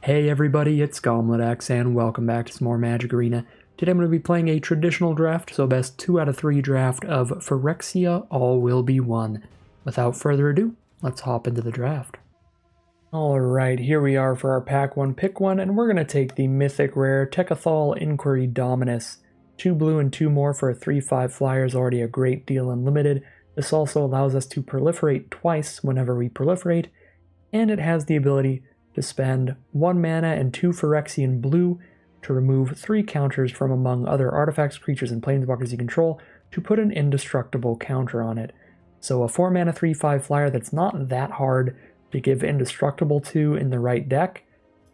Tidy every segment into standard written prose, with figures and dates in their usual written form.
Hey everybody, it's GobletX and welcome back to some more Magic Arena. Today I'm going to be playing a traditional draft, so best 2 out of 3 draft of Phyrexia, all will be won. Without further ado, let's hop into the draft. Alright, here we are for our pack 1 pick 1, and we're going to take the mythic rare Tekkathal Inquiry Dominus. 2 blue and 2 more for a 3/5 flyer is already a great deal unlimited. This also allows us to proliferate twice whenever we proliferate, and it has the ability to spend 1 mana and 2 Phyrexian blue to remove 3 counters from among other artifacts, creatures, and planeswalkers you control to put an indestructible counter on it. So a 4 mana 3/5 flyer that's not that hard to give indestructible to in the right deck.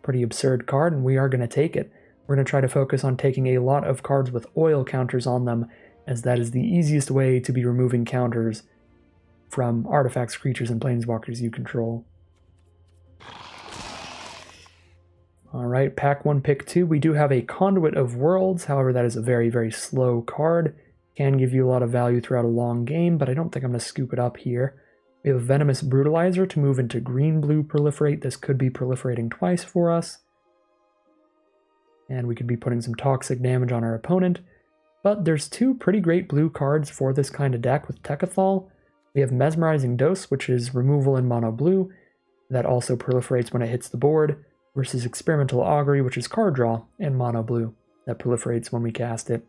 Pretty absurd card, and we are going to take it. We're going to try to focus on taking a lot of cards with oil counters on them, as that is the easiest way to be removing counters from artifacts, creatures, and planeswalkers you control. Alright, pack 1, pick 2. We do have a Conduit of Worlds, however that is a very, very slow card. Can give you a lot of value throughout a long game, but I don't think I'm going to scoop it up here. We have a Venomous Brutalizer to move into green-blue Proliferate. This could be proliferating twice for us. And we could be putting some toxic damage on our opponent. But there's 2 pretty great blue cards for this kind of deck with Tekkathal. We have Mesmerizing Dose, which is removal in mono blue. That also proliferates when it hits the board, versus Experimental Augury, which is card draw in mono blue. That proliferates when we cast it.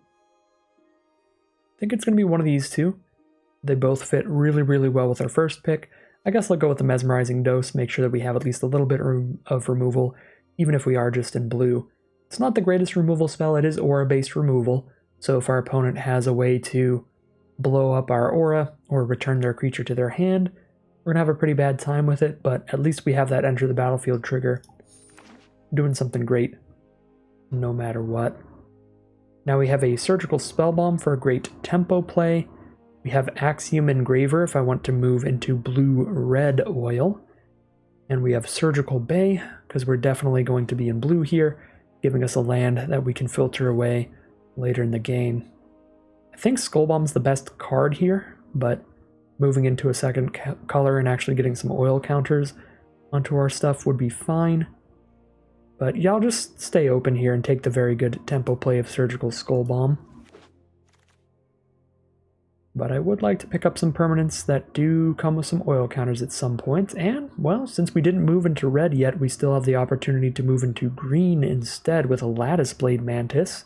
I think it's going to be one of these 2. They both fit really, really well with our first pick. I guess I'll go with the Mesmerizing Dose, make sure that we have at least a little bit of removal, even if we are just in blue. It's not the greatest removal spell, it is aura-based removal, so if our opponent has a way to blow up our aura or return their creature to their hand, we're going to have a pretty bad time with it, but at least we have that enter the battlefield trigger. Doing something great, no matter what. Now we have a Surgical Spellbomb for a great tempo play. We have Axiom Engraver if I want to move into blue-red oil. And we have Surgical Bay, because we're definitely going to be in blue here, giving us a land that we can filter away later in the game. I think Skullbomb's the best card here, but moving into a second color and actually getting some oil counters onto our stuff would be fine. But yeah, I'll just stay open here and take the very good tempo play of Surgical Skullbomb. But I would like to pick up some permanents that do come with some oil counters at some point. And, well, since we didn't move into red yet, we still have the opportunity to move into green instead with a Lattice Blade Mantis.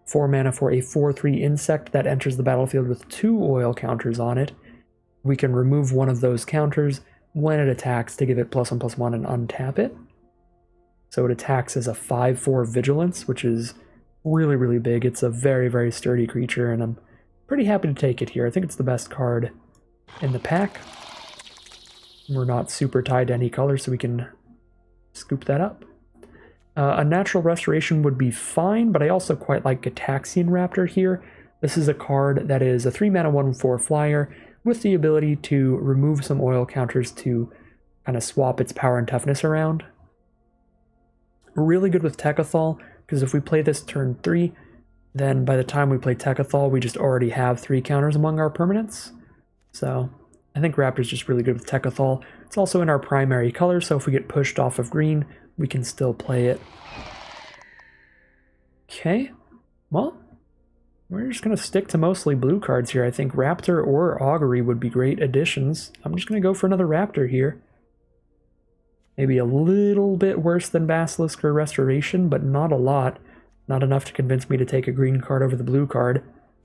4 mana for a 4/3 insect that enters the battlefield with 2 oil counters on it. We can remove one of those counters when it attacks to give it +1/+1 and untap it. So it attacks as a 5/4 Vigilance, which is really, really big. It's a very, very sturdy creature, and I'm pretty happy to take it here. I think it's the best card in the pack. We're not super tied to any color, so we can scoop that up. A Natural Restoration would be fine, but I also quite like Gataxian Raptor here. This is a card that is a 3 mana 1/4 flyer with the ability to remove some oil counters to kind of swap its power and toughness around. Really good with Tekkathal, because if we play this turn 3, then by the time we play Tekkathal, we just already have 3 counters among our permanents. So I think Raptor's just really good with Tekkathal. It's also in our primary color, so if we get pushed off of green, we can still play it. Okay, well, we're just going to stick to mostly blue cards here. I think Raptor or Augury would be great additions. I'm just going to go for another Raptor here. Maybe a little bit worse than Basilisk or Restoration, but not a lot. Not enough to convince me to take a green card over the blue card.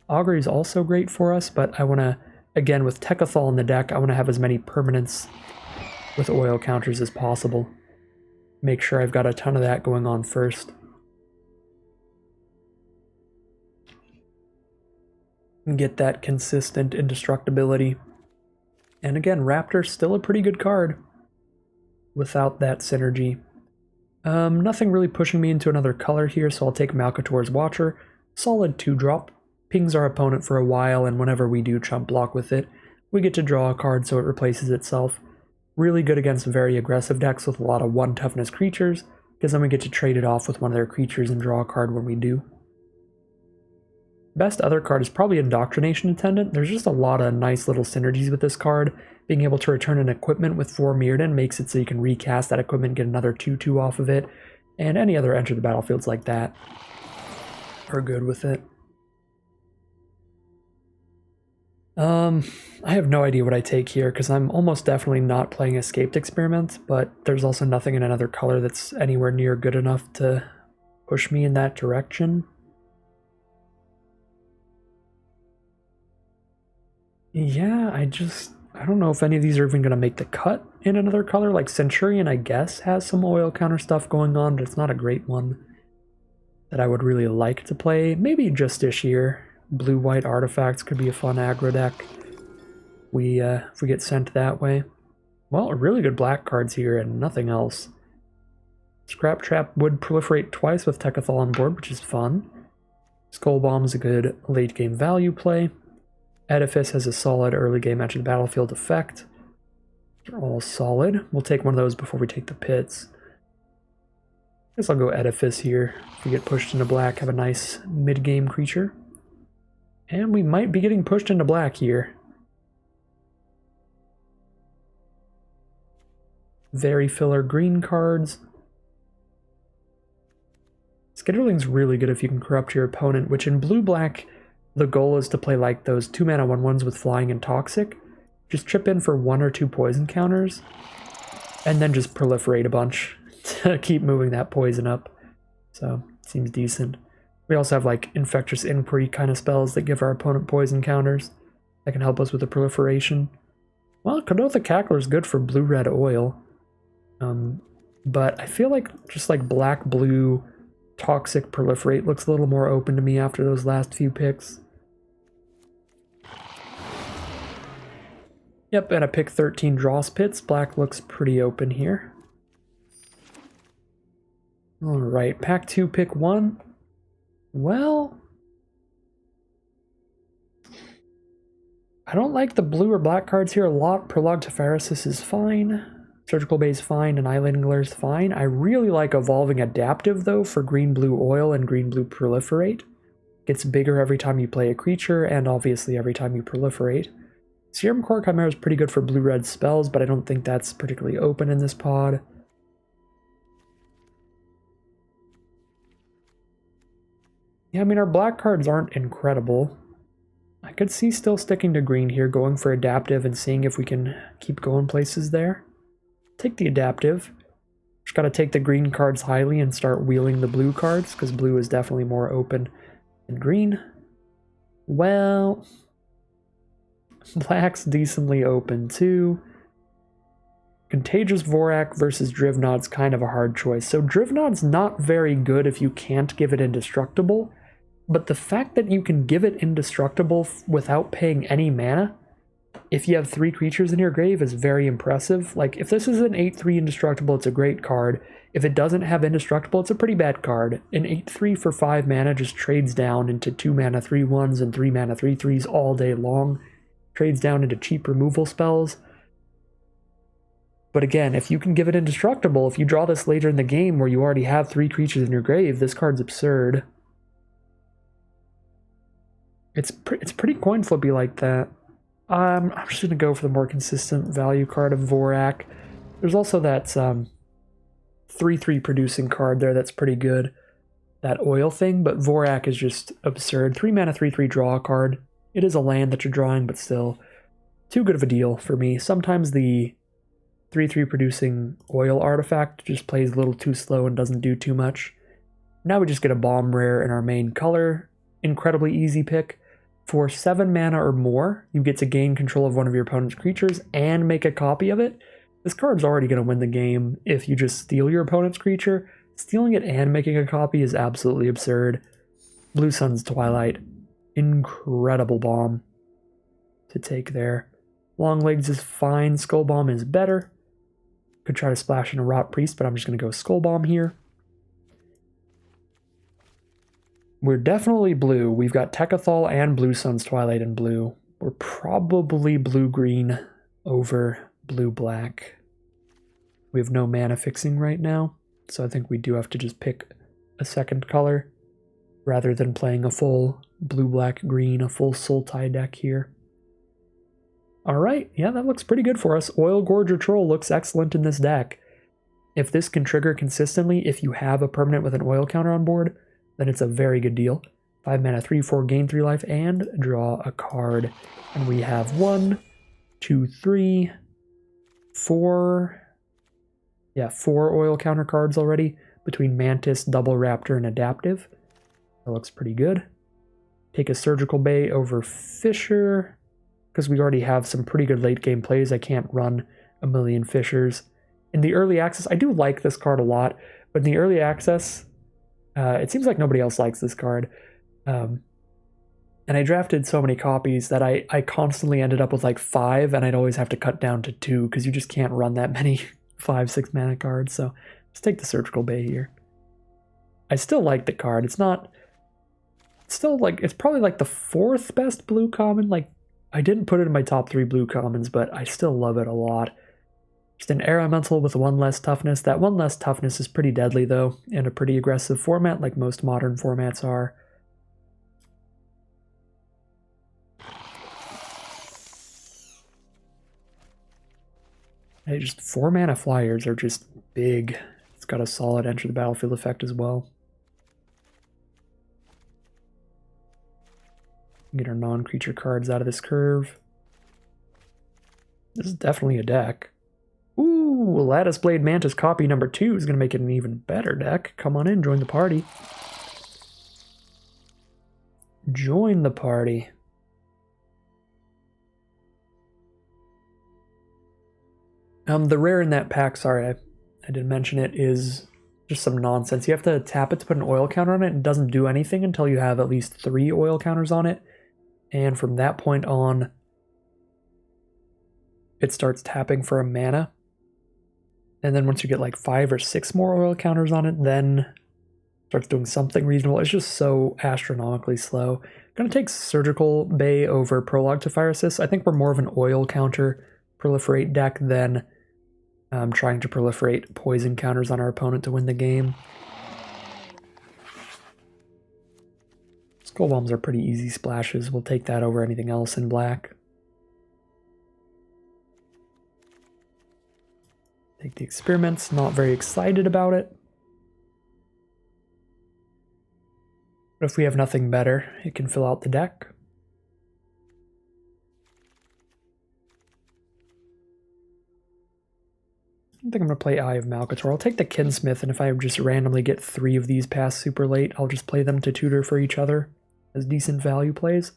Augury is also great for us, but I want to, again, with Tekkathal in the deck, I want to have as many permanents with oil counters as possible. Make sure I've got a ton of that going on first. And get that consistent indestructibility. And again, Raptor's still a pretty good card without that synergy. Nothing really pushing me into another color here, so I'll take Malcator's Watcher. Solid 2-drop. Pings our opponent for a while, and whenever we do chump block with it, we get to draw a card so it replaces itself. Really good against very aggressive decks with a lot of 1 toughness creatures, because then we get to trade it off with one of their creatures and draw a card when we do. Best other card is probably Indoctrination Attendant. There's just a lot of nice little synergies with this card. Being able to return an equipment with 4 Mirrodin makes it so you can recast that equipment, get another 2/2 off of it, and any other enter the battlefields like that are good with it. I have no idea what I take here because I'm almost definitely not playing Escaped Experiment, but there's also nothing in another color that's anywhere near good enough to push me in that direction. Yeah, I don't know if any of these are even going to make the cut in another color. Like Centurion, I guess, has some oil counter stuff going on, but it's not a great one that I would really like to play. Maybe Justice here. Blue-white artifacts could be a fun aggro deck. If we get sent that way. Well, really good black cards here and nothing else. Scrap Trap would proliferate twice with Techathol on board, which is fun. Skull Bomb is a good late-game value play. Edifice has a solid early-game enter the battlefield effect. They're all solid. We'll take one of those before we take the pits. I guess I'll go Edifice here. If we get pushed into black, have a nice mid-game creature. And we might be getting pushed into black here. Very filler green cards. Scheduling's really good if you can corrupt your opponent, which in blue-black, the goal is to play like those 2-mana 1/1s with flying and toxic. Just chip in for 1 or 2 poison counters, and then just proliferate a bunch to keep moving that poison up. So, seems decent. We also have like Infectious Inquiry kind of spells that give our opponent poison counters that can help us with the proliferation. Well, Kadotha Cackler is good for blue-red oil. But I feel like just like black-blue Toxic Proliferate looks a little more open to me after those last few picks. Yep, and a pick 13 Dross Pits. Black looks pretty open here. Alright, pack 2, pick 1. Well, I don't like the blue or black cards here a lot. Prologue to Phyrexia is fine. Surgical Bay is fine, and Island Glare is fine. I really like Evolving Adaptive, though, for green-blue oil and green-blue proliferate. Gets bigger every time you play a creature, and obviously every time you proliferate. Serum Core Chimera is pretty good for blue-red spells, but I don't think that's particularly open in this pod. Yeah, I mean, our black cards aren't incredible. I could see still sticking to green here, going for Adaptive and seeing if we can keep going places there. Take the Adaptive. Just gotta take the green cards highly and start wheeling the blue cards, because blue is definitely more open than green. Well, black's decently open too. Contagious Vorak versus Drivnod's kind of a hard choice. So Drivnod's not very good if you can't give it Indestructible, but the fact that you can give it Indestructible without paying any mana, if you have 3 creatures in your grave, is very impressive. Like, if this is an 8/3 Indestructible, it's a great card. If it doesn't have Indestructible, it's a pretty bad card. An 8/3 for 5 mana just trades down into 2 mana 3/1s and 3 mana 3/3s all day long. Trades down into cheap removal spells. But again, if you can give it Indestructible, if you draw this later in the game where you already have 3 creatures in your grave, this card's absurd. It's pretty coin flippy like that. I'm just going to go for the more consistent value card of Vorak. There's also that 3/3 producing card there that's pretty good. That oil thing, but Vorak is just absurd. 3 mana 3/3 draw card. It is a land that you're drawing, but still too good of a deal for me. Sometimes the 3/3 producing oil artifact just plays a little too slow and doesn't do too much. Now we just get a bomb rare in our main color. Incredibly easy pick. For 7 mana or more, you get to gain control of one of your opponent's creatures and make a copy of it. This card's already going to win the game if you just steal your opponent's creature. Stealing it and making a copy is absolutely absurd. Blue Sun's Twilight. Incredible bomb to take there. Long Legs is fine. Skull Bomb is better. Could try to splash in a Rot Priest, but I'm just going to go Skull Bomb here. We're definitely blue. We've got Techathol and Blue Sun's Twilight in blue. We're probably blue-green over blue-black. We have no mana fixing right now, so I think we do have to just pick a second color rather than playing a full blue-black-green, a full Sultai deck here. Alright, yeah, that looks pretty good for us. Oil Gorger Troll looks excellent in this deck. If this can trigger consistently, if you have a permanent with an oil counter on board, then it's a very good deal. 5 mana, 3/4, gain 3 life, and draw a card. And we have 1, 2, 3, 4. Yeah, 4 oil counter cards already between Mantis, Double Raptor, and Adaptive. That looks pretty good. Take a Surgical Bay over Fisher, because we already have some pretty good late game plays. I can't run a million Fishers. In the early access, I do like this card a lot, but in the early access, it seems like nobody else likes this card. And I drafted so many copies that I constantly ended up with like 5, and I'd always have to cut down to 2, because you just can't run that many 5-6 mana cards. So let's take the Surgical Bay here. I still like the card. It's probably like the 4th best blue common. Like, I didn't put it in my top 3 blue commons, but I still love it a lot. Just an elemental with 1 less toughness. That 1 less toughness is pretty deadly though, in a pretty aggressive format like most modern formats are. Hey, just 4 mana flyers are just big. It's got a solid enter the battlefield effect as well. Get our non-creature cards out of this curve. This is definitely a deck. Ooh, Lattice Blade Mantis copy number 2 is going to make it an even better deck. Come on in, join the party. Join the party. The rare in that pack, sorry, I didn't mention it, is just some nonsense. You have to tap it to put an oil counter on it, and it doesn't do anything until you have at least 3 oil counters on it. And from that point on, it starts tapping for a mana. And then once you get like 5 or 6 more oil counters on it, then it starts doing something reasonable. It's just so astronomically slow. I'm going to take Surgical Bay over Prologue to Fire Assist. I think we're more of an oil counter proliferate deck than trying to proliferate poison counters on our opponent to win the game. Skull Bombs are pretty easy splashes. We'll take that over anything else in black. Take the Experiments, not very excited about it. But if we have nothing better, it can fill out the deck. I think I'm going to play Eye of Malcator. I'll take the Kinsmith, and if I just randomly get 3 of these past super late, I'll just play them to tutor for each other as decent value plays.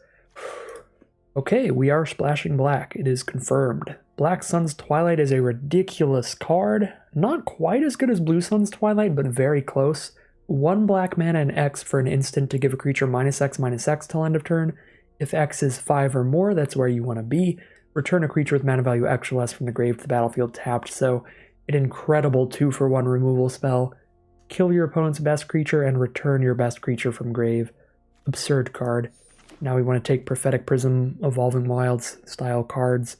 Okay, we are splashing black. It is confirmed. Black Sun's Twilight is a ridiculous card. Not quite as good as Blue Sun's Twilight, but very close. 1 black mana and X for an instant to give a creature -X/-X till end of turn. If X is 5 or more, that's where you want to be. Return a creature with mana value X or less from the grave to the battlefield tapped. So an incredible 2-for-1 removal spell. Kill your opponent's best creature and return your best creature from grave. Absurd card. Now we want to take Prophetic Prism, Evolving Wilds style cards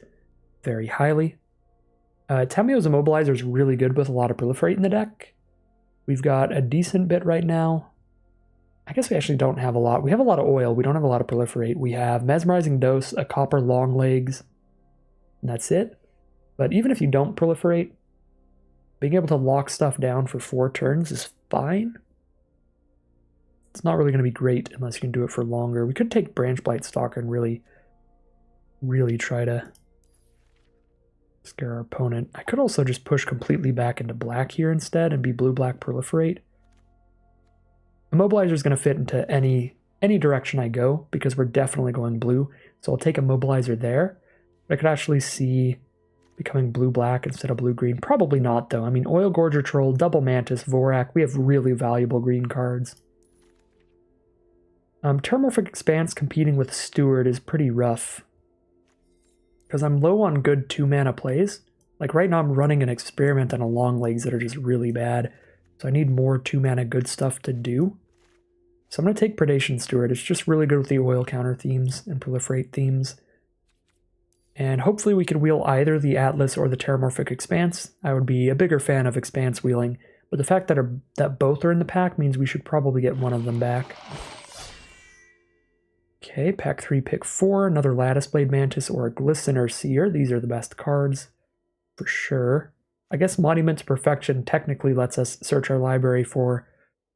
very highly. Tamio's Immobilizer is really good with a lot of Proliferate in the deck. We've got a decent bit right now. I guess we actually don't have a lot. We have a lot of oil. We don't have a lot of Proliferate. We have Mesmerizing Dose, a Copper Long Legs, and that's it. But even if you don't Proliferate, being able to lock stuff down for 4 turns is fine. It's not really going to be great unless you can do it for longer. We could take Branch Blight Stalker and really try to scare our opponent. I could also just push completely back into black here instead and be blue-black Proliferate. Immobilizer is going to fit into any direction I go because we're definitely going blue. So I'll take Immobilizer there. But I could actually see becoming blue-black instead of blue-green. Probably not, though. I mean, Oil Gorger Troll, Double Mantis, Vorak, we have really valuable green cards. Terramorphic Expanse competing with Steward is pretty rough. Because I'm low on good 2-mana plays. Like right now I'm running an Experiment and a Long Legs that are just really bad. So I need more 2-mana good stuff to do. So I'm going to take Predation Steward. It's just really good with the oil counter themes and proliferate themes. And hopefully we can wheel either the Atlas or the Terramorphic Expanse. I would be a bigger fan of Expanse wheeling. But the fact that both are in the pack means we should probably get one of them back. Okay, pack 3, pick 4, another Lattice Blade Mantis or a Glistener Seer. These are the best cards, for sure. I guess Monument to Perfection technically lets us search our library for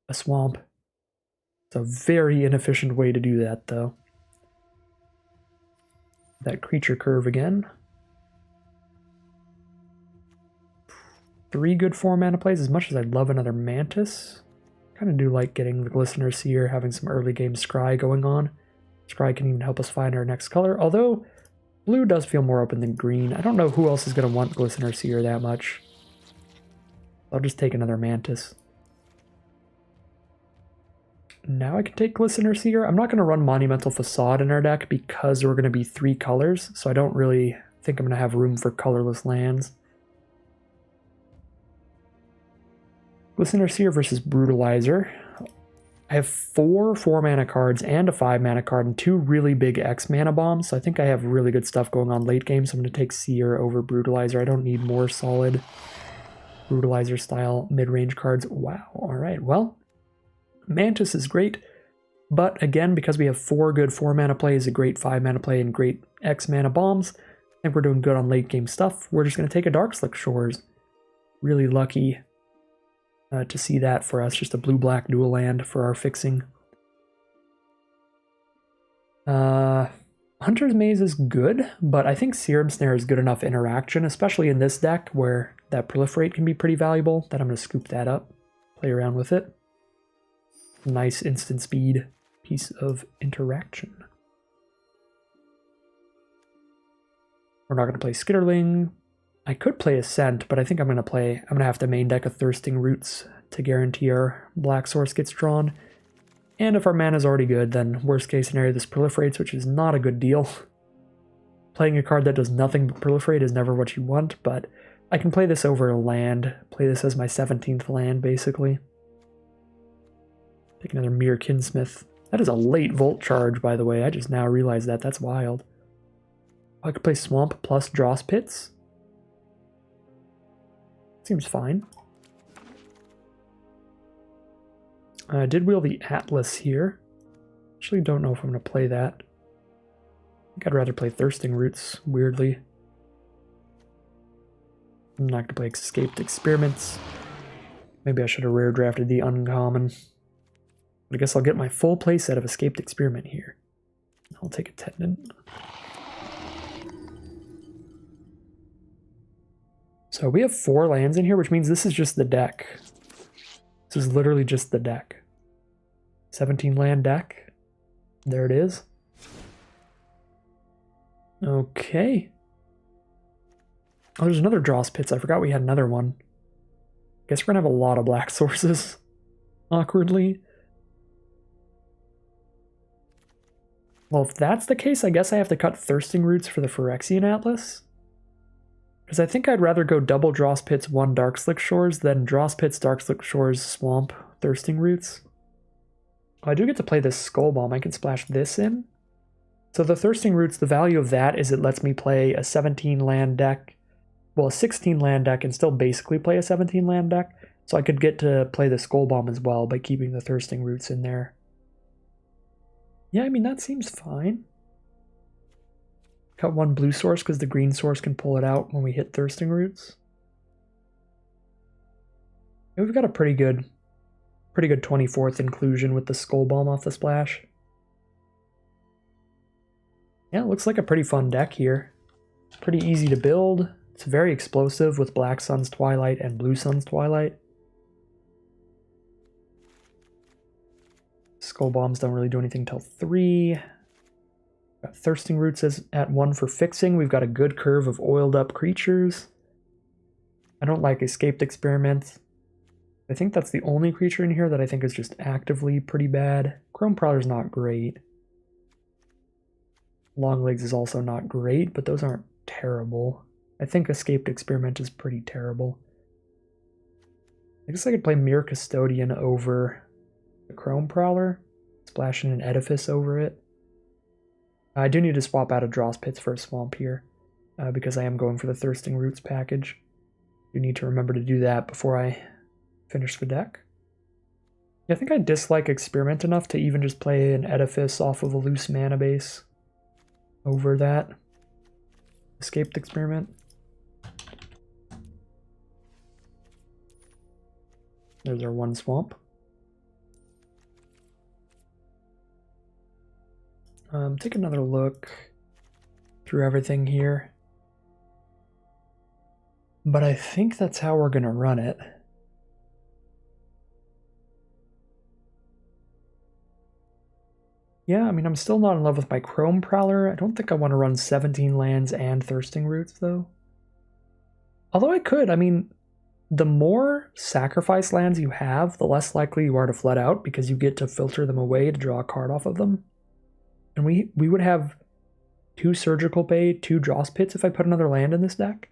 a swamp. It's a very inefficient way to do that, though. That creature curve again. 3 good 4-mana plays. As much as I'd love another Mantis, kind of do like getting the Glistener Seer, having some early game Scry going on. Scry can even help us find our next color, although blue does feel more open than green. I don't know who else is going to want Glistener Seer that much. I'll just take another Mantis. Now I can take Glistener Seer. I'm not going to run Monumental Facade in our deck because we're going to be 3 colors, so I don't really think I'm going to have room for colorless lands. Glistener Seer versus Brutalizer. I have 4 4-mana cards and a 5-mana card and 2 really big X-mana bombs, so I think I have really good stuff going on late game, so I'm going to take Seer over Brutalizer. I don't need more solid Brutalizer-style mid-range cards. Wow, alright, well, Mantis is great, but again, because we have 4 good 4-mana plays, a great 5-mana play, and great X-mana bombs, I think we're doing good on late-game stuff. We're just going to take a Darkslick Shores. Really lucky to see that for us, just a blue-black dual land for our fixing. Hunter's Maze is good, but I think Serum Snare is good enough interaction, especially in this deck where that Proliferate can be pretty valuable, that I'm going to scoop that up, play around with it. Nice instant speed piece of interaction. We're not going to play Skitterling. I could play Ascent, but I think I'm going to have to main deck a Thirsting Roots to guarantee our black source gets drawn. And if our mana's already good, then worst case scenario, this Proliferates, which is not a good deal. Playing a card that does nothing but Proliferate is never what you want, but I can play this over a land, play this as my 17th land, basically. Take another Mere Kinsmith. That is a late Volt Charge, by the way. I just now realized that. That's wild. I could play Swamp plus Dross Pits. Seems fine. I did wheel the Atlas here. Actually don't know if I'm going to play that. I think I'd rather play Thirsting Roots, weirdly. I'm not going to play Escaped Experiments. Maybe I should have rare drafted the uncommon. But I guess I'll get my full playset of Escaped Experiment here. I'll take a Tendon. So we have 4 lands in here, which means this is just the deck. This is literally just the deck. 17 land deck. There it is. Okay. Oh, there's another Dross Pits. I forgot we had another one. Guess we're gonna have a lot of black sources. Awkwardly. Well, if that's the case, I guess I have to cut Thirsting Roots for the Phyrexian Atlas. Because I think I'd rather go double Dross Pits, 1 Darkslick Shores than Dross Pits, Darkslick Shores, Swamp, Thirsting Roots. Oh, I do get to play this Skull Bomb. I can splash this in. So the Thirsting Roots, the value of that is it lets me play a 17 land deck, well, a 16 land deck and still basically play a 17 land deck. So I could get to play the Skull Bomb as well by keeping the Thirsting Roots in there. Yeah, I mean, that seems fine. Cut 1 blue source because the green source can pull it out when we hit Thirsting Roots. And we've got a pretty good 24th inclusion with the Skull Bomb off the splash. Yeah, it looks like a pretty fun deck here. Pretty easy to build. It's very explosive with Black Sun's Twilight and Blue Sun's Twilight. Skull Bombs don't really do anything till 3. Got Thirsting Roots at 1 for fixing. We've got a good curve of oiled up creatures. I don't like Escaped Experiment. I think that's the only creature in here that I think is just actively pretty bad. Chrome Prowler's not great. Longlegs is also not great, but those aren't terrible. I think Escaped Experiment is pretty terrible. I guess I could play Mere Custodian over the Chrome Prowler, splashing an Edifice over it. I do need to swap out a Dross Pits for a Swamp here, because I am going for the Thirsting Roots package. You need to remember to do that before I finish the deck. Yeah, I think I dislike Experiment enough to even just play an Edifice off of a loose mana base over that. Escaped Experiment. There's our one swamp. Take another look through everything here. But I think that's how we're going to run it. Yeah, I mean, I'm still not in love with my Chrome Prowler. I don't think I want to run 17 lands and Thirsting Roots, though. Although I could, I mean, the more sacrifice lands you have, the less likely you are to flood out, because you get to filter them away to draw a card off of them. And we would have 2 Surgical Bay, 2 Dross Pits if I put another land in this deck.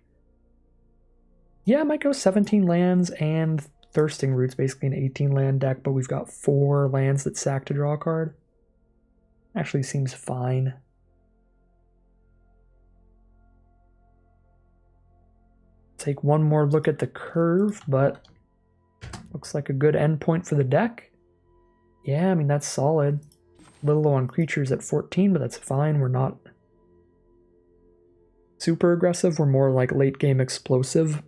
Yeah, I might go 17 lands and Thirsting Roots, basically an 18 land deck, but we've got 4 lands that sack to draw a card. Actually seems fine. Take one more look at the curve, but looks like a good endpoint for the deck. Yeah, I mean, that's solid. A little low on creatures at 14, but that's fine. We're not super aggressive. We're more like late game explosive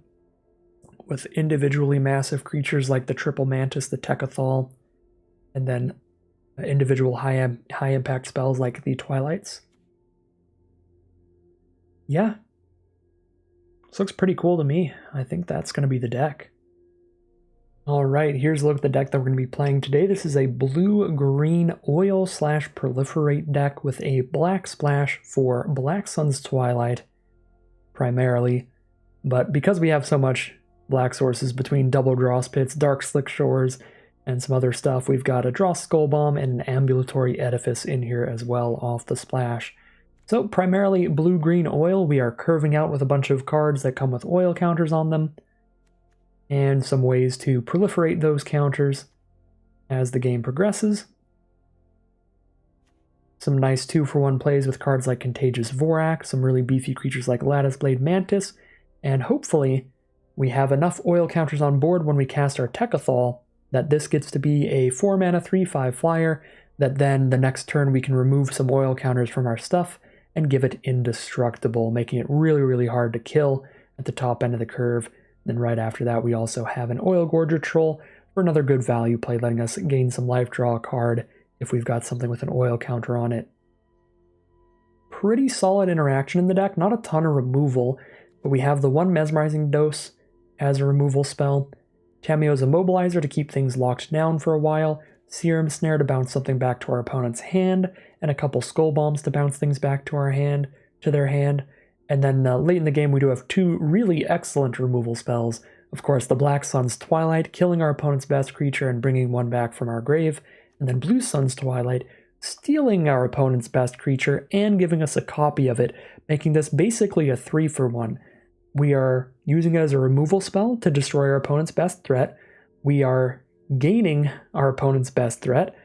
with individually massive creatures like the Triple Mantis, the Techathol, and then individual high impact spells like the Twilights. Yeah. This looks pretty cool to me. I think that's going to be the deck. Alright, here's a look at the deck that we're going to be playing today. This is a blue-green oil/proliferate deck with a black splash for Black Sun's Twilight, primarily. But because we have so much black sources between Double Dross Pits, Dark Slick Shores, and some other stuff, we've got a Dross Skull Bomb and an Ambulatory Edifice in here as well off the splash. So primarily blue-green oil. We are curving out with a bunch of cards that come with oil counters on them, and some ways to proliferate those counters as the game progresses. Some nice 2-for-1 plays with cards like Contagious Vorak, some really beefy creatures like Lattice Blade Mantis, and hopefully we have enough oil counters on board when we cast our Techathol that this gets to be a 4-mana 3/5 flyer, that then the next turn we can remove some oil counters from our stuff and give it indestructible, making it really, really hard to kill at the top end of the curve. Then right after that, we also have an Oil Gorger Troll for another good value play, letting us gain some life, draw a card if we've got something with an oil counter on it. Pretty solid interaction in the deck, not a ton of removal, but we have the one Mesmerizing Dose as a removal spell, Tameo's Immobilizer to keep things locked down for a while, Serum Snare to bounce something back to our opponent's hand, and a couple Skull Bombs to bounce things back to their hand. And then late in the game, we do have 2 really excellent removal spells. Of course, the Black Sun's Twilight, killing our opponent's best creature and bringing one back from our grave. And then Blue Sun's Twilight, stealing our opponent's best creature and giving us a copy of it, making this basically a 3-for-1. We are using it as a removal spell to destroy our opponent's best threat. We are gaining our opponent's best threat.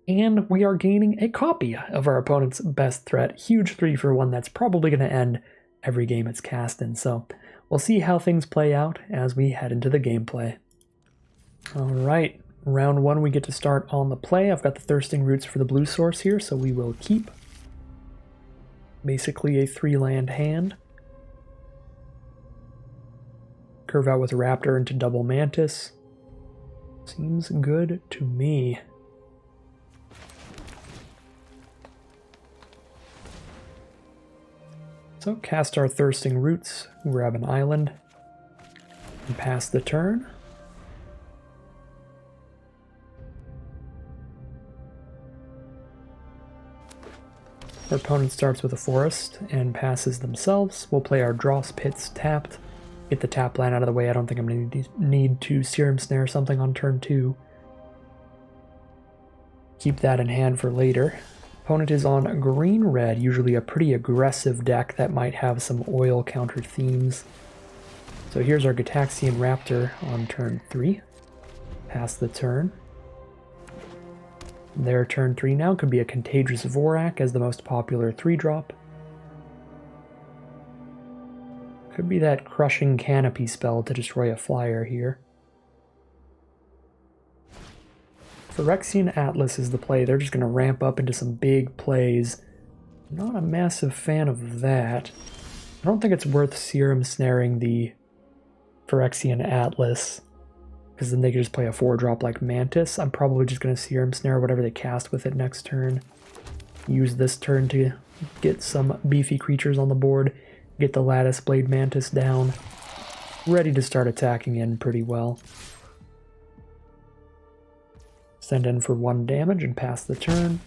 And we are gaining a copy of our opponent's best threat. Huge 3-for-1 that's probably going to end every game it's cast in. So we'll see how things play out as we head into the gameplay. Alright, round 1 we get to start on the play. I've got the Thirsting Roots for the blue source here, so we will keep. Basically a 3-land hand. Curve out with Raptor into Double Mantis. Seems good to me. So cast our Thirsting Roots, grab an island, and pass the turn. Our opponent starts with a forest and passes themselves. We'll play our Dross Pits tapped. Get the tap land out of the way. I don't think I'm going to need to Serum Snare something on turn 2. Keep that in hand for later. Opponent is on green-red, usually a pretty aggressive deck that might have some oil counter themes. So here's our Gitaxian Raptor on turn 3. Pass the turn. Their turn 3 now could be a Contagious Vorak as the most popular 3-drop. Could be that Crushing Canopy spell to destroy a flyer here. Phyrexian Atlas is the play. They're just going to ramp up into some big plays. Not a massive fan of that. I don't think it's worth Serum Snaring the Phyrexian Atlas. because then they could just play a 4-drop like Mantis. I'm probably just going to Serum Snare whatever they cast with it next turn. Use this turn to get some beefy creatures on the board, get the Lattice Blade Mantis down, ready to start attacking in pretty well. Send in for 1 damage and pass the turn.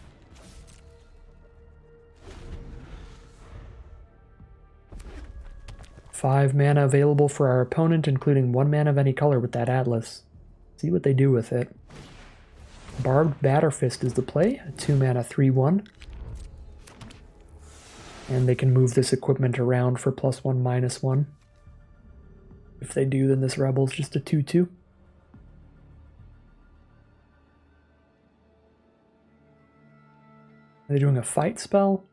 Five mana available for our opponent, including 1 mana of any color with that Atlas. See what they do with it. Barbed Batterfist is the play, a 2 mana 3/1. And they can move this equipment around for +1/-1. If they do, then this Rebel's just a 2/2. Are they doing a fight spell?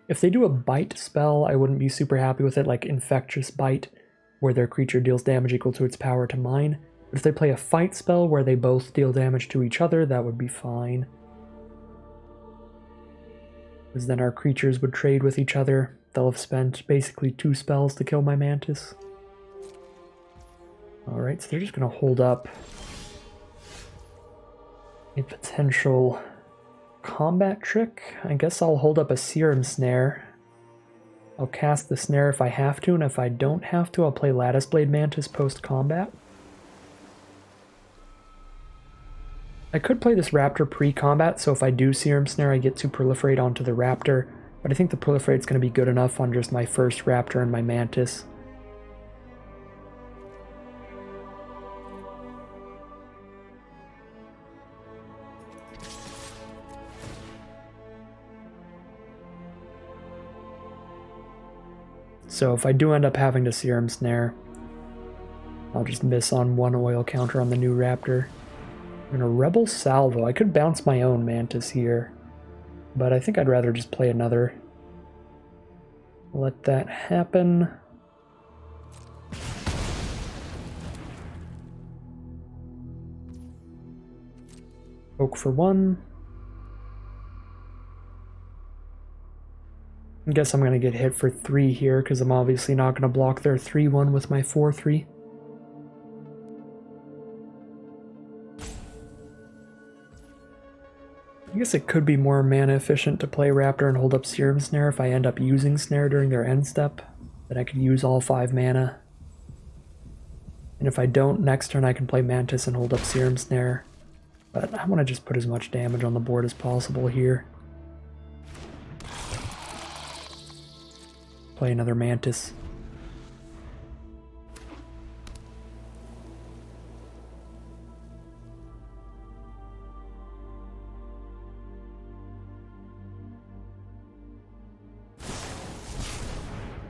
If they do a bite spell, I wouldn't be super happy with it, like Infectious Bite, where their creature deals damage equal to its power to mine. But if they play a fight spell where they both deal damage to each other, that would be fine. Because then our creatures would trade with each other. They'll have spent basically 2 spells to kill my Mantis. Alright, so they're just going to hold up a potential combat trick. I guess I'll hold up a Serum Snare. I'll cast the snare if I have to, and if I don't have to, I'll play Lattice Blade Mantis post-combat. I could play this Raptor pre-combat, so if I do Serum Snare, I get to proliferate onto the Raptor, but I think the proliferate's going to be good enough on just my first Raptor and my Mantis. So if I do end up having to Serum Snare, I'll just miss on 1 oil counter on the new Raptor. I'm gonna Rebel Salvo. I could bounce my own Mantis here, but I think I'd rather just play another. Let that happen. Poke for 1. I guess I'm going to get hit for 3 here, because I'm obviously not going to block their 3/1 with my 4/3. I guess it could be more mana efficient to play Raptor and hold up Serum Snare if I end up using Snare during their end step. Then I could use all 5 mana. And if I don't, next turn I can play Mantis and hold up Serum Snare. But I want to just put as much damage on the board as possible here. Play another Mantis.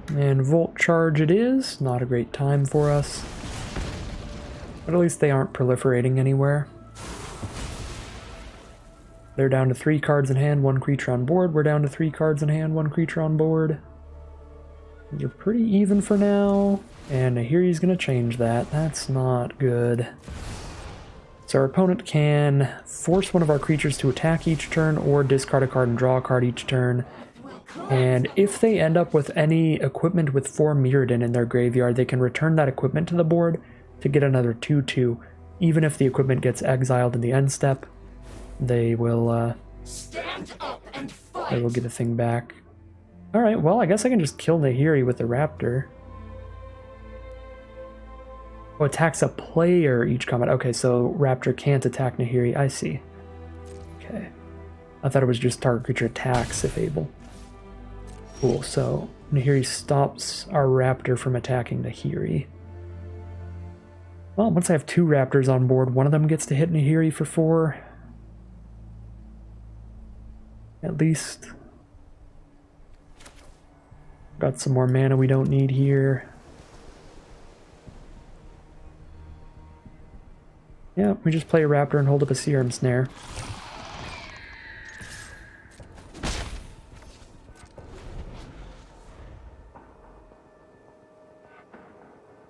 And Volt Charge it is. Not a great time for us. But at least they aren't proliferating anywhere. They're down to 3 cards in hand, 1 creature on board. We're down to 3 cards in hand, 1 creature on board. These are pretty even for now, and Nahiri's going to change that. That's not good. So our opponent can force one of our creatures to attack each turn, or discard a card and draw a card each turn. And if they end up with any equipment with 4 Mirrodin in their graveyard, they can return that equipment to the board to get another 2/2. Even if the equipment gets exiled in the end step, they will get the thing back. Alright, well, I guess I can just kill Nahiri with the Raptor. Oh, attacks a player each combat. Okay, so Raptor can't attack Nahiri. I see. Okay. I thought it was just target creature attacks if able. Cool, so Nahiri stops our Raptor from attacking Nahiri. Well, once I have 2 Raptors on board, one of them gets to hit Nahiri for 4. At least. Got some more mana we don't need here. Yeah, we just play a Raptor and hold up a Serum Snare.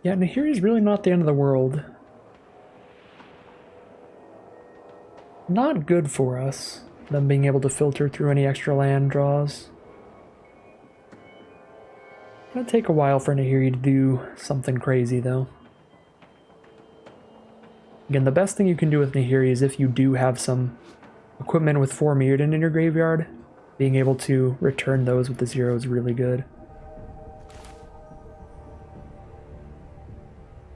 Yeah, Nahiri's really not the end of the world. Not good for us, them being able to filter through any extra land draws. Gonna take a while for Nahiri to do something crazy, though. Again, the best thing you can do with Nahiri is if you do have some equipment with 4 Mirrodin in your graveyard, being able to return those with the 0 is really good.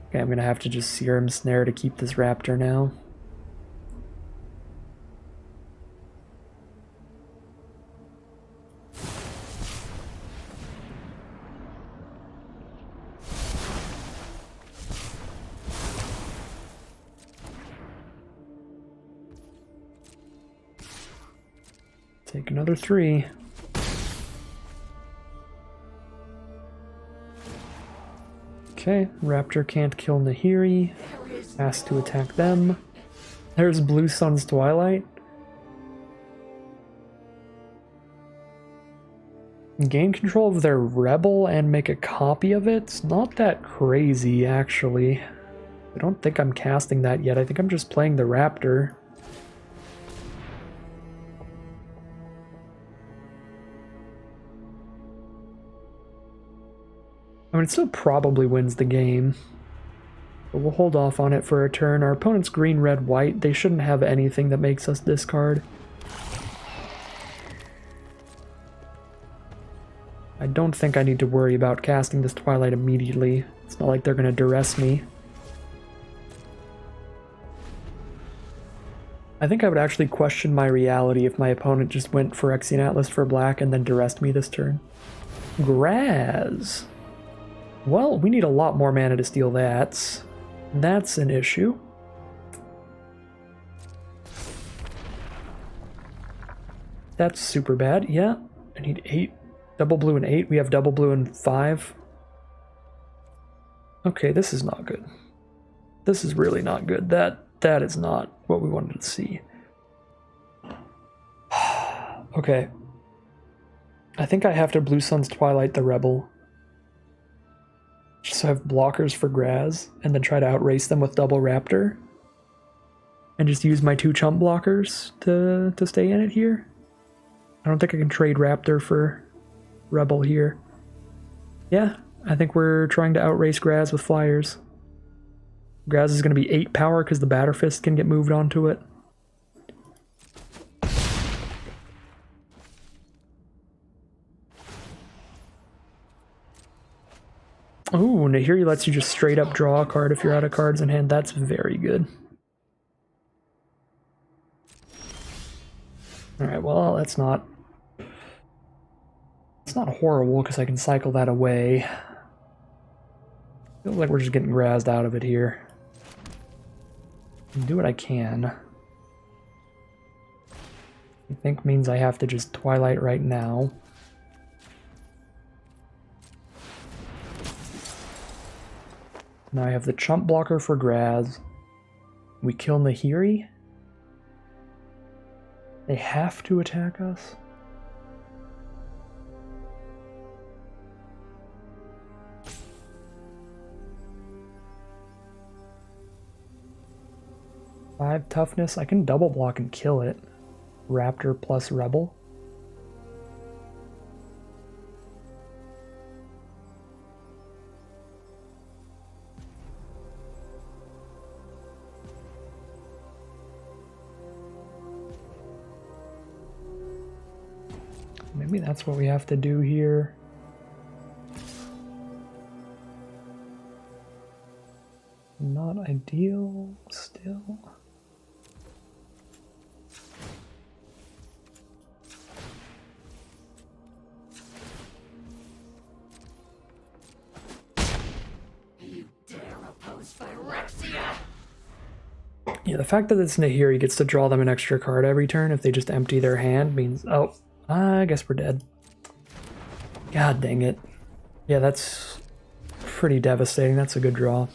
Okay, I'm gonna have to just Serum Snare to keep this raptor now. Take another 3. Okay, Raptor can't kill Nahiri. Has to attack them. There's Blue Sun's Twilight. Gain control of their Rebel and make a copy of it? It's not that crazy, actually. I don't think I'm casting that yet. I think I'm just playing the Raptor. I mean, it still probably wins the game, but we'll hold off on it for a turn. Our opponent's green, red, white. They shouldn't have anything that makes us discard. I don't think I need to worry about casting this Twilight immediately. It's not like they're going to duress me. I think I would actually question my reality if my opponent just went Phyrexian Atlas for black and then duressed me this turn. Graz. Well, we need a lot more mana to steal that. That's an issue. That's super bad. Yeah, I need 8. Double blue and 8. We have double blue and 5. Okay, this is not good. This is really not good. That is not what we wanted to see. Okay. I think I have to Blue Sun's Twilight the Rebel. Just so I have blockers for Graz, and then try to outrace them with double Raptor. And just use my 2 chump blockers to stay in it here. I don't think I can trade Raptor for Rebel here. Yeah, I think we're trying to outrace Graz with flyers. Graz is going to be 8 power because the Batterfist can get moved onto it. Ooh, Nahiri lets you just straight up draw a card if you're out of cards in hand. That's very good. Alright, well, that's not... It's not horrible because I can cycle that away. Feels like we're just getting Grazed out of it here. Do what I can. I think means I have to just Twilight right now. Now I have the chump blocker for Graz. We kill Nahiri. They have to attack us. Five toughness. I can double block and kill it. Raptor plus Rebel. Maybe that's what we have to do here. Not ideal still. You dare oppose Phyrexia! Yeah, the fact that it's Nahiri gets to draw them an extra card every turn if they just empty their hand means, oh, I guess we're dead. God dang it. Yeah, that's pretty devastating. That's a good draw.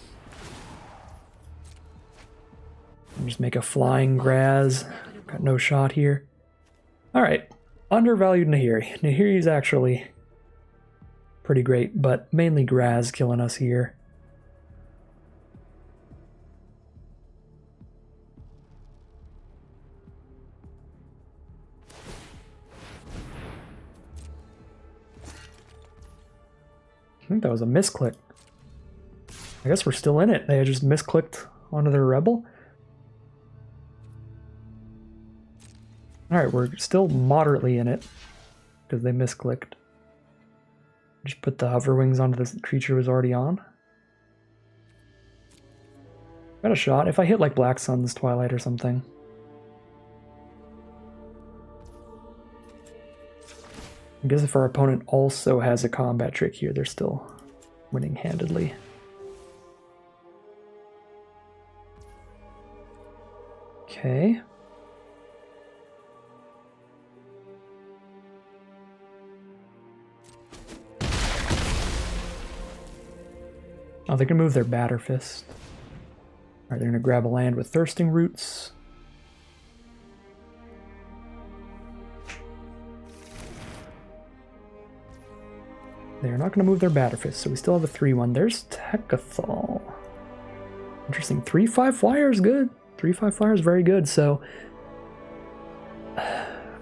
Just make a flying Graz. Got no shot here. Alright, undervalued Nahiri. Nahiri is actually pretty great, but mainly Graz killing us here. I think that was a misclick. I guess we're still in it. They just misclicked onto their Rebel. Alright, we're still moderately in it, because they misclicked. Just put the hover wings onto this creature was already on. Got a shot. If I hit like Black Sun's Twilight or something. I guess if our opponent also has a combat trick here, they're still winning handedly. Okay. Oh, they can move their Batter Fist. Alright, they're going to grab a land with Thirsting Roots. They're not going to move their Batter Fist, so we still have a 3-1. There's Techathol. Interesting. 3/5 flyer is good. 3/5 flyer is very good, so...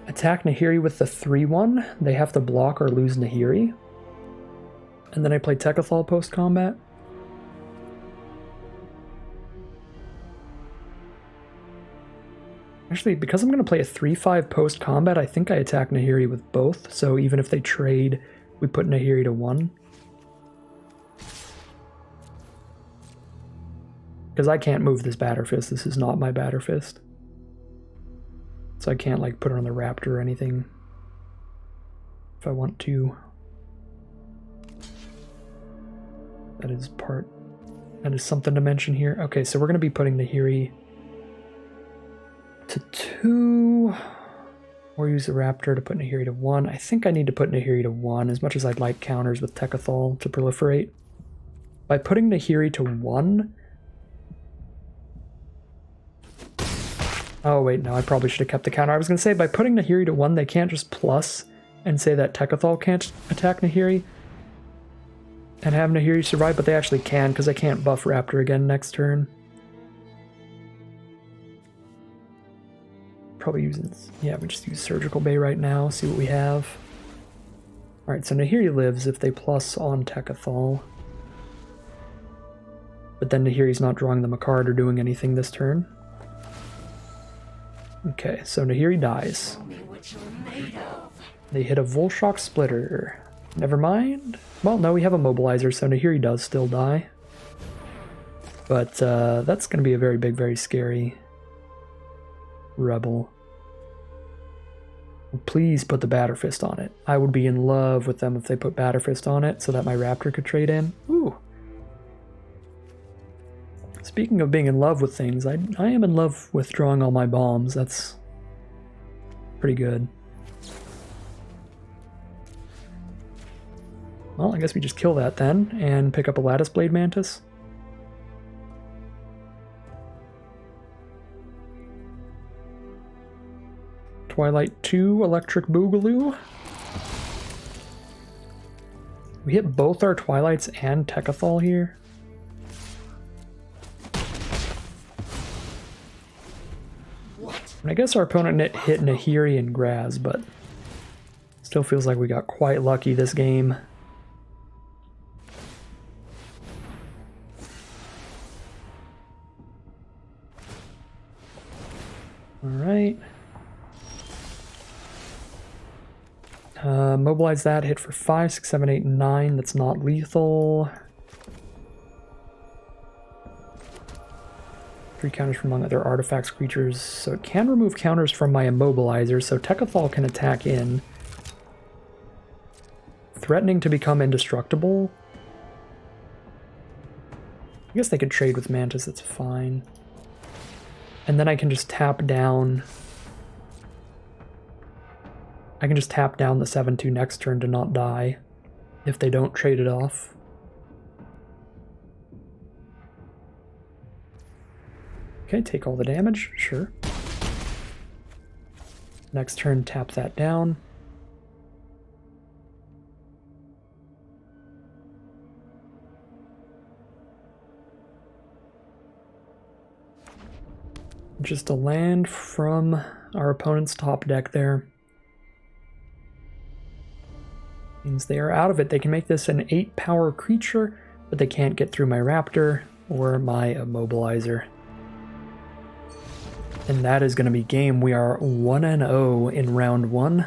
attack Nahiri with the 3/1. They have to block or lose Nahiri. And then I play Techathol post-combat. Actually, because I'm going to play a 3/5 post-combat, I think I attack Nahiri with both, so even if they trade, we put Nahiri to 1. Because I can't move this Batter Fist, this is not my Batter Fist. So I can't like put it on the Raptor or anything if I want to. That is something to mention here. Okay, so we're going to be putting Nahiri to 2, or use the Raptor to put Nahiri to 1. I think I need to put Nahiri to 1, as much as I'd like counters with Techathol to proliferate. By putting Nahiri to 1... Oh wait, no, I probably should have kept the counter. I was going to say, by putting Nahiri to 1, they can't just plus and say that Techathol can't attack Nahiri and have Nahiri survive, but they actually can, because I can't buff Raptor again next turn. Probably using... yeah, we just use Surgical Bay right now, see what we have. Alright, so Nahiri lives if they plus on Techathol. But then Nahiri's not drawing them a card or doing anything this turn. Okay, so Nahiri dies. They hit a Volshock Splitter. Never mind. Well, no, we have a Mobilizer, so Nahiri does still die. But that's going to be a very big, very scary Rebel. Please put the Batter Fist on it. I would be in love with them if they put Batter Fist on it so that my Raptor could trade in. Ooh. Speaking of being in love with things, I am in love with drawing all my bombs. That's pretty good. Well, I guess we just kill that then and pick up a Lattice Blade Mantis. Twilight 2, Electric Boogaloo. We hit both our Twilights and Techathol here. And I guess our opponent hit Nahiri and Graz, but still feels like we got quite lucky this game. Alright. Mobilize that, hit for 5, 6, 7, 8, 9. That's not lethal. 3 counters from among other artifacts, creatures. So it can remove counters from my immobilizer, so Techathol can attack in. Threatening to become indestructible. I guess they could trade with Mantis, that's fine. And then I can just tap down... I can just tap down the 7/2 next turn to not die if they don't trade it off. Okay, take all the damage, sure. Next turn, tap that down. Just a land from our opponent's top deck there. Means they are out of it. They can make this an 8-power creature, but they can't get through my Raptor or my Immobilizer. And that is going to be game. We are 1-0 in round 1.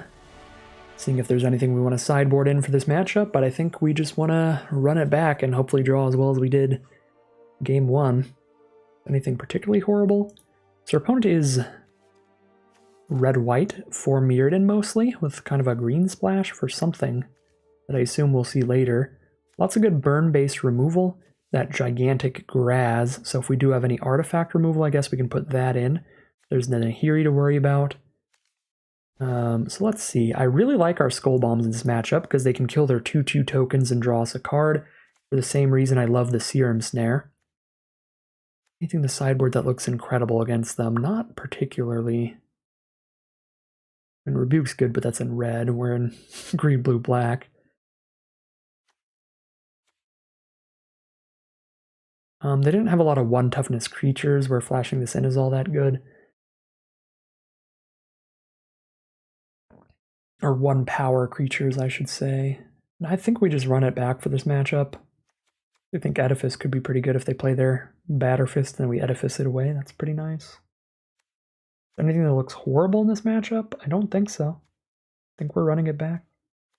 Seeing if there's anything we want to sideboard in for this matchup, but I think we just want to run it back and hopefully draw as well as we did game 1. Anything particularly horrible? So our opponent is red-white for Mirrodin mostly, with kind of a green splash for something that I assume we'll see later. Lots of good burn-based removal, that gigantic Graz, so if we do have any artifact removal, I guess we can put that in. There's the Nahiri to worry about. So let's see. I really like our Skull Bombs in this matchup because they can kill their 2/2 tokens and draw us a card. For the same reason I love the Serum Snare. Anything to sideboard that looks incredible against them? Not particularly. And Rebuke's good, but that's in red. We're in green, blue, black. They didn't have a lot of 1 toughness creatures where flashing this in is all that good. Or 1 power creatures, I should say. And I think we just run it back for this matchup. I think Edifice could be pretty good if they play their Batter Fist and we Edifice it away. That's pretty nice. Anything that looks horrible in this matchup? I don't think so. I think we're running it back.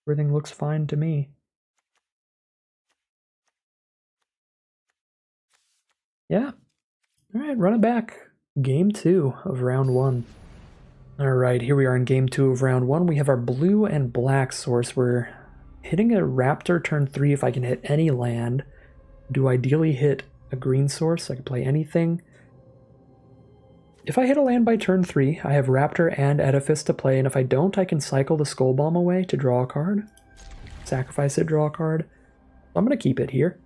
Everything looks fine to me. Yeah. Alright, run it back. Game 2 of round 1. Alright, here we are in game 2 of round 1. We have our blue and black source. We're hitting a Raptor turn 3 if I can hit any land. Do ideally hit a green source, I can play anything. If I hit a land by turn 3, I have Raptor and Edifice to play, and if I don't, I can cycle the Skull Bomb away to draw a card. Sacrifice it, draw a card. I'm going to keep it here.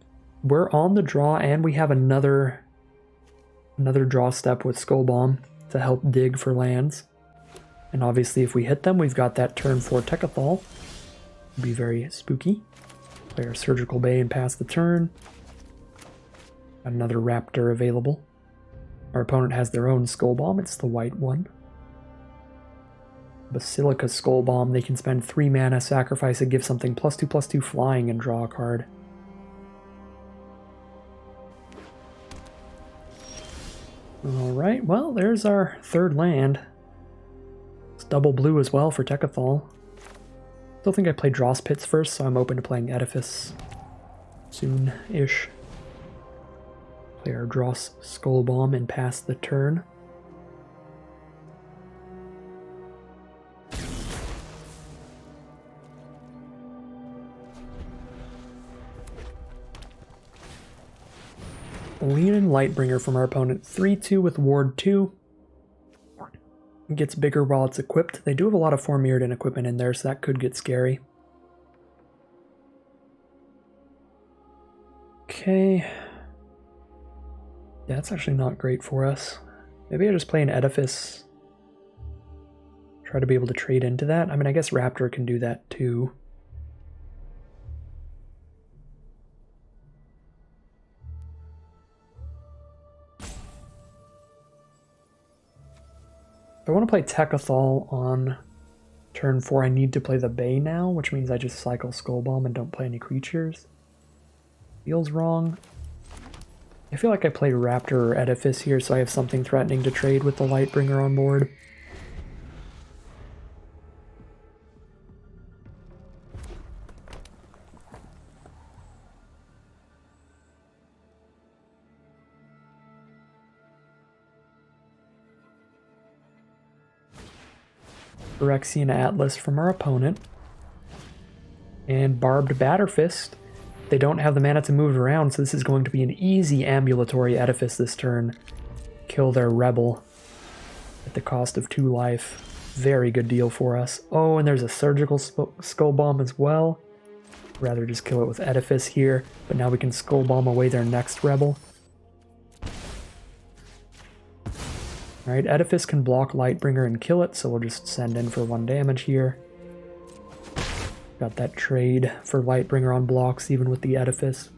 We're on the draw, and we have another draw step with Skull Bomb to help dig for lands. And obviously if we hit them, we've got that turn 4 Tekkathal. It'd be very spooky. Play our Surgical Bay and pass the turn. Got another Raptor available. Our opponent has their own Skull Bomb, it's the white one. Basilica Skull Bomb, they can spend 3 mana, sacrifice it, give something +2/+2 flying, and draw a card. Alright, well, there's our 3rd land. It's double blue as well for Tekkathal. Still think I played Dross Pits first, so I'm open to playing Edifice soon-ish. Play our Dross Skull Bomb and pass the turn. Leonin Lightbringer from our opponent, 3/2 with Ward 2. It gets bigger while it's equipped. They do have a lot of 4 Mirrodin equipment in there, so that could get scary. Okay. Yeah, that's actually not great for us. Maybe I just play an Edifice. Try to be able to trade into that. I mean, I guess Raptor can do that too. If I want to play Tekkathal on turn 4, I need to play the Bay now, which means I just cycle Skull Bomb and don't play any creatures. Feels wrong. I feel like I play Raptor or Edifice here, so I have something threatening to trade with the Lightbringer on board. Phyrexian Atlas from our opponent. And Barbed Batterfist. They don't have the mana to move around, so this is going to be an easy Ambulatory Edifice this turn. Kill their Rebel at the cost of 2 life. Very good deal for us. Oh, and there's a Surgical Skull Bomb as well. Rather just kill it with Edifice here, but now we can Skull Bomb away their next Rebel. Alright, Edifice can block Lightbringer and kill it, so we'll just send in for 1 damage here. Got that trade for Lightbringer on blocks, even with the Edifice.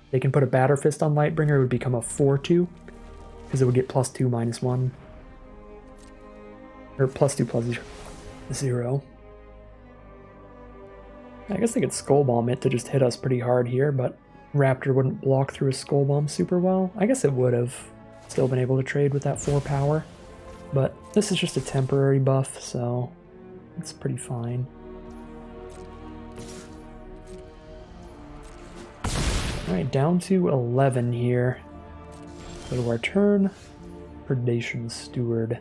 They can put a Batterfist on Lightbringer, it would become a 4/2, because it would get +2/-1. Or +2/+0. I guess they could Skull Bomb it to just hit us pretty hard here, but Raptor wouldn't block through a Skull Bomb super well. I guess it would have still been able to trade with that 4 power. But this is just a temporary buff, so it's pretty fine. Alright, down to 11 here. Go to our turn. Predation Steward.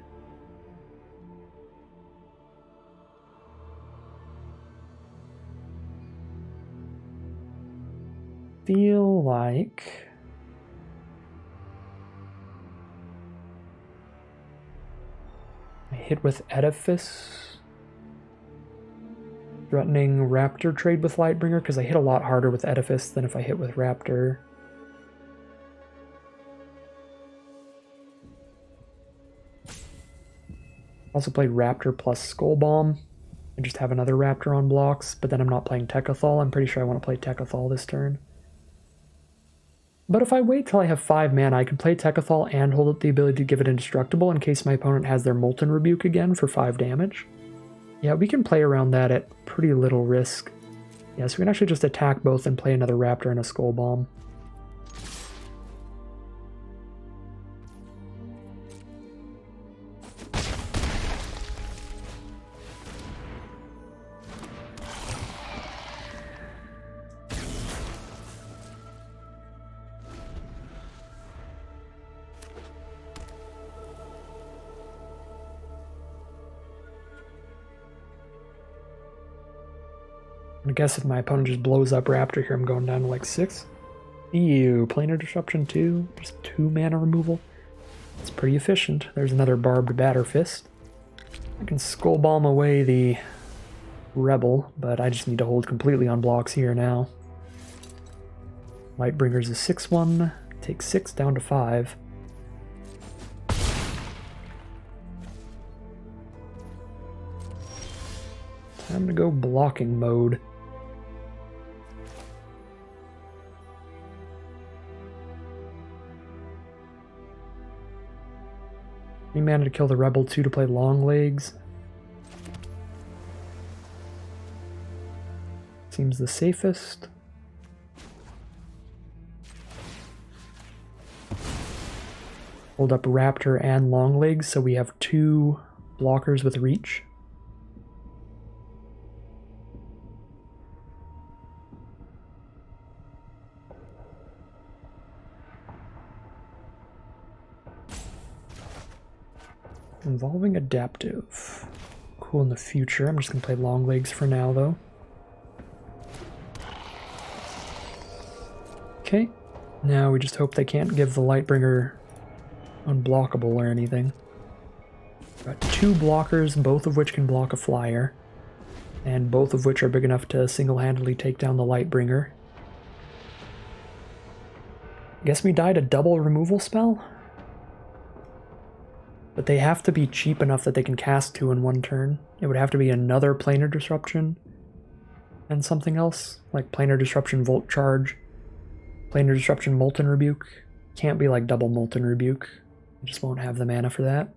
Feel like I hit with Edifice, threatening Raptor trade with Lightbringer, because I hit a lot harder with Edifice than if I hit with Raptor. Also played Raptor plus Skull Bomb and just have another Raptor on blocks, but then I'm not playing Techathol. I'm pretty sure I want to play Techathol this turn. But if I wait till I have 5 mana, I can play Techathol and hold up the ability to give it indestructible in case my opponent has their Molten Rebuke again for 5 damage. Yeah, we can play around that at pretty little risk. Yeah, so we can actually just attack both and play another Raptor and a Skull Bomb. I guess if my opponent just blows up Raptor here, I'm going down to like 6. Ew, Planar Disruption 2, just 2 mana removal. It's pretty efficient. There's another Barbed Batter Fist. I can Skull Bomb away the Rebel, but I just need to hold completely on blocks here now. Lightbringer's a 6/1, take 6 down to 5. Time to go blocking mode. 3 mana to kill the Rebel, 2 to play Long Legs. Seems the safest. Hold up Raptor and Long Legs, so we have 2 blockers with reach. Involving Adaptive. Cool in the future. I'm just going to play Long Legs for now, though. Okay. Now we just hope they can't give the Lightbringer unblockable or anything. Got 2 blockers, both of which can block a flyer. And both of which are big enough to single-handedly take down the Lightbringer. Guess we died a double removal spell? But they have to be cheap enough that they can cast 2 in 1 turn. It would have to be another Planar Disruption and something else, like Planar Disruption Volt Charge, Planar Disruption Molten Rebuke. Can't be like double Molten Rebuke. I just won't have the mana for that.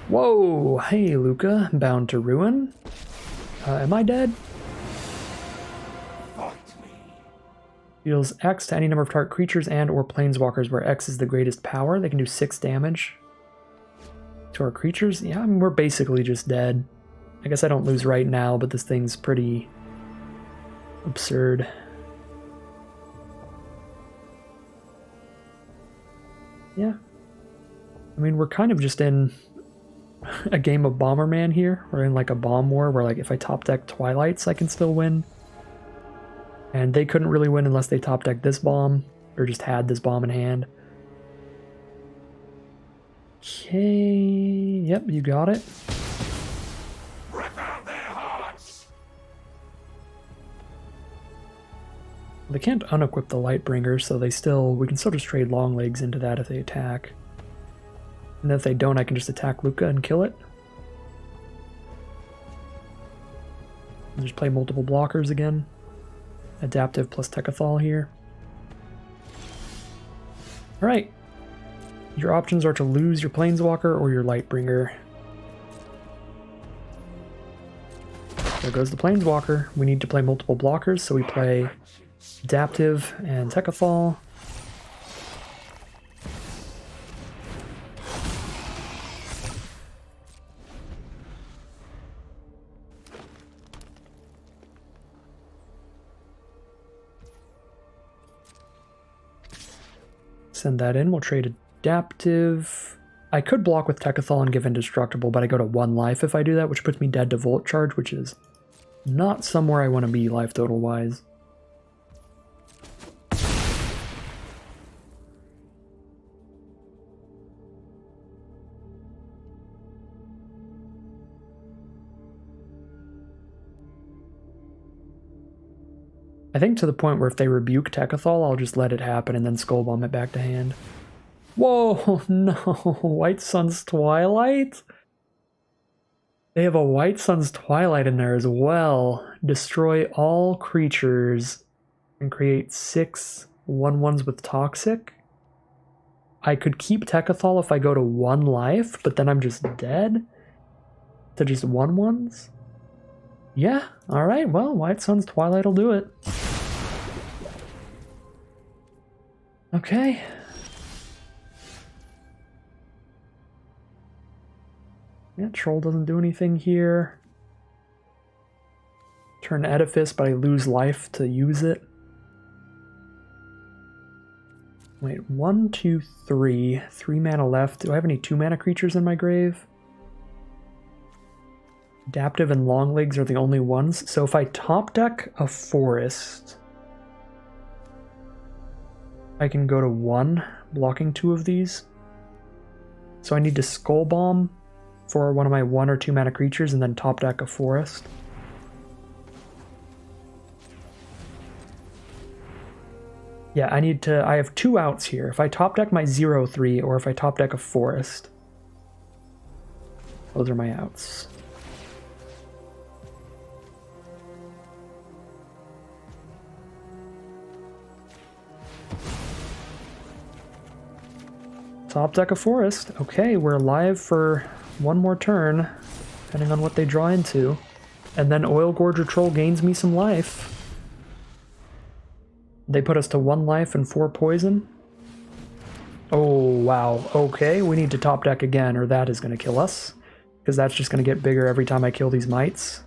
Whoa! Hey, Luca. Bound to Ruin. Am I dead? Deals X to any number of target creatures and or planeswalkers where X is the greatest power. They can do 6 damage to our creatures. Yeah, I mean, we're basically just dead. I guess I don't lose right now, but this thing's pretty absurd. Yeah. I mean, we're kind of just in a game of Bomberman here. We're in like a bomb war where like if I top deck Twilights, I can still win. And they couldn't really win unless they top decked this bomb, or just had this bomb in hand. Okay, yep, you got it. Rip out their hearts. They can't unequip the Lightbringer, so we can still just trade Long Legs into that if they attack. And if they don't, I can just attack Luca and kill it. And just play multiple blockers again. Adaptive plus Techathol here. Alright. Your options are to lose your Planeswalker or your Lightbringer. There goes the Planeswalker. We need to play multiple blockers, so we play Adaptive and Techathol. Send that in. We'll trade Adaptive. I could block with Tekethal and give Indestructible, but I go to 1 life if I do that, which puts me dead to Volt Charge, which is not somewhere I want to be life total-wise. I think to the point where if they rebuke Tekethal, I'll just let it happen and then Skull Bomb it back to hand. Whoa, no, White Sun's Twilight? They have a White Sun's Twilight in there as well. Destroy all creatures and create 6 1/1s with Toxic. I could keep Tekethal if I go to 1 life, but then I'm just dead to just 1/1s. Yeah, alright, well, White Sun's Twilight will do it. Okay. Yeah, Troll doesn't do anything here. Turn Edifice, but I lose life to use it. Wait, 1, 2, 3. 3 mana left. Do I have any 2 mana creatures in my grave? Adaptive and Longlegs are the only ones. So if I top deck a forest, I can go to 1, blocking 2 of these. So I need to Skull Bomb for one of my 1 or 2 mana creatures and then top deck a forest. Yeah, I have 2 outs here. If I top deck my 0/3 or if I top deck a forest. Those are my outs. Top deck a forest. Okay, we're alive for 1 more turn, depending on what they draw into. And then Oil Gorger Troll gains me some life. They put us to 1 life and 4 poison. Oh, wow. Okay, we need to top deck again, or that is going to kill us. Because that's just going to get bigger every time I kill these mites.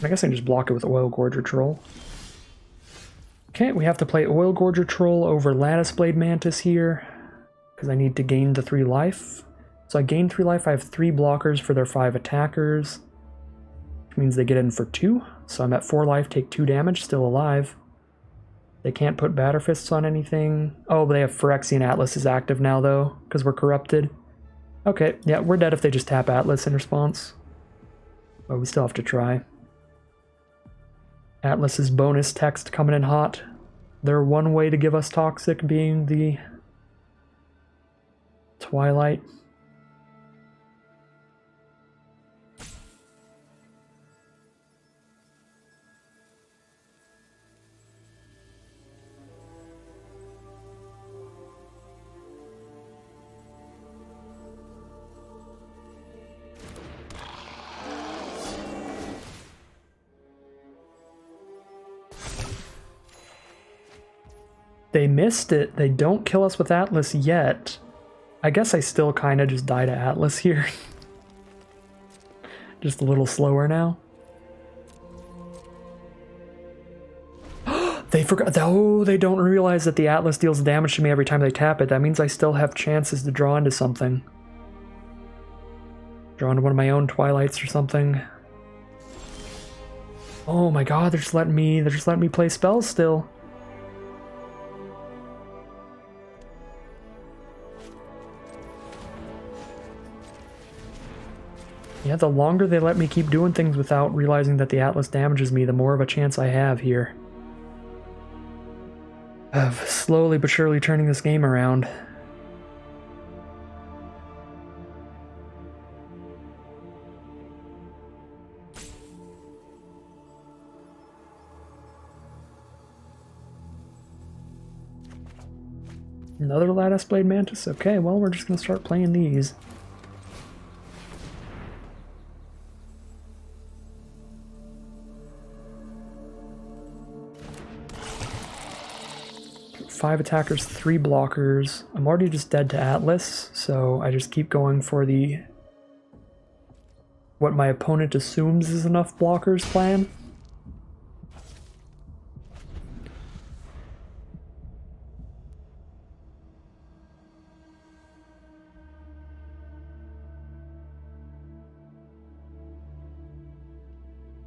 I guess I can just block it with Oil Gorger Troll. Okay, we have to play Oil Gorger Troll over Lattice Blade Mantis here, because I need to gain the 3 life. So I gain 3 life, I have 3 blockers for their 5 attackers, which means they get in for 2. So I'm at 4 life, take 2 damage, still alive. They can't put Batter Fists on anything. Oh, but they have Phyrexian Atlas is active now, though, because we're corrupted. Okay, yeah, we're dead if they just tap Atlas in response. But we still have to try. Atlas's bonus text coming in hot. Their one way to give us Toxic being the Twilight. They missed it. They don't kill us with Atlas yet. I guess I still kind of just die to Atlas here. Just a little slower now. They forgot. Oh, they don't realize that the Atlas deals damage to me every time they tap it. That means I still have chances to draw into something. Draw into one of my own Twilights or something. Oh my god, they're just letting me play spells still. Yeah, the longer they let me keep doing things without realizing that the Atlas damages me, the more of a chance I have here of slowly but surely turning this game around. Another Lattice Blade Mantis? Okay, well, we're just going to start playing these. Five attackers, 3 blockers. I'm already just dead to Atlas, so I just keep going for the what my opponent assumes is enough blockers plan.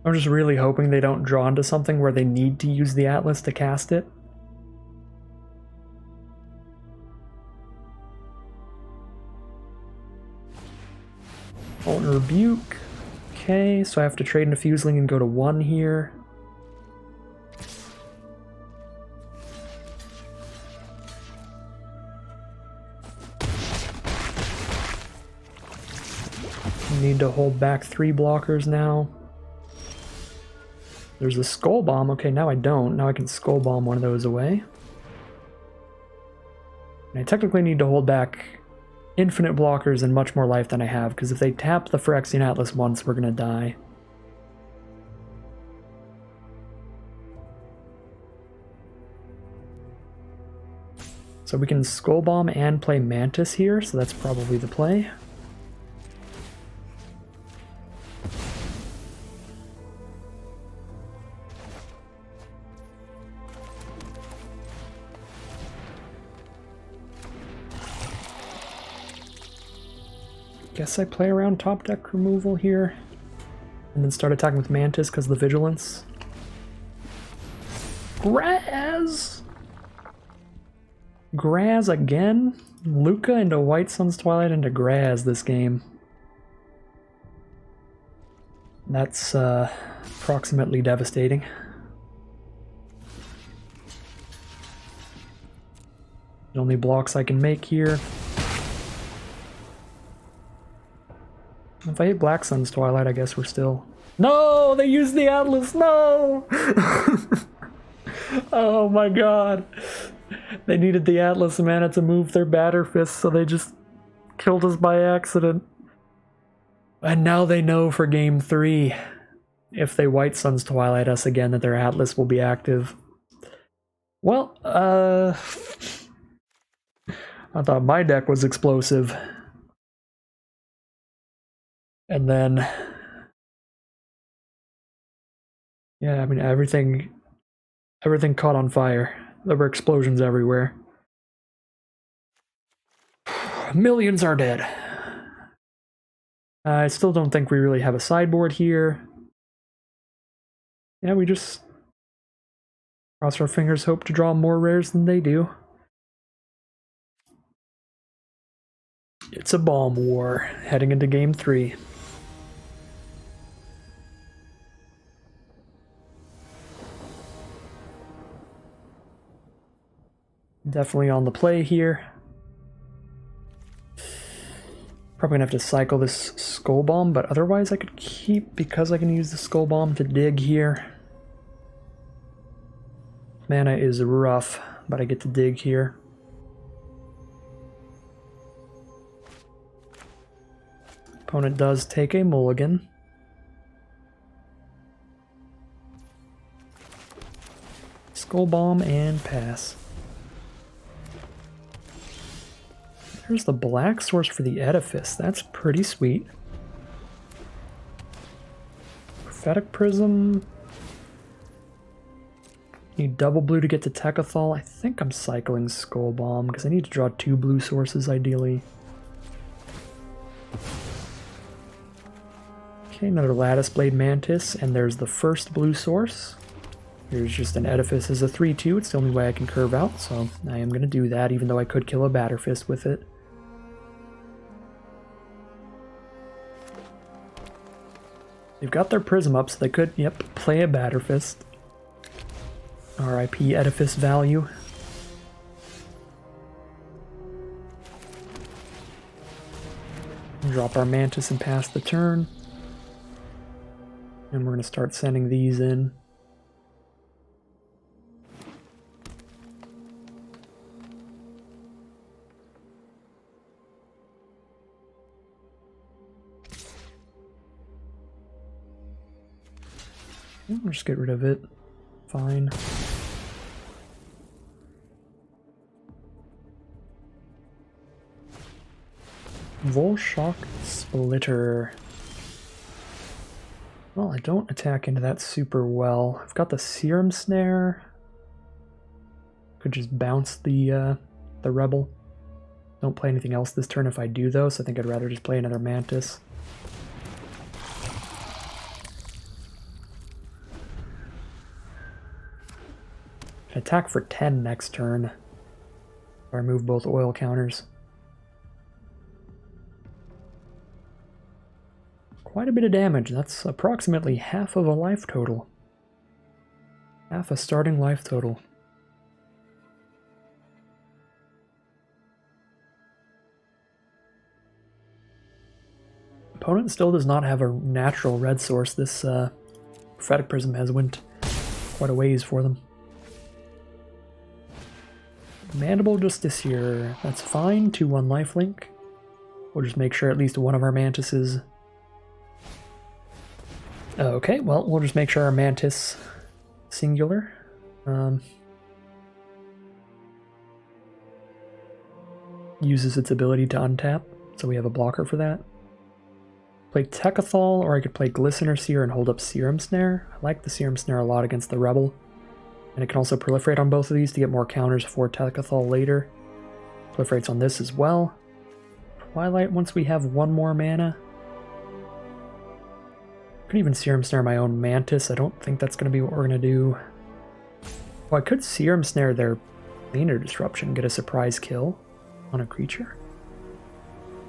I'm just really hoping they don't draw into something where they need to use the Atlas to cast it. Molten Rebuke. Okay, so I have to trade into Fuseling and go to 1 here. Need to hold back 3 blockers now. There's a Skull Bomb. Okay, now I don't. Now I can Skull Bomb one of those away. And I technically need to hold back infinite blockers and much more life than I have, because if they tap the Phyrexian Atlas once, we're gonna die. So we can Skull Bomb and play Mantis here, so that's probably the play. Guess I play around top deck removal here, and then start attacking with Mantis because of the Vigilance. Graz! Graz again? Luca into White Sun's Twilight into Graz this game. That's approximately devastating. The only blocks I can make here. If I hit Black Sun's Twilight, I guess we're still... No! They used the Atlas! No! Oh my god. They needed the Atlas mana to move their Batter Fist, so they just killed us by accident. And now they know for game 3, if they White Sun's Twilight us again, that their Atlas will be active. Well, I thought my deck was explosive. And then, yeah, I mean, everything caught on fire. There were explosions everywhere. Millions are dead. I still don't think we really have a sideboard here. Yeah, we just cross our fingers, hope to draw more rares than they do. It's a bomb war, heading into game 3. Definitely on the play here. Probably gonna have to cycle this Skull Bomb, but otherwise I could keep, because I can use the Skull Bomb to dig here. Mana is rough, but I get to dig here. Opponent does take a mulligan. Skull Bomb and pass. There's the black source for the Edifice. That's pretty sweet. Prophetic Prism. Need double blue to get to Tekethal. I think I'm cycling Skull Bomb because I need to draw 2 blue sources ideally. Okay, another Lattice Blade Mantis, and there's the first blue source. Here's just an Edifice as a 3-2. It's the only way I can curve out, so I am going to do that, even though I could kill a Batterfist with it. They've got their Prism up, so they could, yep, play a Batterfist. RIP Edifice value. Drop our Mantis and pass the turn. And we're going to start sending these in. I'll just get rid of it. Fine. Volshock Splitter. Well, I don't attack into that super well. I've got the Serum Snare. Could just bounce the Rebel. Don't play anything else this turn if I do, though, so I think I'd rather just play another Mantis. Attack for 10 next turn. Or remove both oil counters. Quite a bit of damage. That's approximately half of a life total. Half a starting life total. Opponent still does not have a natural red source. This Prophetic Prism has went quite a ways for them. Mandible Justiciar, that's fine. 2/1 lifelink. We'll just make sure at least one of our mantises. Okay, well, we'll just make sure our mantis singular. Uses its ability to untap, so we have a blocker for that. Play Techathol, or I could play Glistener Seer and hold up Serum Snare. I like the Serum Snare a lot against the Rebel. And it can also proliferate on both of these to get more counters for Techathol later. Proliferates on this as well. Twilight once we have one more mana. Could even Serum Snare my own Mantis. I don't think that's going to be what we're going to do. Well, I could Serum Snare their Planar Disruption, get a surprise kill on a creature.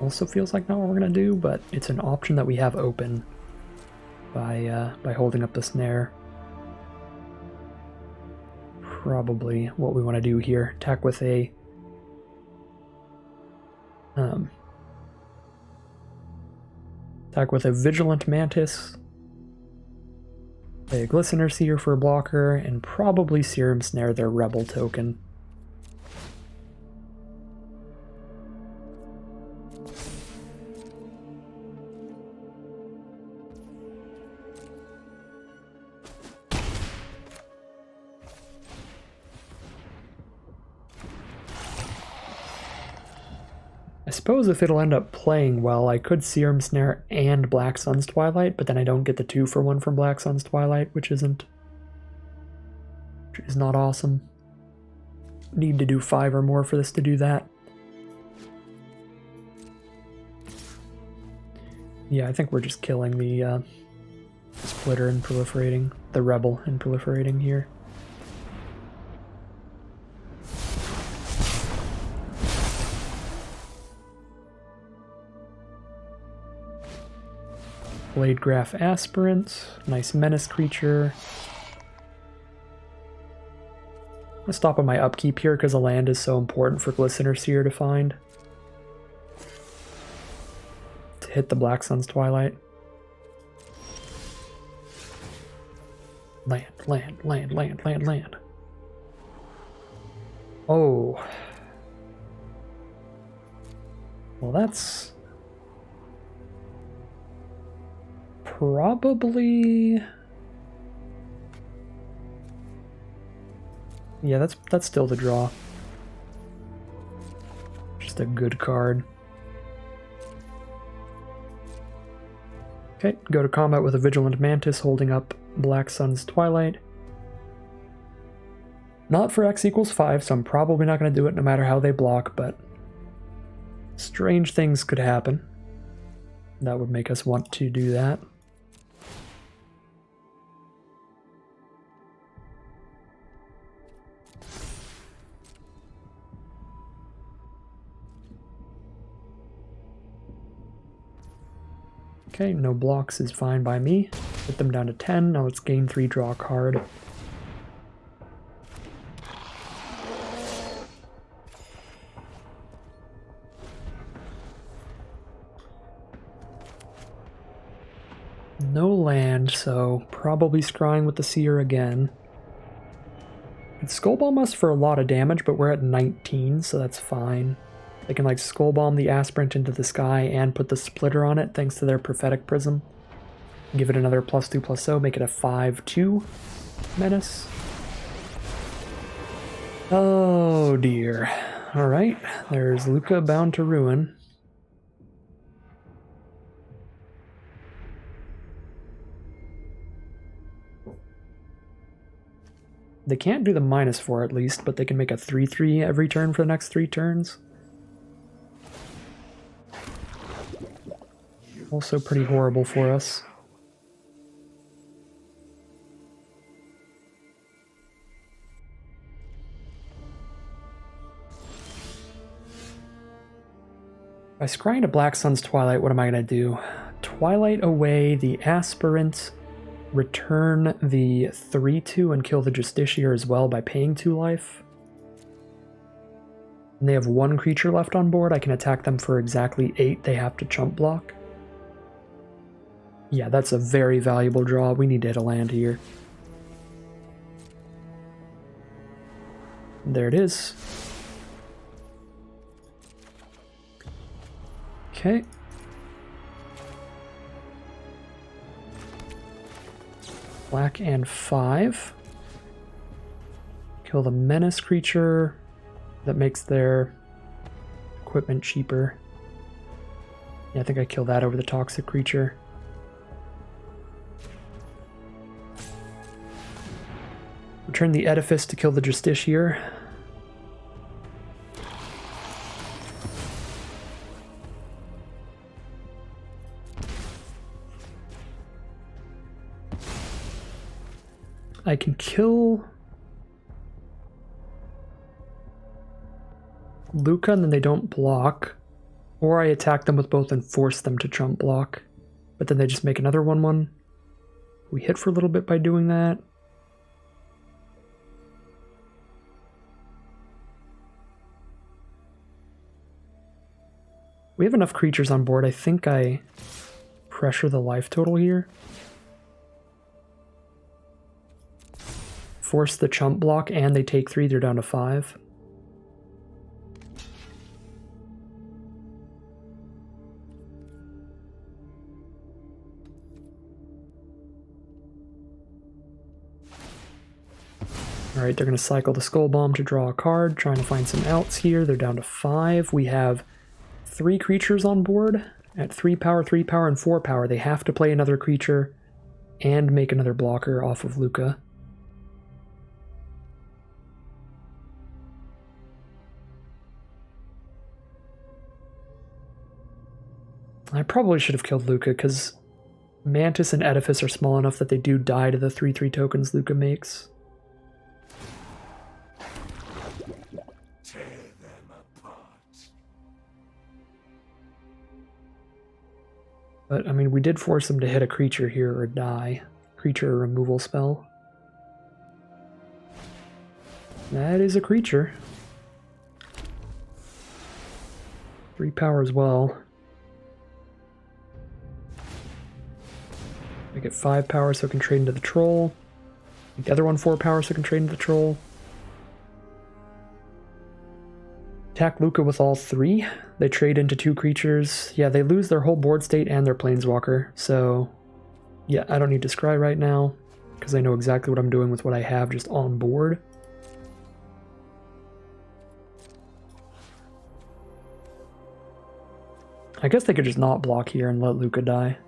Also feels like not what we're going to do, but it's an option that we have open by holding up the snare. Probably what we want to do here. Attack with a Vigilant Mantis, a Glistener Seer for a blocker, and probably Serum Snare their Rebel token. I suppose if it'll end up playing well, I could Serum Snare and Black Sun's Twilight, but then I don't get the 2-for-1 from Black Sun's Twilight, which is not awesome. Need to do 5 or more for this to do that. Yeah, I think we're just killing the Splitter and proliferating, the Rebel and proliferating here. Blade Graph Aspirant, nice menace creature. I'm gonna stop on my upkeep here because the land is so important for Glistener Seer to find. To hit the Black Sun's Twilight. Land, land, land, land, land, land. Oh. Well, that's probably... Yeah, that's still the draw. Just a good card. Okay, go to combat with a Vigilant Mantis holding up Black Sun's Twilight. Not for X equals 5, so I'm probably not going to do it no matter how they block, but strange things could happen. That would make us want to do that. Okay, no blocks is fine by me. Put them down to 10. Now let's gain 3, draw a card. No land, so probably scrying with the Seer again. Could Skull Bomb us for a lot of damage, but we're at 19, so that's fine. They can like Skull Bomb the Aspirant into the sky and put the Splitter on it thanks to their Prophetic Prism. Give it another +2/+0, make it a 5/2 menace. Oh dear. Alright, there's Luca bound to ruin. They can't do the -4 at least, but they can make a 3/3 every turn for the next 3 turns. Also pretty horrible for us. If I scry into Black Sun's Twilight, what am I going to do? Twilight away the Aspirant, return the 3/2 and kill the Justiciar as well by paying 2 life. And they have 1 creature left on board. I can attack them for exactly 8. They have to chump block. Yeah, that's a very valuable draw. We need to hit a land here. There it is. Okay. Black and 5. Kill the menace creature. That makes their equipment cheaper. Yeah, I think I kill that over the toxic creature. Return the Edifice to kill the Justiciar. I can kill Luca and then they don't block. Or I attack them with both and force them to chump block. But then they just make another 1/1. We hit for a little bit by doing that. We have enough creatures on board. I think I pressure the life total here. Force the chump block and they take 3, they're down to 5. Alright, they're going to cycle the Skull Bomb to draw a card, trying to find some outs here. They're down to 5. We have 3 creatures on board at 3 power, 3 power, and 4 power. They have to play another creature and make another blocker off of Luca. I probably should have killed Luca because Mantis and Edifice are small enough that they do die to the 3/3 tokens Luca makes. Tear them apart. But, I mean, we did force them to hit a creature here or die. Creature removal spell. That is a creature. 3 power as well. I get 5 power so I can trade into the troll. The other one 4 power so I can trade into the troll. Attack Luca with all 3. They trade into 2 creatures. Yeah, they lose their whole board state and their planeswalker. So, yeah, I don't need to scry right now because I know exactly what I'm doing with what I have just on board. I guess they could just not block here and let Luca die.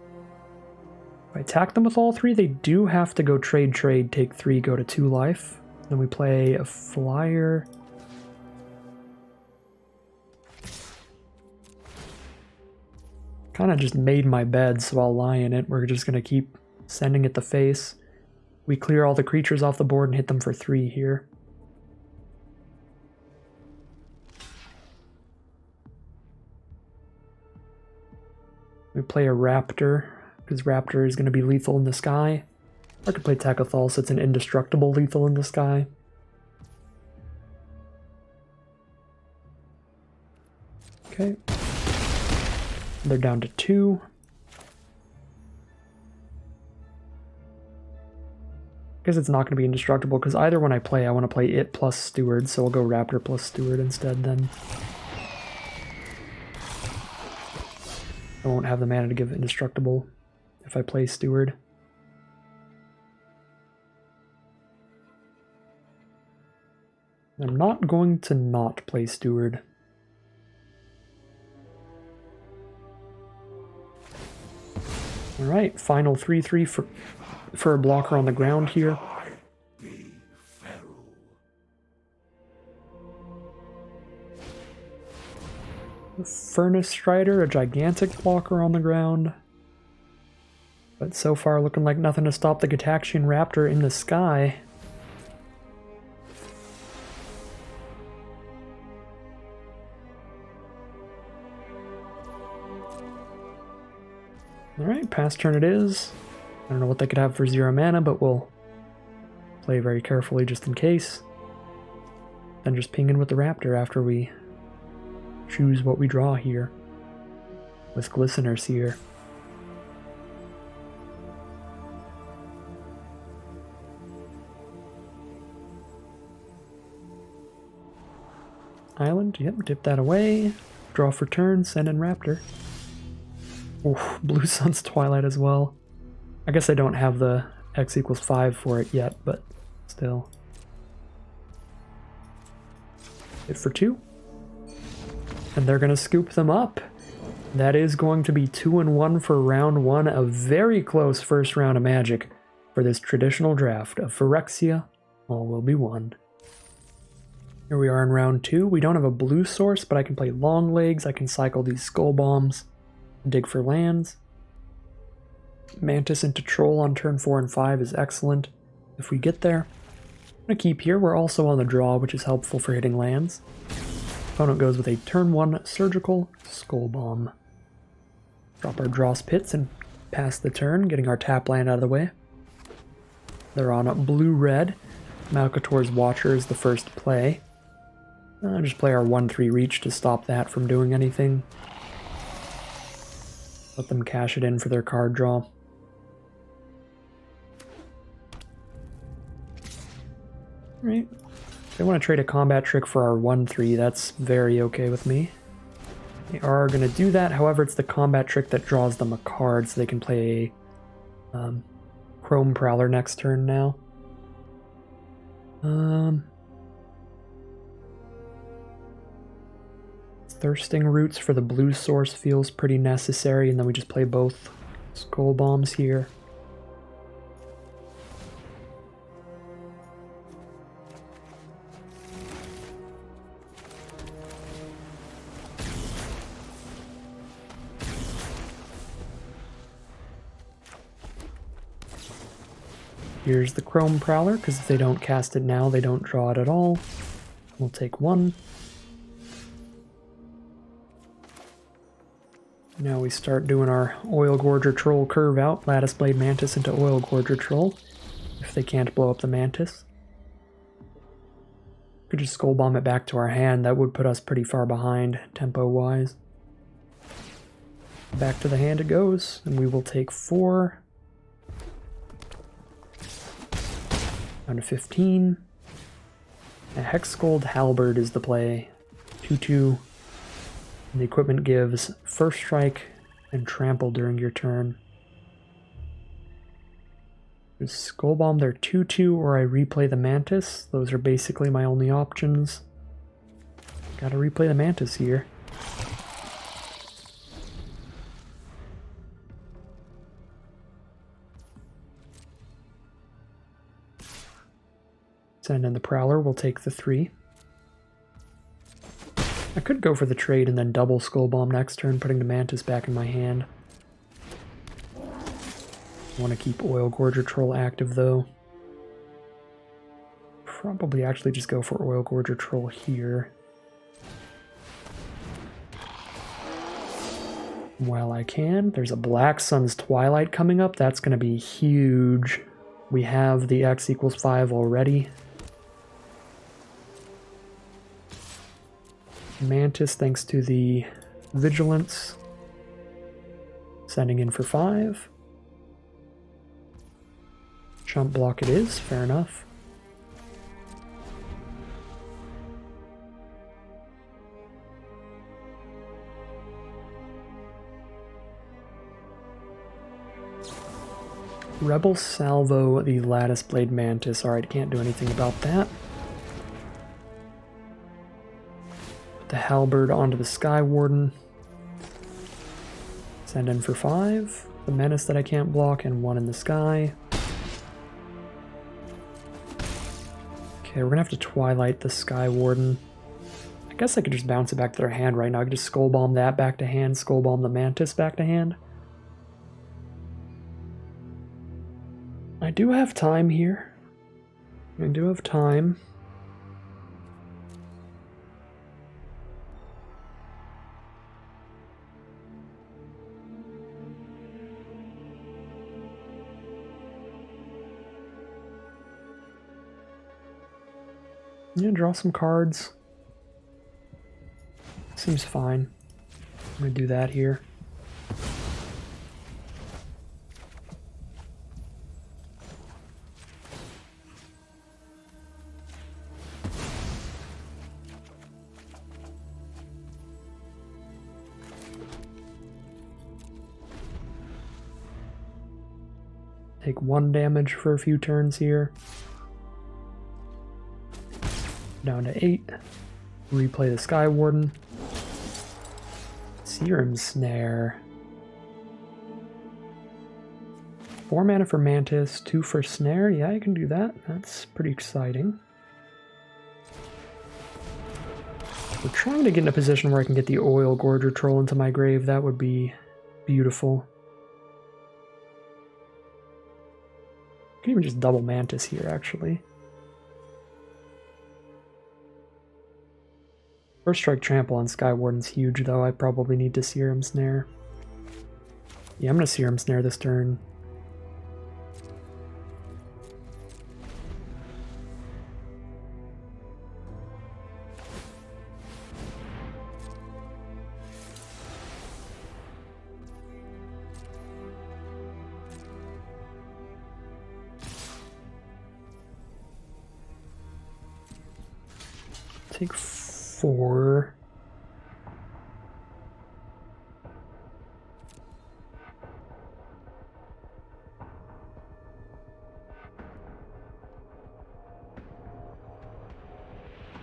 If I attack them with all 3, they do have to go trade, take 3, go to 2 life. Then we play a flyer. Kind of just made my bed, so I'll lie in it. We're just going to keep sending it the face. We clear all the creatures off the board and hit them for 3 here. We play a Raptor, because Raptor is going to be lethal in the sky. I could play Tekethal, so it's an indestructible lethal in the sky. Okay. They're down to 2. I guess it's not going to be indestructible, because either when I play, I want to play it plus Steward, so I'll go Raptor plus Steward instead then. I won't have the mana to give indestructible if I play Steward. I'm not going to not play Steward. Alright, final 3/3 for a blocker on the ground here. Be feral. A Furnace Strider, a gigantic blocker on the ground. But so far looking like nothing to stop the Gataxian Raptor in the sky. Alright, pass turn it is. I don't know what they could have for 0 mana, but we'll play very carefully just in case. Then just ping in with the Raptor after we choose what we draw here. With Glisteners here. Island, yep, dip that away. Draw for turn, send in Raptor. Oof, Blue Sun's Twilight as well. I guess I don't have the X equals 5 for it yet, but still. Hit for 2. And they're going to scoop them up. That is going to be 2-1 for round 1, a very close first round of Magic for this traditional draft of Phyrexia. All will be won. Here we are in round 2. We don't have a blue source, but I can play Long Legs. I can cycle these Skull Bombs, dig for lands. Mantis into Troll on turn 4 and 5 is excellent if we get there. I'm going to keep here. We're also on the draw, which is helpful for hitting lands. Opponent goes with a turn 1 Surgical Skull Bomb. Drop our Dross Pits and pass the turn, getting our tap land out of the way. They're on blue-red. Malcator's Watcher is the first play. I'll just play our 1-3 Reach to stop that from doing anything. Let them cash it in for their card draw. Right. They want to trade a combat trick for our 1-3. That's very okay with me. They are going to do that. However, it's the combat trick that draws them a card, so they can play a Chrome Prowler next turn now. Thirsting Roots for the blue source feels pretty necessary, and then we just play both Skull Bombs here. Here's the Chrome Prowler, because if they don't cast it now, they don't draw it at all. We'll take 1. Now we start doing our Oil Gorger Troll curve out, Lattice Blade Mantis into Oil Gorger Troll, if they can't blow up the Mantis. Could just Skull Bomb it back to our hand, that would put us pretty far behind, tempo-wise. Back to the hand it goes, and we will take 4. Down to 15. A Hexgold Halberd is the play. 2-2. And the equipment gives First Strike and Trample during your turn. Skull Bomb their 2-2, or I replay the Mantis. Those are basically my only options. Gotta replay the Mantis here. Send in the Prowler, we'll take the 3. I could go for the trade and then double Skull Bomb next turn, putting the Mantis back in my hand. I want to keep Oil Gorger Troll active though. Probably actually just go for Oil Gorger Troll here. While I can, there's a Black Sun's Twilight coming up. That's going to be huge. We have the X equals 5 already. Mantis, thanks to the Vigilance. Sending in for 5. Chump block it is, fair enough. Rebel Salvo the Lattice Blade Mantis. Alright, can't do anything about that. Put the Halberd onto the Sky Warden. Send in for 5. The Menace that I can't block, and 1 in the sky. Okay, we're gonna have to Twilight the Sky Warden. I guess I could just bounce it back to their hand right now. I could just Skull Bomb that back to hand, Skull Bomb the Mantis back to hand. I do have time here. I do have time. Yeah, draw some cards. Seems fine. I'm gonna do that here. Take 1 damage for a few turns here. Down to 8. Replay the Sky Warden. Serum Snare. 4 mana for Mantis, 2 for Snare. Yeah, I can do that. That's pretty exciting. We're trying to get in a position where I can get the Oil Gorger Troll into my grave. That would be beautiful. I could even just double Mantis here, actually. First Strike Trample on Sky Warden's huge, though. I probably need to Serum Snare. Yeah, I'm going to Serum Snare this turn. Take 4.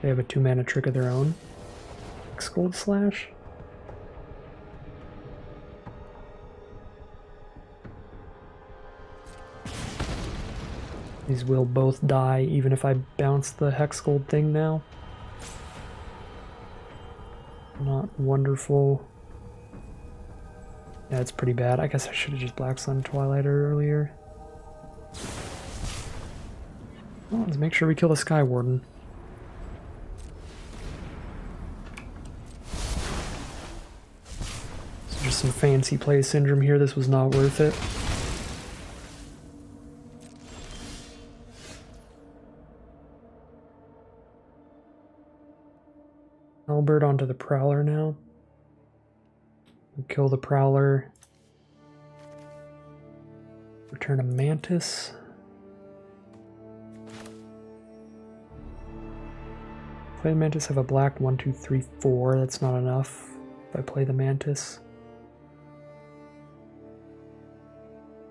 They have a 2 mana trick of their own. X-Gold Slash. These will both die even if I bounce the Hex Gold thing now. Not wonderful. Yeah, it's pretty bad. I guess I should have just Black Sun Twilighter earlier. Well, let's make sure we kill the Sky Warden. So just some fancy play syndrome here. This was not worth it. Albert onto the Prowler now. We'll kill the Prowler. Return a Mantis. Play the Mantis, have a black 1, 2, 3, 4. That's not enough if I play the Mantis.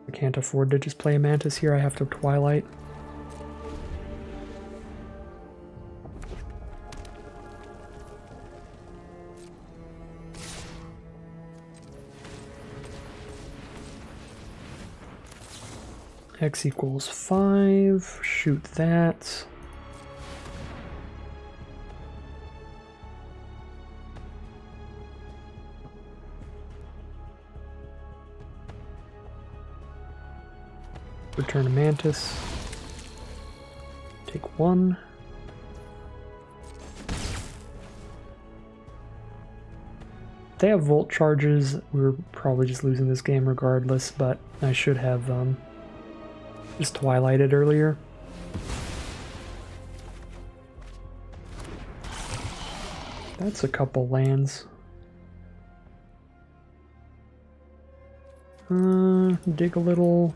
I can't afford to just play a Mantis here. I have to Twilight. X equals 5. Shoot that. Return a Mantis. Take 1. If they have Volt charges, we're probably just losing this game regardless, but I should have just Twilighted earlier. That's a couple lands. Dig a little.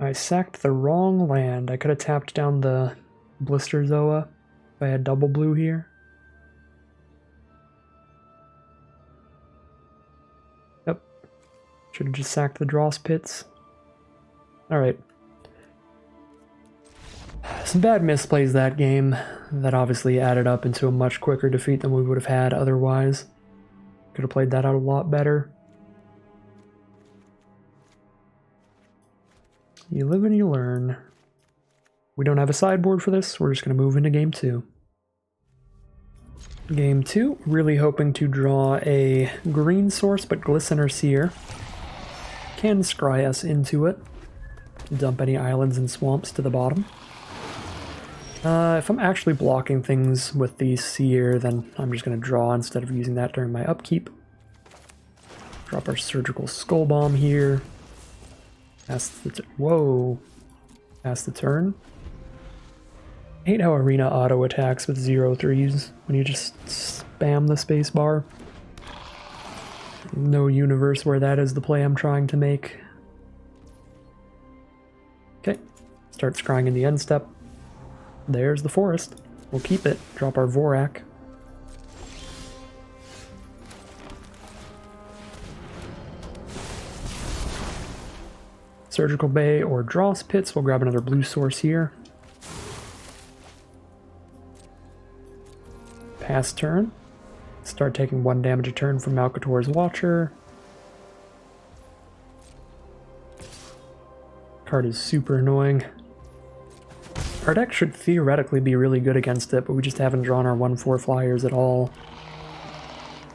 I sacked the wrong land. I could have tapped down the Blister Zoa if I had double blue here. Yep. Should have just sacked the Dross Pits. Alright. Some bad misplays that game that obviously added up into a much quicker defeat than we would have had otherwise. Could have played that out a lot better. You live and you learn. We don't have a sideboard for this, we're just going to move into game 2. Game 2, really hoping to draw a green source, but Glisten or Seer can scry us into it. Dump any islands and swamps to the bottom. If I'm actually blocking things with the Seer, then I'm just going to draw instead of using that during my upkeep. Drop our Surgical Skull Bomb here. Pass the Pass the turn. I hate how Arena auto attacks with 0/3s when you just spam the space bar. No universe where that is the play I'm trying to make. Okay, start scrying in the end step. There's the forest. We'll keep it. Drop our Vorak. Surgical Bay or Dross Pits. We'll grab another blue source here. Pass turn. Start taking 1 damage a turn from Malcator's Watcher. Card is super annoying. Our deck should theoretically be really good against it, but we just haven't drawn our 1/4 flyers at all.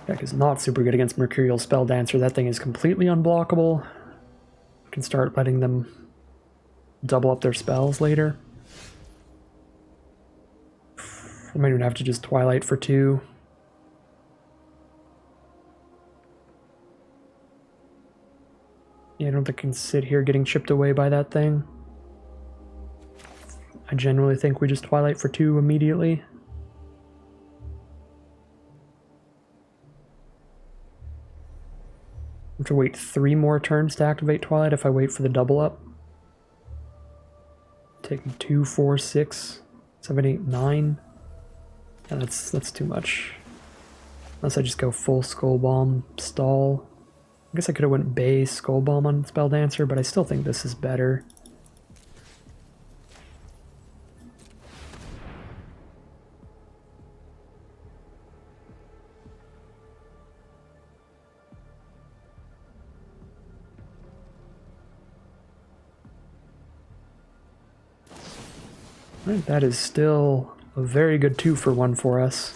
Deck is not super good against Mercurial Spelldancer. That thing is completely unblockable. We can start letting them double up their spells later. We might even have to just Twilight for 2. Yeah, I don't think I can sit here getting chipped away by that thing. I generally think we just Twilight for 2 immediately. I have to wait 3 more turns to activate Twilight if I wait for the double up. Taking 2, 4, 6, 7, 8, 9. Yeah, that's too much. Unless I just go full Skull Bomb, stall. I guess I could have went Bay Skull Bomb on Spelldancer, but I still think this is better. Right, that is still a very good 2-for-1 for us.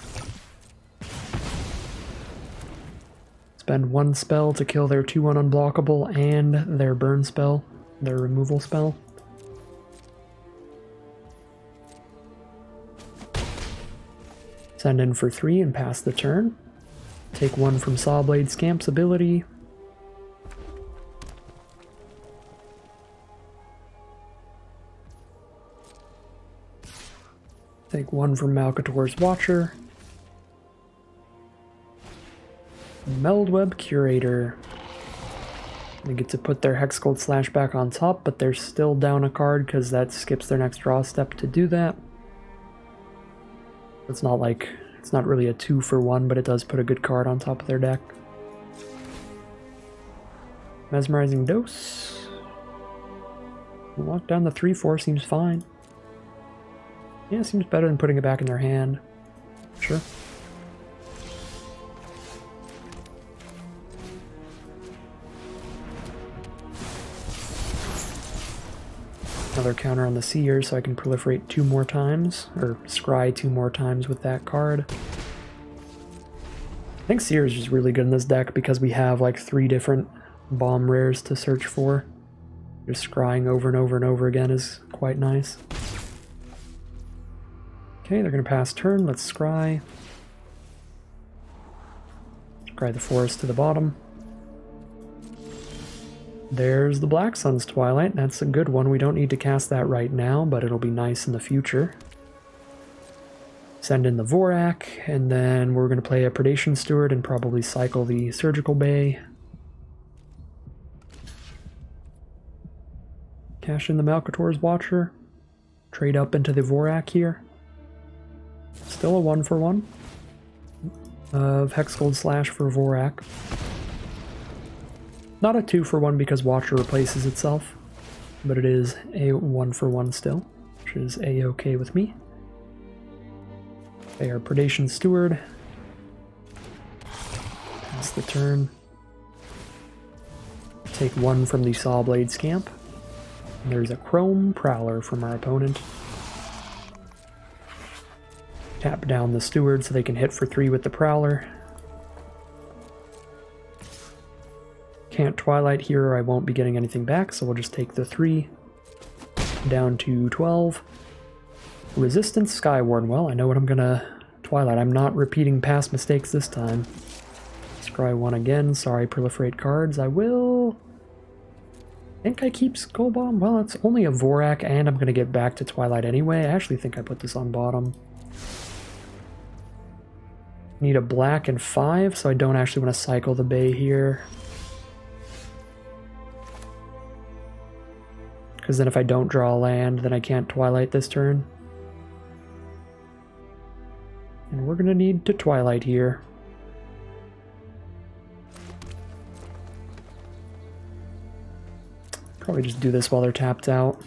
Spend 1 spell to kill their 2/1 unblockable and their burn spell, their removal spell. Send in for 3 and pass the turn. Take 1 from Sawblade Scamp's ability. Take 1 from Malcator's Watcher. Meldweb Curator. They get to put their Hexgold Slash back on top, but they're still down a card because that skips their next draw step to do that. It's not like, it's not really a 2-for-1, but it does put a good card on top of their deck. Mesmerizing Dose. Lock down the 3/4 seems fine. Yeah, seems better than putting it back in their hand. Sure. Another counter on the Seer so I can proliferate 2 more times, or scry 2 more times with that card. I think Seer is just really good in this deck because we have like 3 different bomb rares to search for. Just scrying over and over and over again is quite nice. Okay, they're going to pass turn. Let's scry. Scry the forest to the bottom. There's the Black Sun's Twilight. That's a good one. We don't need to cast that right now, but it'll be nice in the future. Send in the Vorak, and then we're going to play a Predation Steward and probably cycle the Surgical Bay. Cash in the Malcator's Watcher. Trade up into the Vorak here. Still a 1-for-1 of Hexgold Slash for Vorak. Not a 2-for-1 because Watcher replaces itself, but it is a 1-for-1 still, which is a-okay with me. They are Predation Steward. Pass the turn. Take 1 from the Sawblade Scamp. And there's a Chrome Prowler from our opponent. Tap down the Steward so they can hit for 3 with the Prowler. Can't Twilight here or I won't be getting anything back, so we'll just take the 3. Down to 12. Resistance Skywarden. Well, I know what I'm gonna Twilight. I'm not repeating past mistakes this time. Scry 1 again. Sorry, Proliferate cards. I will... I think I keep Skull Bomb. Well, it's only a Vorak, and I'm gonna get back to Twilight anyway. I actually think I put this on bottom. Need a black and 5, so I don't actually want to cycle the Bay here. Because then if I don't draw a land, then I can't Twilight this turn. And we're going to need to Twilight here. Probably just do this while they're tapped out.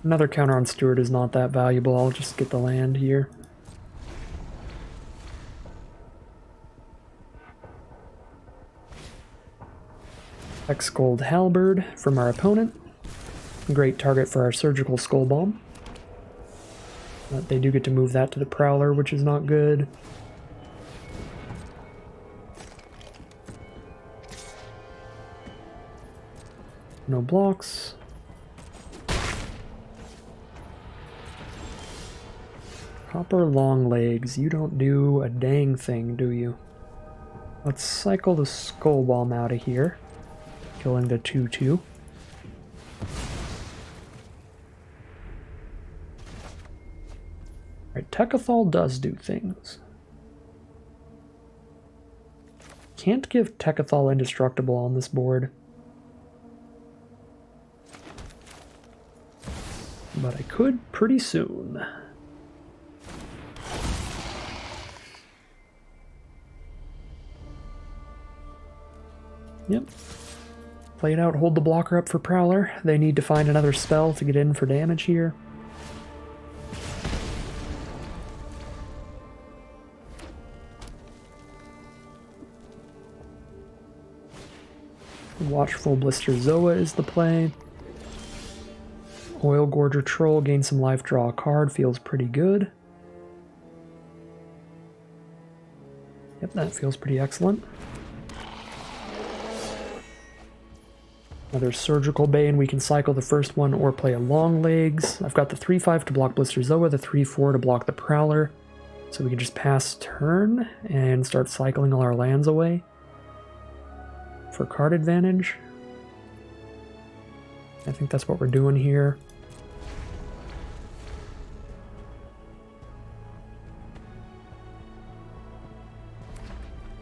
Another counter on Steward is not that valuable. I'll just get the land here. X-Gold Halberd from our opponent. Great target for our Surgical Skull Bomb. But they do get to move that to the Prowler, which is not good. No blocks. Copper Long Legs, you don't do a dang thing, do you? Let's cycle the Skull Bomb out of here, killing the 2/2. Alright, Techathol does do things. Can't give Techathol Indestructible on this board. But I could pretty soon. Yep. Play it out, hold the blocker up for Prowler. They need to find another spell to get in for damage here. Watchful Blister Zoa is the play. Oil Gorger Troll, gain some life, draw a card, feels pretty good. Yep, that feels pretty excellent. Another Surgical Bay, and we can cycle the first one or play a Long Legs. I've got the 3/5 to block Blister Zoa, the 3/4 to block the Prowler. So we can just pass turn and start cycling all our lands away for card advantage. I think that's what we're doing here.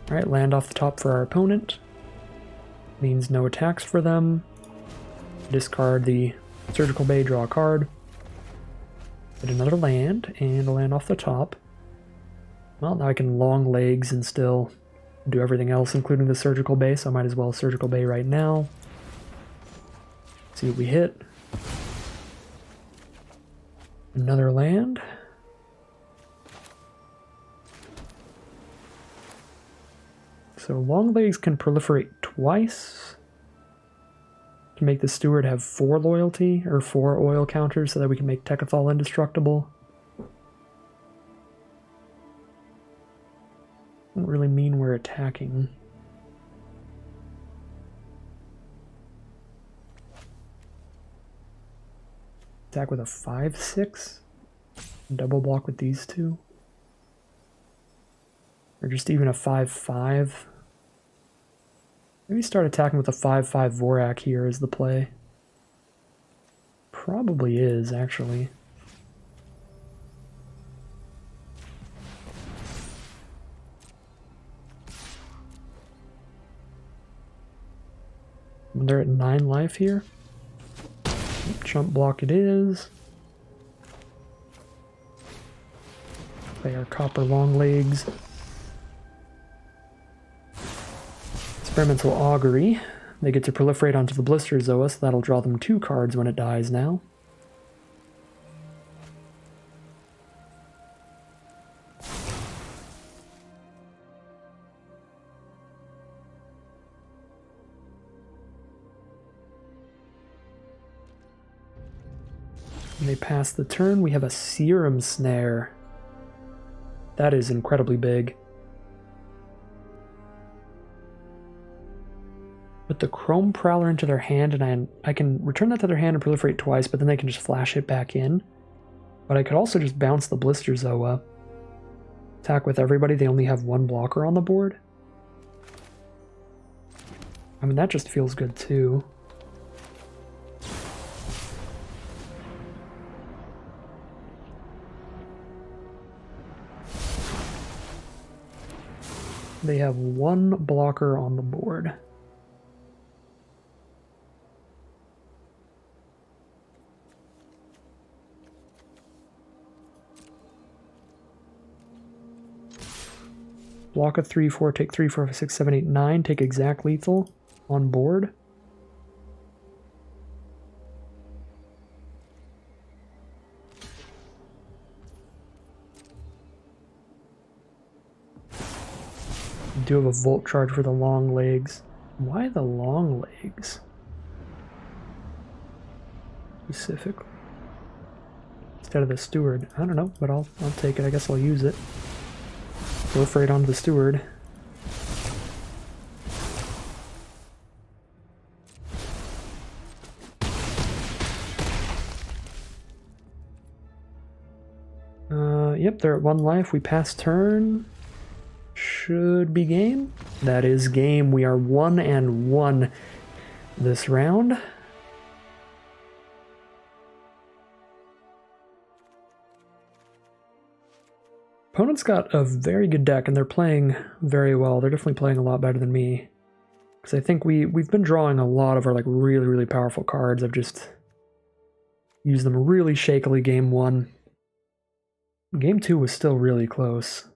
Alright, land off the top for our opponent. Means no attacks for them. Discard the Surgical Bay, draw a card. Get another land, and a land off the top. Well, now I can Long Legs and still do everything else, including the Surgical Bay, so I might as well Surgical Bay right now. See what we hit. Another land. So Long Legs can proliferate twice to make the Steward have 4 loyalty, or 4 oil counters, so that we can make Techathol indestructible. Doesn't really mean we're attacking. Attack with a 5/6? Double block with these two? Or just even a 5/5? Maybe start attacking with a 5/5 Vorak here is the play. Probably is, actually. They're at 9 life here. Chump block it is. Play our Copper Long Legs. Experimental Augury. They get to proliferate onto the Blister Zoa, so that'll draw them 2 cards when it dies now. And they pass the turn. We have a Serum Snare. That is incredibly big. Put the Chrome Prowler into their hand, and I can return that to their hand and proliferate twice, but then they can just flash it back in. But I could also just bounce the Blister Zoa. Attack with everybody, they only have one blocker on the board. I mean, that just feels good too. They have one blocker on the board. Block a 3/4, take 3, 4, 5, 6, 7, 8, 9, take exact lethal on board. Do have a Volt Charge for the long legs. Why the long legs? Specifically. Instead of the Steward. I don't know, but I'll take it. I guess I'll use it. Proliferate onto the Steward. Yep, they're at 1 life. We pass turn. Should be game. That is game. We are 1-1 this round. Opponent's got a very good deck, and they're playing very well. They're definitely playing a lot better than me. Because I think we've been drawing a lot of our like really, really powerful cards. I've just used them really shakily game 1. Game 2 was still really close.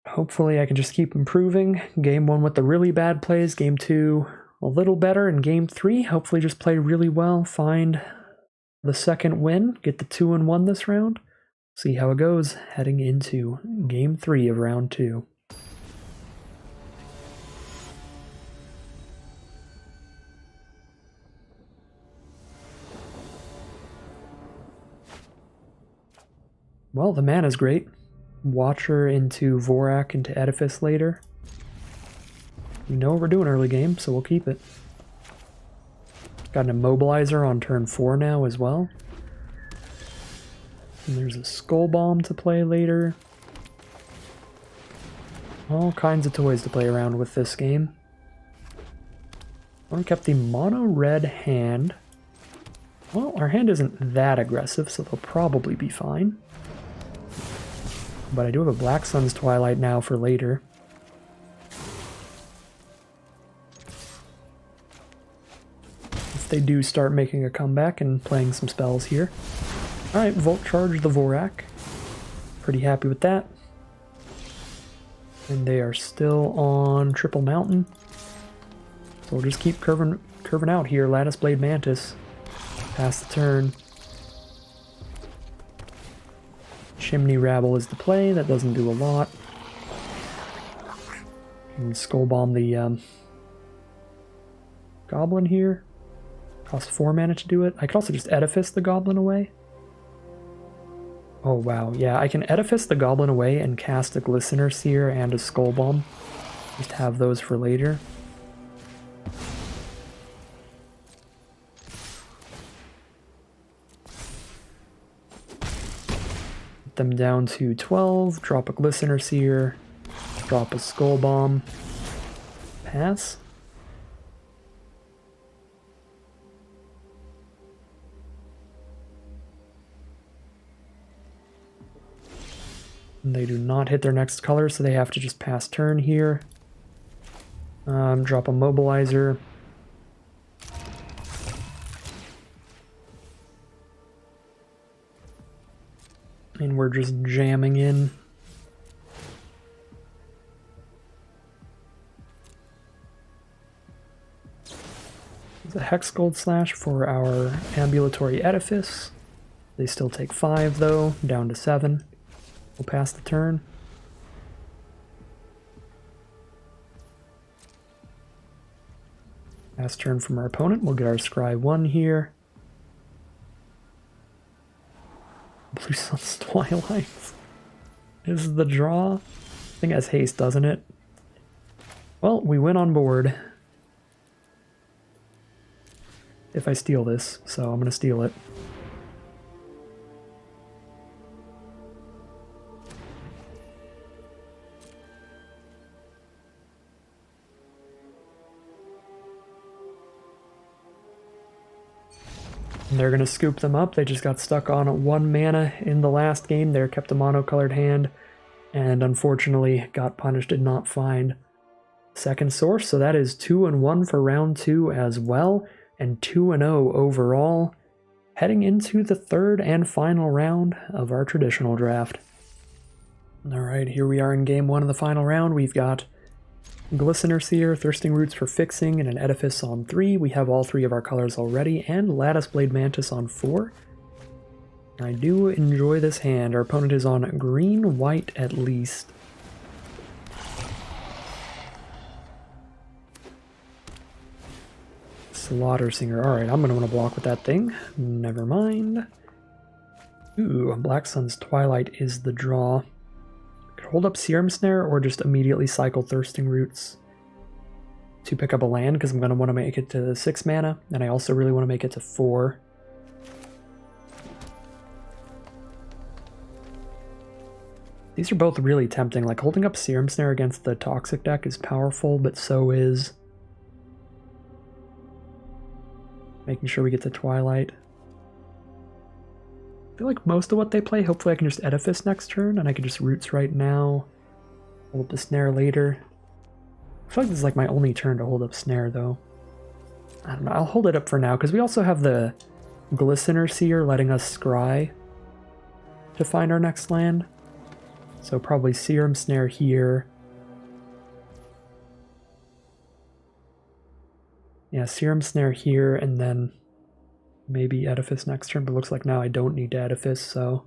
Hopefully I can just keep improving. Game 1 with the really bad plays, game 2 a little better, and game 3 hopefully just play really well, find the second win, get the 2-1 this round. See how it goes heading into game 3 of round 2. Well, the mana's great. Watcher into Vorak into Edifice later. We know what we're doing early game, so we'll keep it. Got an Immobilizer on turn 4 now as well. And there's a Skull Bomb to play later. All kinds of toys to play around with this game. One kept the mono red hand. Well, our hand isn't that aggressive, so they'll probably be fine. But I do have a Black Sun's Twilight now for later. If they do start making a comeback and playing some spells here. Alright, Volt Charge the Vorak. Pretty happy with that. And they are still on Triple Mountain. So we'll just keep curving out here. Lattice Blade Mantis. Pass the turn. Chimney Rabble is the play. That doesn't do a lot. And Skull Bomb the Goblin here. Costs 4 mana to do it. I could also just Edifice the Goblin away. Oh wow, yeah, I can Edifice the Goblin away and cast a Glistener Seer and a Skull Bomb. Just have those for later. Get them down to 12, drop a Glistener Seer, drop a Skull Bomb, pass. And they do not hit their next color, so they have to just pass turn here. Drop a Mobilizer. And we're just jamming in. There's a Hex Gold Slash for our Ambulatory Edifice. They still take 5 though, down to 7. We'll pass the turn. Pass turn from our opponent. We'll get our Scry 1 here. Blue Sun's Twilight is the draw. I think it has haste, doesn't it? Well, we win on board. If I steal this, so I'm going to steal it. And they're going to scoop them up. They just got stuck on 1 mana in the last game. They kept a mono-colored hand, and unfortunately got punished, did not find second source. So that is 2-1 for round 2 as well, and 2-0 overall, heading into the third and final round of our traditional draft. Alright, here we are in game 1 of the final round. We've got Glistener Seer, Thirsting Roots for fixing, and an Edifice on 3. We have all 3 of our colors already, and Lattice Blade Mantis on 4. I do enjoy this hand. Our opponent is on green, white at least. Slaughter Singer. Alright, I'm going to want to block with that thing. Never mind. Ooh, Black Sun's Twilight is the draw. Could hold up Serum Snare or just immediately cycle Thirsting Roots to pick up a land, because I'm going to want to make it to 6 mana, and I also really want to make it to 4. These are both really tempting. Like, holding up Serum Snare against the Toxic deck is powerful, but so is making sure we get to Twilight. I feel like most of what they play, hopefully I can just Edifice next turn, and I can just Roots right now. Hold up the Snare later. I feel like this is like my only turn to hold up Snare, though. I don't know, I'll hold it up for now, because we also have the Glistener Seer letting us scry to find our next land. So probably Serum Snare here. Yeah, Serum Snare here, and then maybe Edifice next turn, but looks like now I don't need to Edifice, so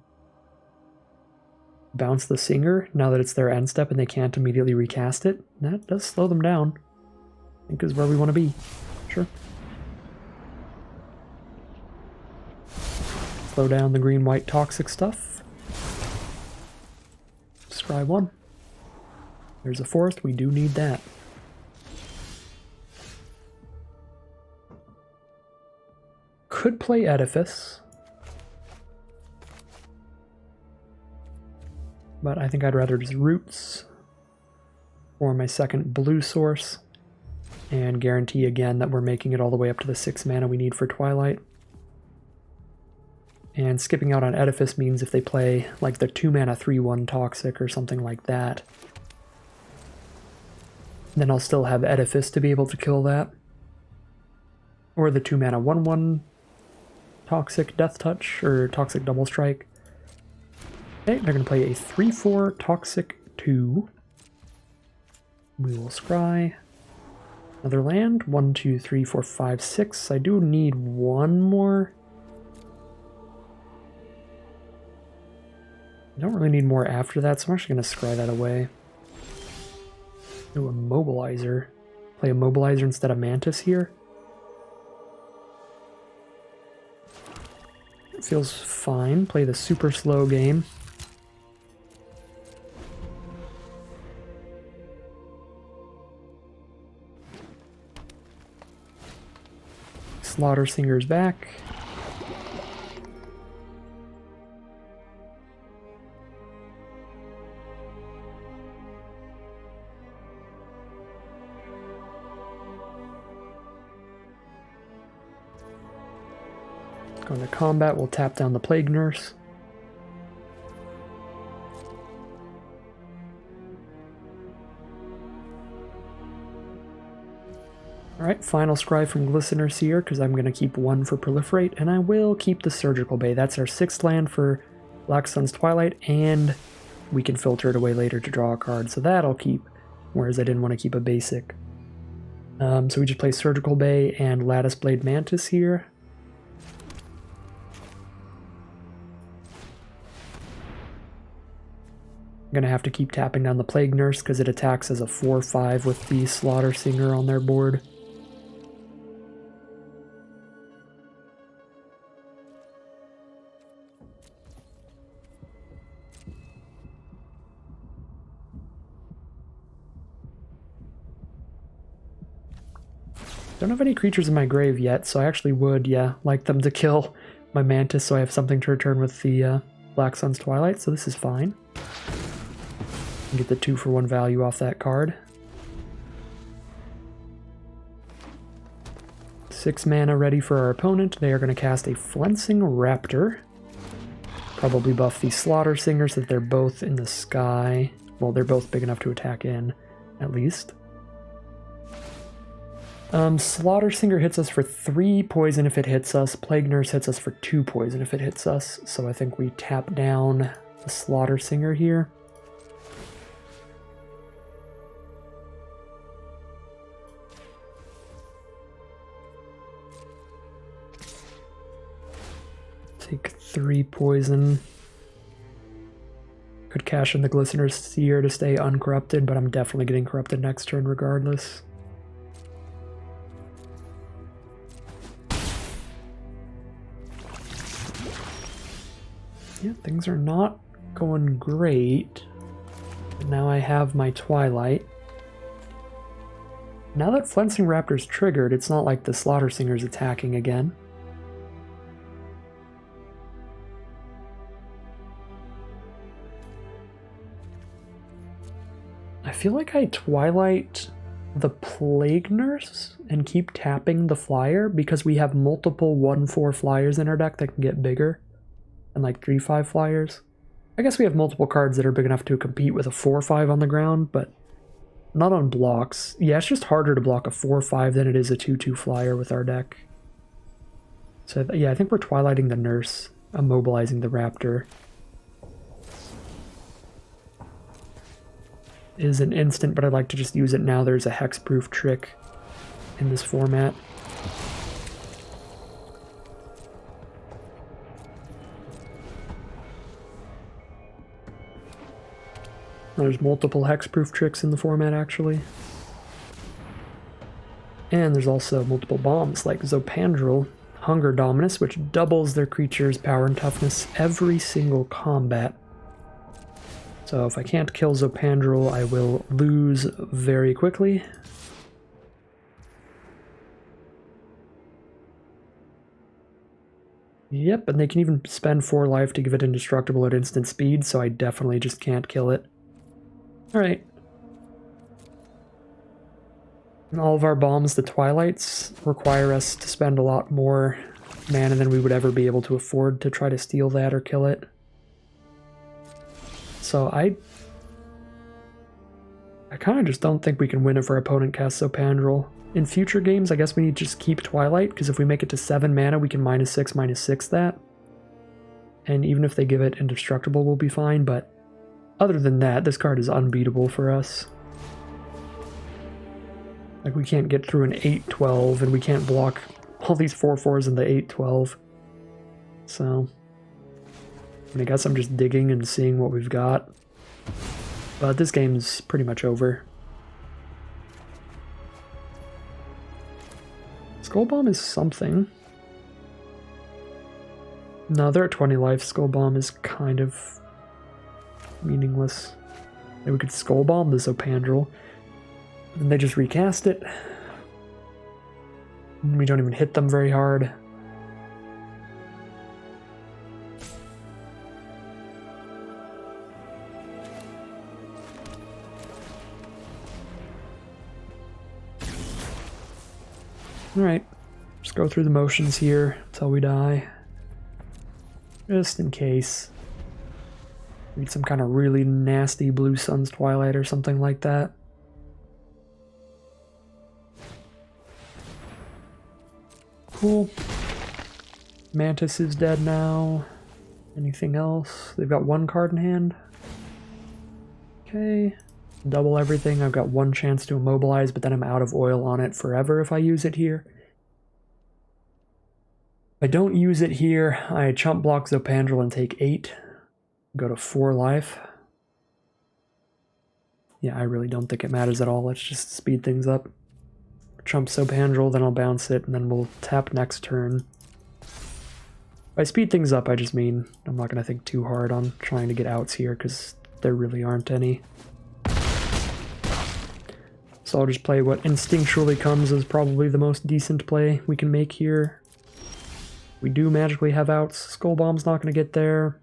bounce the Singer now that it's their end step and they can't immediately recast it. That does slow them down. I think is where we want to be. Sure. Slow down the green-white toxic stuff. Scry 1. There's a forest, we do need that. Could play Edifice, but I think I'd rather just Roots for my second blue source and guarantee again that we're making it all the way up to the 6 mana we need for Twilight. And skipping out on Edifice means if they play like the 2 mana 3/1 Toxic or something like that, then I'll still have Edifice to be able to kill that. Or the 2 mana 1/1 Toxic Death Touch, or Toxic Double Strike. Okay, they're going to play a 3/4 Toxic 2. We will scry another land. 1, 2, 3, 4, 5, 6. I do need one more. I don't really need more after that, so I'm actually going to scry that away. Do a Mobilizer. Play a Mobilizer instead of Mantis here. Feels fine. Play the super slow game. Slaughter Singer's back. Going to combat, we'll tap down the Plague Nurse. Alright, final scry from Glistener Seer, because I'm going to keep 1 for Proliferate, and I will keep the Surgical Bay. That's our 6th land for Black Sun's Twilight, and we can filter it away later to draw a card, so that I'll keep, whereas I didn't want to keep a basic. So we just play Surgical Bay and Lattice Blade Mantis here. I'm going to have to keep tapping down the Plague Nurse because it attacks as a 4/5 with the Slaughter Singer on their board. Don't have any creatures in my grave yet, so I actually would, yeah, like them to kill my Mantis so I have something to return with the Black Sun's Twilight, so this is fine. Get the 2-for-1 value off that card. 6 mana ready for our opponent. They are going to cast a Flensing Raptor. Probably buff the Slaughter Singer so that they're both in the sky. Well, they're both big enough to attack in, at least. Slaughter Singer hits us for 3 poison if it hits us. Plague Nurse hits us for 2 poison if it hits us. So I think we tap down the Slaughter Singer here. Take 3 poison. Could cash in the Glistener's Seer to stay uncorrupted, but I'm definitely getting corrupted next turn regardless. Yeah, things are not going great. But now I have my Twilight. Now that Flensing Raptor's triggered, it's not like the Slaughter Singer's attacking again. I feel like I Twilight the Plague Nurse and keep tapping the flyer because we have multiple 1/4 flyers in our deck that can get bigger. And like 3/5 flyers. I guess we have multiple cards that are big enough to compete with a 4/5 on the ground, but not on blocks. Yeah, it's just harder to block a 4/5 than it is a 2/2 flyer with our deck. So yeah, I think we're Twilighting the Nurse, immobilizing the Raptor. It is an instant, but I'd like to just use it now. There's a hexproof trick in this format. There's multiple hexproof tricks in the format, actually. And there's also multiple bombs, like Zopandrel, Hunger Dominus, which doubles their creature's power and toughness every single combat. So if I can't kill Zopandrel, I will lose very quickly. Yep, and they can even spend 4 life to give it indestructible at instant speed, so I definitely just can't kill it. Alright. And all of our bombs, the Twilights, require us to spend a lot more mana than we would ever be able to afford to try to steal that or kill it. So I kind of just don't think we can win if our opponent casts Zopandrel. In future games, I guess we need to just keep Twilight, because if we make it to 7 mana, we can -6/-6 that. And even if they give it indestructible, we'll be fine, but other than that, this card is unbeatable for us. Like, we can't get through an 8/12, and we can't block all these 4/4s in the 8/12. So, I guess I'm just digging and seeing what we've got. But this game's pretty much over. Skull Bomb is something. No, they're at 20 life. Skull Bomb is kind of meaningless. Maybe we could Skull Bomb the Zopandrel. And they just recast it. And we don't even hit them very hard. Alright, just go through the motions here until we die. Just in case. Need some kind of really nasty Blue Sun's Twilight or something like that. Cool. Mantis is dead now. Anything else? They've got 1 card in hand. Okay. Double everything. I've got 1 chance to immobilize, but then I'm out of oil on it forever if I use it here. If I don't use it here, I chump block Zopandrel and take 8. Go to 4 life. Yeah, I really don't think it matters at all. Let's just speed things up. Chump Zopandrel, then I'll bounce it, and then we'll tap next turn. If I speed things up, I just mean I'm not going to think too hard on trying to get outs here, because there really aren't any. So I'll just play what instinctually comes as probably the most decent play we can make here. We do magically have outs. Skull Bomb's not going to get there.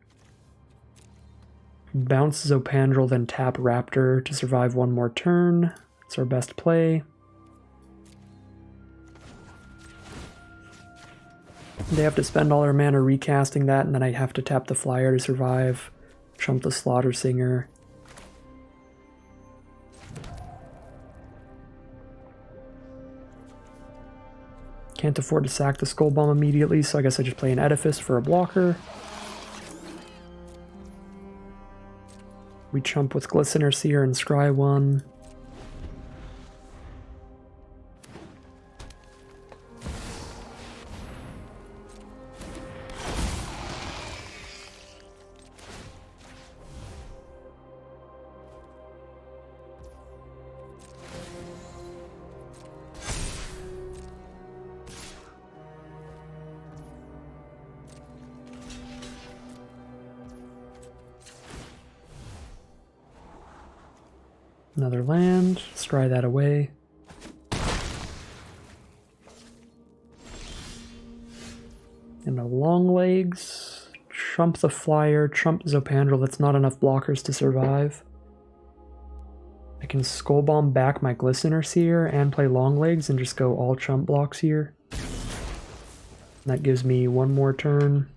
Bounce Zopandrel, then tap Raptor to survive one more turn. It's our best play. They have to spend all their mana recasting that, and then I have to tap the Flyer to survive. Chump the Slaughter Singer. Can't afford to sack the Skull Bomb immediately, so I guess I just play an Edifice for a blocker. We chump with Glistener Seer and Scry 1. Another land, scry that away. And a long legs, chump the Flyer, chump Zopandrel, that's not enough blockers to survive. I can Skull Bomb back my Glistener Seer and play long legs and just go all chump blocks here. And that gives me one more turn.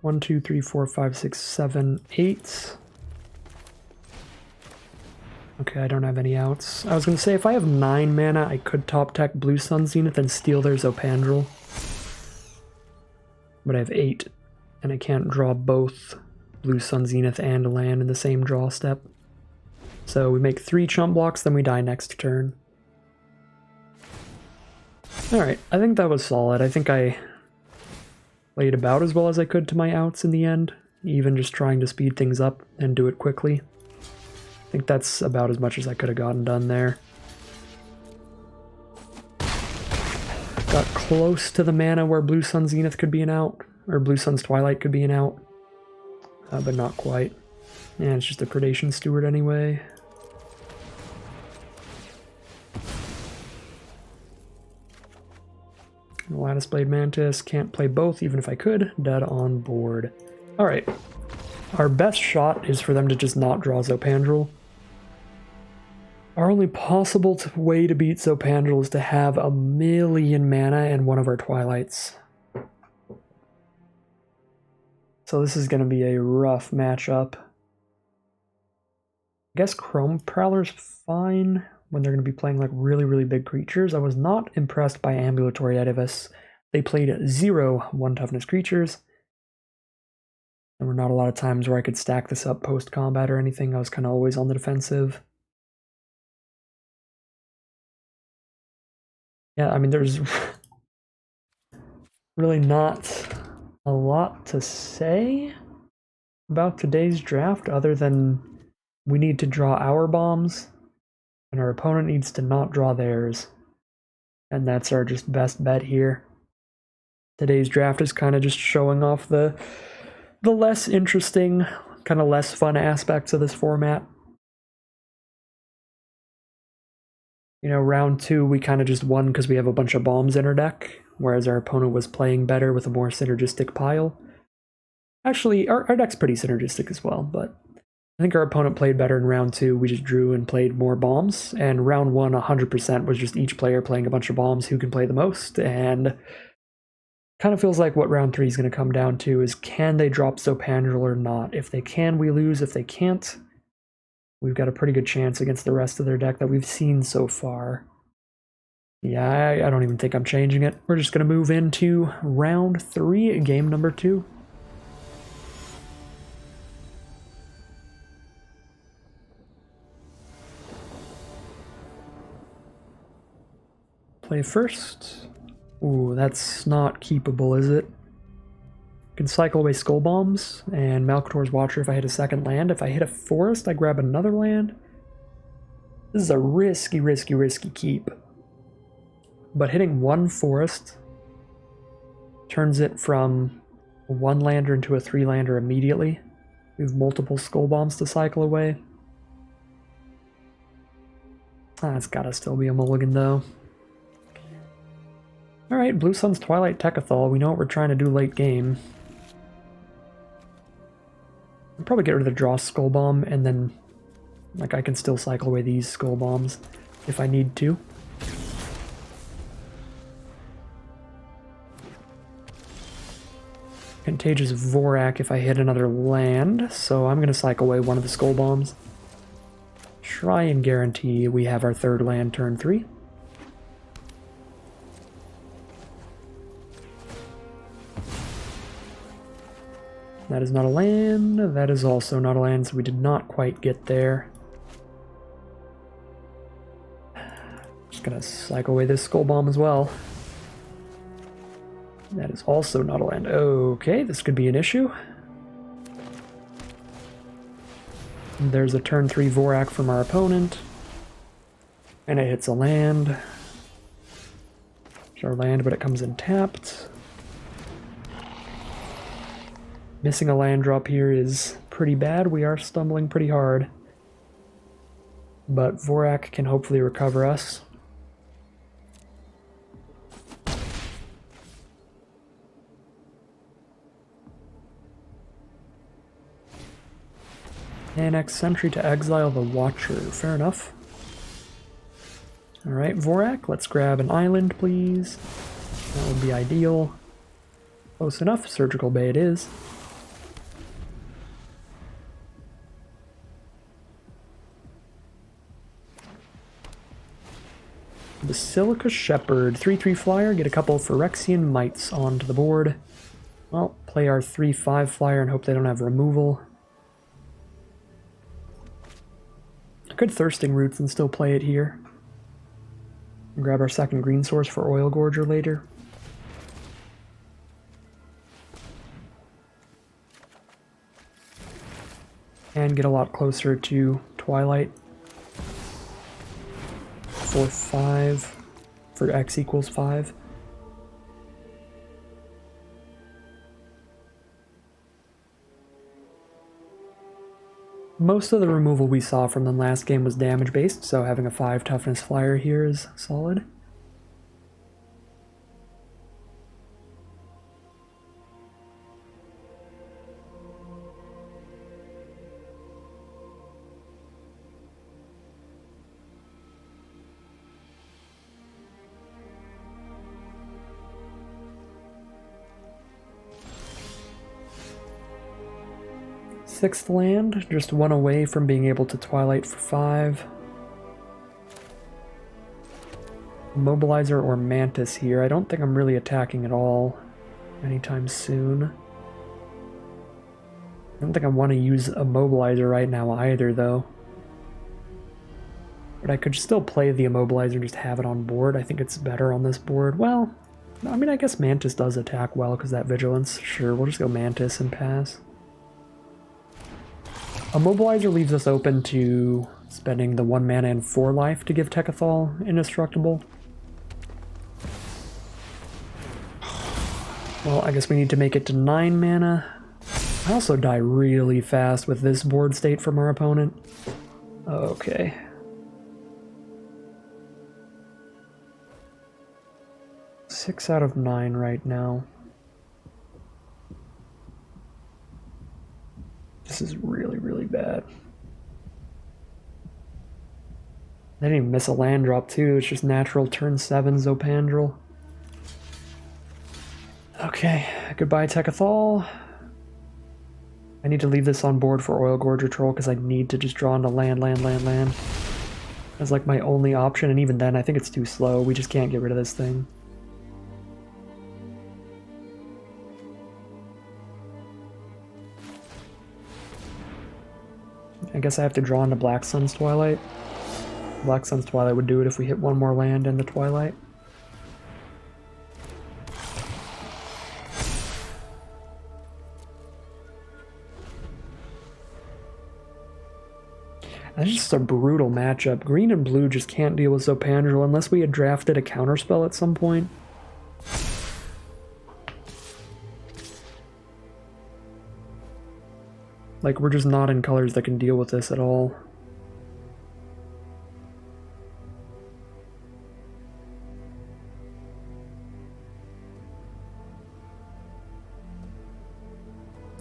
One, two, three, four, five, six, seven, 8. Okay, I don't have any outs. I was going to say, if I have 9 mana, I could top deck Blue Sun Zenith and steal their Zopandrel. But I have 8, and I can't draw both Blue Sun Zenith and a land in the same draw step. So we make 3 chump blocks, then we die next turn. Alright, I think that was solid. I think I played about as well as I could to my outs in the end, even just trying to speed things up and do it quickly. I think that's about as much as I could have gotten done there. Got close to the mana where Blue Sun Zenith could be an out, or Blue Sun's Twilight could be an out, but not quite. Yeah, it's just a Predation Steward anyway. Lattice Blade Mantis, can't play both even if I could, dead on board. Alright, our best shot is for them to just not draw Zopandrel. Our only possible way to beat Zopandrel is to have 1,000,000 mana and one of our Twilights. So this is going to be a rough matchup. I guess Chrome Prowler's fine when they're going to be playing like really big creatures. I was not impressed by Ambulatory Edifice. They played 0 1-toughness creatures. There were not a lot of times where I could stack this up post-combat or anything. I was kind of always on the defensive. Yeah, I mean, there's really not a lot to say about today's draft other than we need to draw our bombs and our opponent needs to not draw theirs. And that's our just best bet here. Today's draft is kind of just showing off the less interesting, kind of less fun aspects of this format. You know, round 2 we kind of just won because we have a bunch of bombs in our deck, whereas our opponent was playing better with a more synergistic pile. Actually, our deck's pretty synergistic as well, but I think our opponent played better in round 2. We just drew and played more bombs, and round 1 100% was just each player playing a bunch of bombs who can play the most, and kind of feels like what round 3 is going to come down to is can they drop Zopandrel or not? If they can, we lose. If they can't, we've got a pretty good chance against the rest of their deck that we've seen so far. Yeah, I don't even think I'm changing it. We're just going to move into round 3, game number 2. Play first. Ooh, that's not keepable, is it? Can cycle away Skull Bombs and Malcator's Watcher if I hit a second land. If I hit a forest, I grab another land. This is a risky keep. But hitting one forest turns it from a 1-lander into a 3-lander immediately. We have multiple skull bombs to cycle away. It's gotta still be a mulligan though. Alright, Blue Sun's Twilight Tekethal. We know what we're trying to do late game. I'll probably get rid of the draw skull bomb, and then like I can still cycle away these skull bombs if I need to. Contagious Vorak if I hit another land, so I'm gonna cycle away one of the skull bombs. Try and guarantee we have our 3rd land turn 3. That is not a land. That is also not a land, so we did not quite get there. Just gonna cycle away this skull bomb as well. That is also not a land. Okay, this could be an issue. There's a turn 3 Vorak from our opponent. And it hits a land. It's our land, but it comes in tapped. Missing a land drop here is pretty bad. We are stumbling pretty hard. But Vorak can hopefully recover us. Annex Sentry to exile the Watcher. Fair enough. Alright, Vorak, let's grab an island, please. That would be ideal. Close enough. Surgical Bay it is. Basilica Shepherd. 3/3 flyer. Get a couple of Phyrexian Mites onto the board. Well, play our 3/5 flyer and hope they don't have removal. I could Thirsting Roots and still play it here. And grab our 2nd green source for Oil Gorger later. And get a lot closer to Twilight. 4/5 for X equals 5. Most of the removal we saw from the last game was damage based, so having a 5 toughness flyer here is solid. Sixth land, just one away from being able to Twilight for 5. Mobilizer or Mantis here. I don't think I'm really attacking at all anytime soon. I don't think I want to use a Immobilizer right now either, though. But I could still play the Immobilizer and just have it on board. I think it's better on this board. Well, I mean, I guess Mantis does attack well because that Vigilance. Sure, we'll just go Mantis and pass. Immobilizer leaves us open to spending the 1 mana and 4 life to give Tekethal indestructible. Well, I guess we need to make it to 9 mana. I also die really fast with this board state from our opponent. Okay. Six out of 9 right now. This is really, really bad. They didn't even miss a land drop too, it's just natural turn 7 Zopandrel. Okay, goodbye Tekethal. I need to leave this on board for Oil Gorger Troll because I need to just draw into land. That's like my only option, and even then I think it's too slow. We just can't get rid of this thing. I guess I have to draw into Black Sun's Twilight. Black Sun's Twilight would do it if we hit one more land in the Twilight. That's just a brutal matchup. Green and blue just can't deal with Zopandrel unless we had drafted a counterspell at some point. Like, we're just not in colors that can deal with this at all.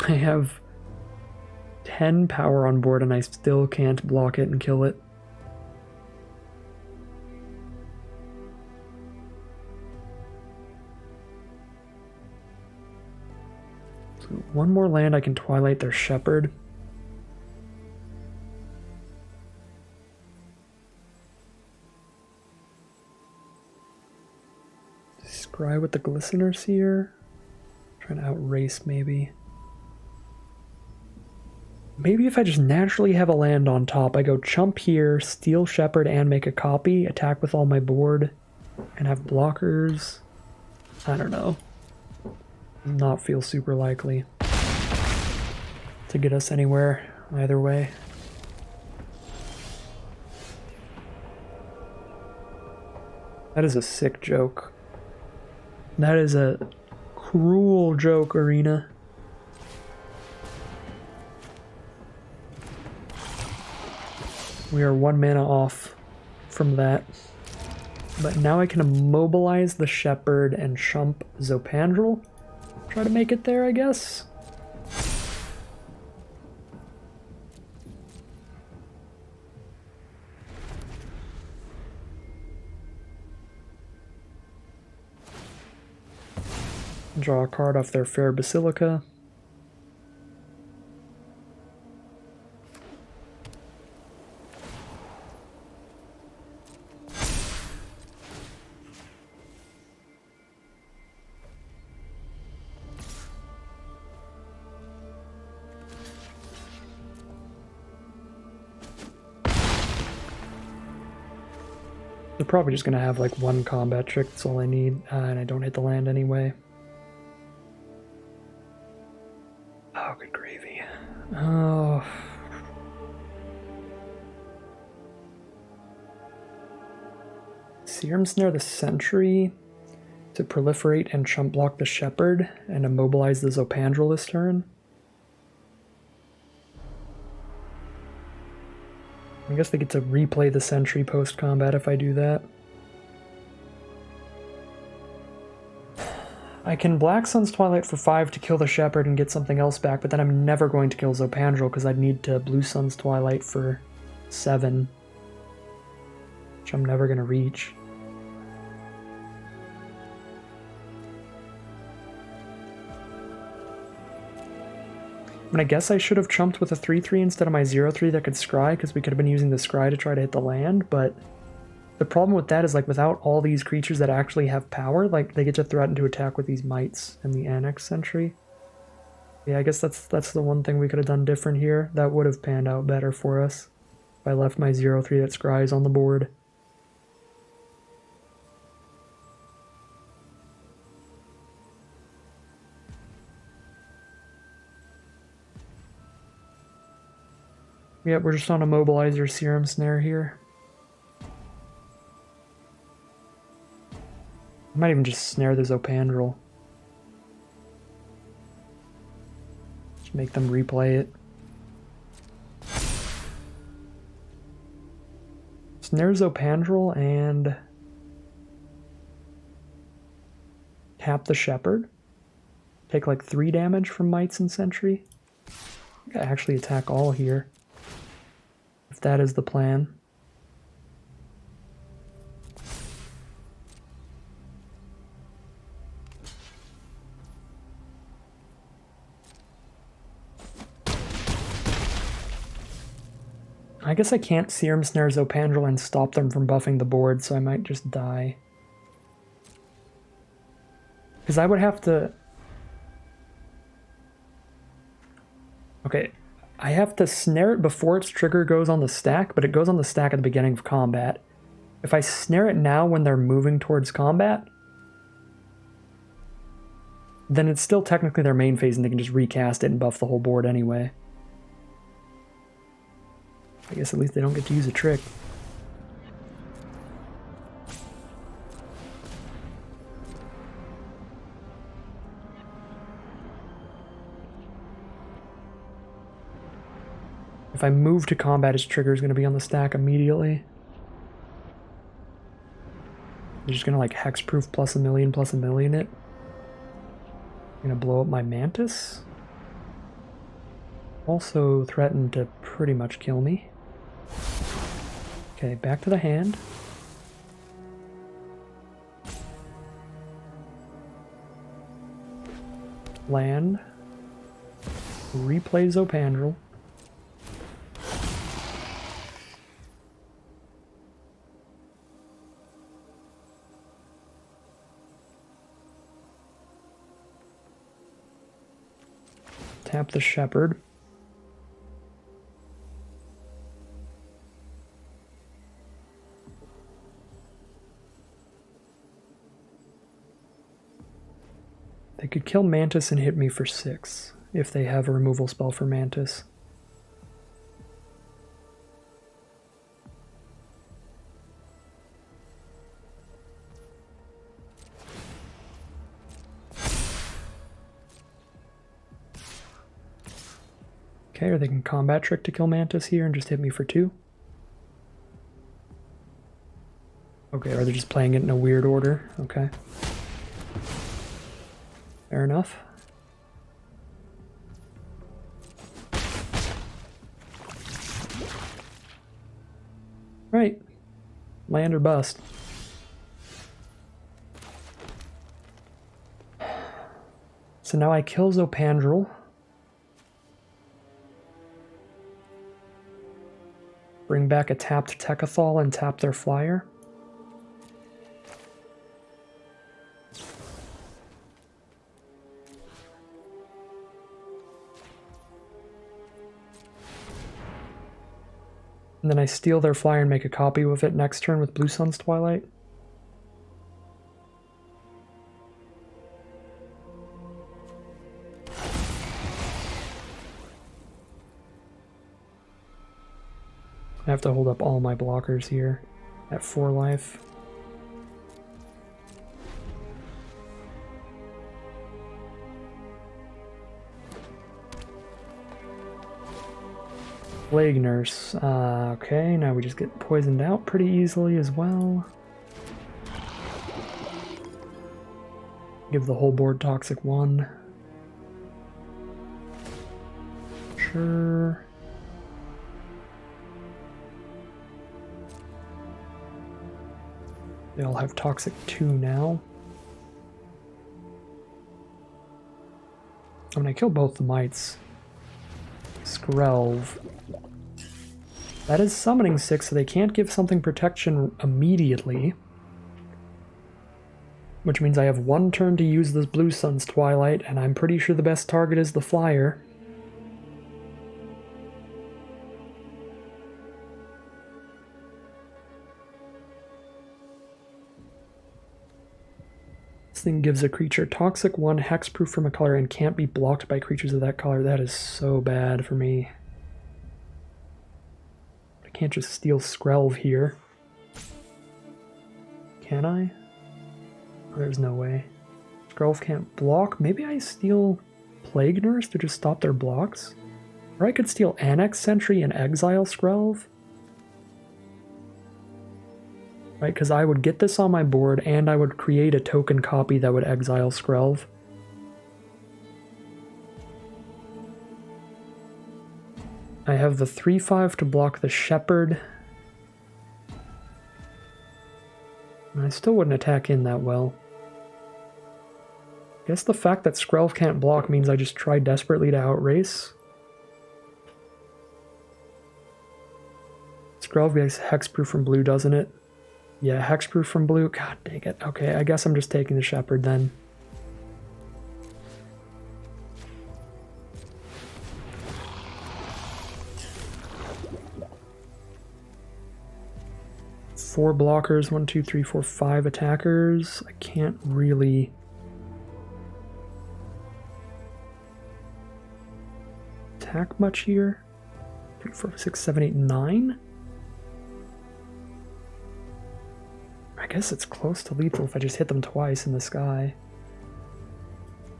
I have 10 power on board and I still can't block it and kill it. So one more land I can Twilight their Shepherd. Scry with the Glistener Seer. Trying to outrace maybe. Maybe if I just naturally have a land on top, I go chump here, steal Shepherd and make a copy, attack with all my board, and have blockers. I don't know. Does not feel super likely to get us anywhere either way. That is a sick joke. That is a cruel joke, Arena. We are 1 mana off from that. But now I can immobilize the Shepherd and chump Zopandrel. Try to make it there, I guess. Draw a card off their Fair Basilica. They're probably just going to have like one combat trick, that's all I need, and I don't hit the land anyway. Oh, good gravy. Oh. Serum Snare the Sentry to proliferate and chump block the Shepherd and immobilize the Zopandrel this turn. I guess they get to replay the Sentry post-combat if I do that. I can Black Sun's Twilight for 5 to kill the Shepherd and get something else back, but then I'm never going to kill Zopandrel because I'd need to Blue Sun's Twilight for 7. Which I'm never going to reach. I mean, I guess I should have chumped with a 3-3 instead of my 0-3 that could scry, because we could have been using the scry to try to hit the land, but the problem with that is, like, without all these creatures that actually have power, like, they get to threaten to attack with these mites and the Annex Sentry. Yeah, I guess that's the one thing we could have done different here. That would have panned out better for us if I left my 0-3 that scries on the board. Yeah, we're just on a Mobilizer Serum Snare here. I might even just snare the Zopandrel. Just make them replay it. Snare Zopandrel and tap the Shepherd. Take like 3 damage from Mites and Sentry. I gotta actually attack all here, if that is the plan. I guess I can't Serum Snare Zopandrel and stop them from buffing the board, so I might just die. Because I would have to... Okay, I have to snare it before its trigger goes on the stack, but it goes on the stack at the beginning of combat. If I snare it now when they're moving towards combat, then it's still technically their main phase and they can just recast it and buff the whole board anyway. I guess at least they don't get to use a trick. If I move to combat, his trigger is going to be on the stack immediately. They're just going to like hexproof plus a million it. I'm going to blow up my Mantis. Also threatened to pretty much kill me. Okay, back to the hand. Land. Replay Zopandrel. Tap the Shepherd. They could kill Mantis and hit me for 6 if they have a removal spell for Mantis. Okay, or they can combat trick to kill Mantis here and just hit me for 2. Okay, or they're just playing it in a weird order. Okay. Fair enough. Right. Land or bust. So now I kill Zopandrel. Bring back a tapped Techathol and tap their flyer. And then I steal their flyer and make a copy with it next turn with Blue Sun's Twilight. I have to hold up all my blockers here at 4 life. Plague Nurse. Okay, now we just get poisoned out pretty easily as well. Give the whole board Toxic 1. Sure. They all have Toxic 2 now. I'm gonna kill both the Mites. Skrelv. That is summoning 6, so they can't give something protection immediately. Which means I have 1 turn to use this Blue Sun's Twilight, and I'm pretty sure the best target is the flyer. This thing gives a creature Toxic 1, hexproof from a color, and can't be blocked by creatures of that color. That is so bad for me. I can't just steal Skrelv here. Can I? There's no way. Skrelv can't block. Maybe I steal Plague Nurse to just stop their blocks? Or I could steal Annex Sentry and exile Skrelv. Right, because I would get this on my board and I would create a token copy that would exile Skrelv. I have the 3/5 to block the Shepherd. I still wouldn't attack in that well. I guess the fact that Skrelv can't block means I just try desperately to outrace. Skrelv gets hexproof from blue, doesn't it? Yeah, hexproof from blue. God dang it. Okay, I guess I'm just taking the Shepherd then. Four blockers, 1, 2, 3, 4, 5 attackers. I can't really attack much here. 4, 6, 7, 8, 9. I guess it's close to lethal if I just hit them twice in the sky.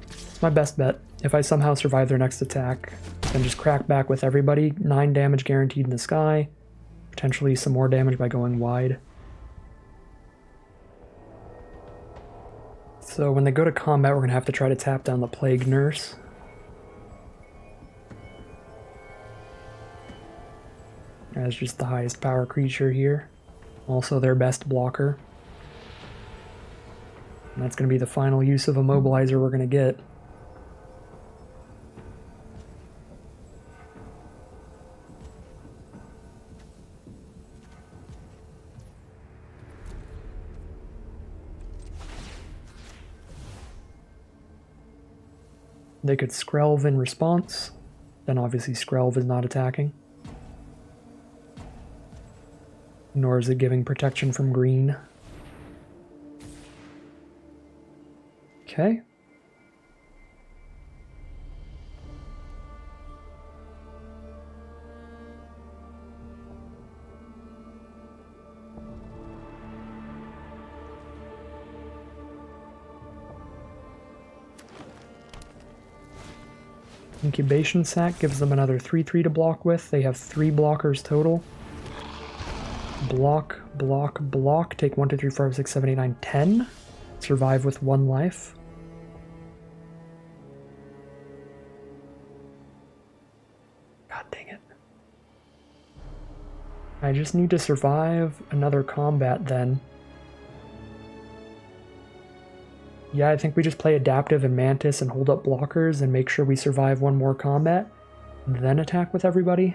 It's my best bet. If I somehow survive their next attack, then just crack back with everybody. 9 damage guaranteed in the sky. Potentially some more damage by going wide. So when they go to combat, we're going to have to try to tap down the Plague Nurse. As just the highest power creature here. Also their best blocker. And that's going to be the final use of Immobilizer we're going to get. They could Skrelv in response, then obviously Skrelv is not attacking. Nor is it giving protection from green. Okay. Incubation Sac gives them another 3/3 to block with. They have 3 blockers total. Block, block, block. Take 1, 2, 3, 4, 5, 6, 7, 8, 9, 10. Survive with 1 life. God dang it. I just need to survive another combat then. Yeah, I think we just play Adaptive and Mantis and hold up blockers and make sure we survive 1 more combat, and then attack with everybody.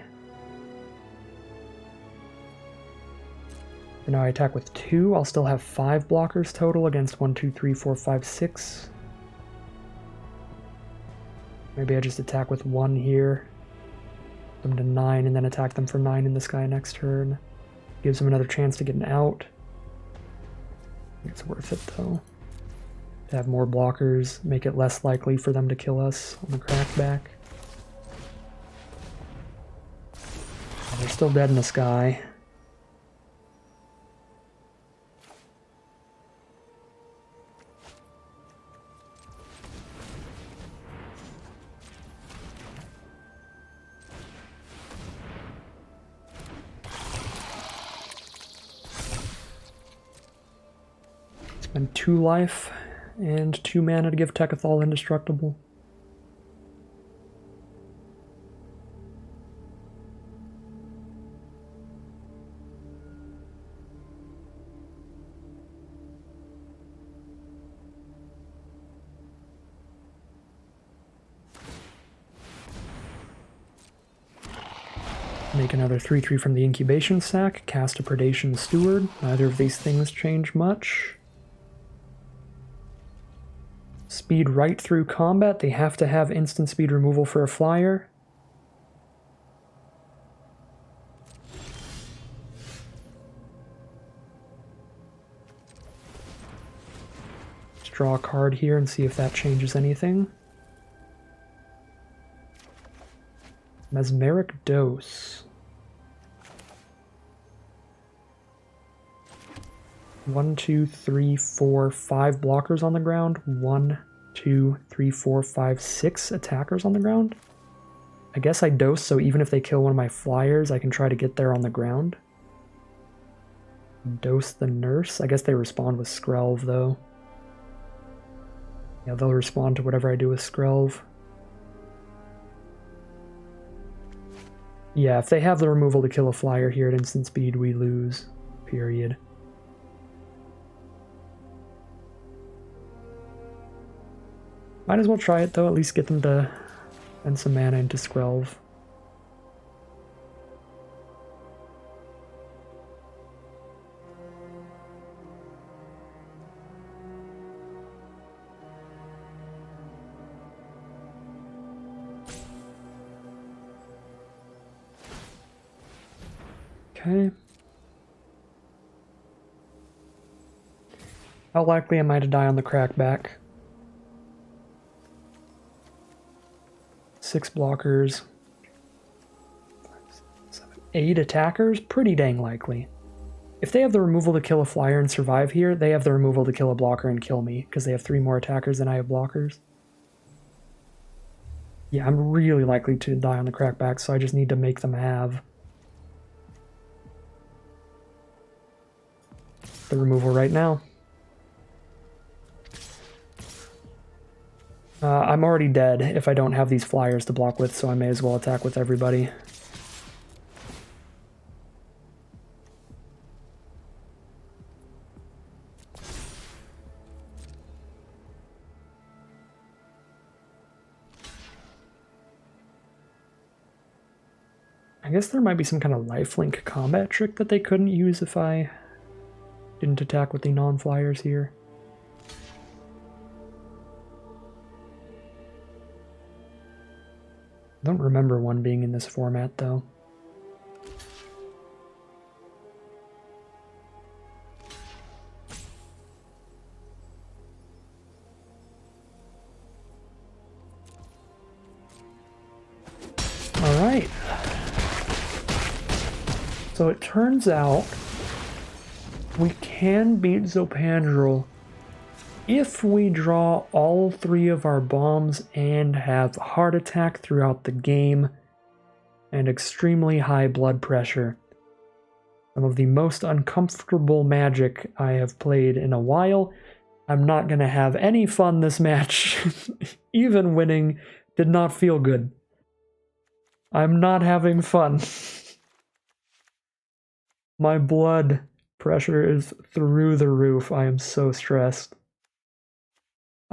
And now I attack with 2, I'll still have 5 blockers total against 1, 2, 3, 4, 5, 6. Maybe I just attack with 1 here. Them to 9 and then attack them for 9 in the sky next turn. Gives them another chance to get an out. I think it's worth it though. To have more blockers, make it less likely for them to kill us on the crackback. Oh, they're still dead in the sky. Spend 2 life. And 2 mana to give Tekethal indestructible. Make another 3/3 from the Incubation Sac, cast a Predation Steward. Neither of these things change much. Speed right through combat. They have to have instant speed removal for a flyer. Let's draw a card here and see if that changes anything. Mesmeric Dose. 1, 2, 3, 4, 5 blockers on the ground. 1, 2, 3, 4, 5, 6 attackers on the ground. I guess I dose, so even if they kill one of my flyers, I can try to get there on the ground. Dose the nurse. I guess they respond with Skrelv, though. Yeah, they'll respond to whatever I do with Skrelv. Yeah, if they have the removal to kill a flyer here at instant speed, we lose. Period. Might as well try it though, at least get them to spend some mana into Skrelv. Okay. How likely am I to die on the crackback? 6 blockers. 8 attackers, pretty dang likely. If they have the removal to kill a flyer and survive here, they have the removal to kill a blocker and kill me, because they have 3 more attackers than I have blockers. Yeah, I'm really likely to die on the crackback, so I just need to make them have the removal right now. I'm already dead if I don't have these flyers to block with, so I may as well attack with everybody. I guess there might be some kind of lifelink combat trick that they couldn't use if I didn't attack with the non-flyers here. I don't remember one being in this format, though. Alright. So it turns out we can beat Zopandrel if we draw all 3 of our bombs and have heart attack throughout the game and extremely high blood pressure. Some of the most uncomfortable Magic I have played in a while. I'm not going to have any fun this match. Even winning did not feel good. I'm not having fun. My blood pressure is through the roof. I am so stressed.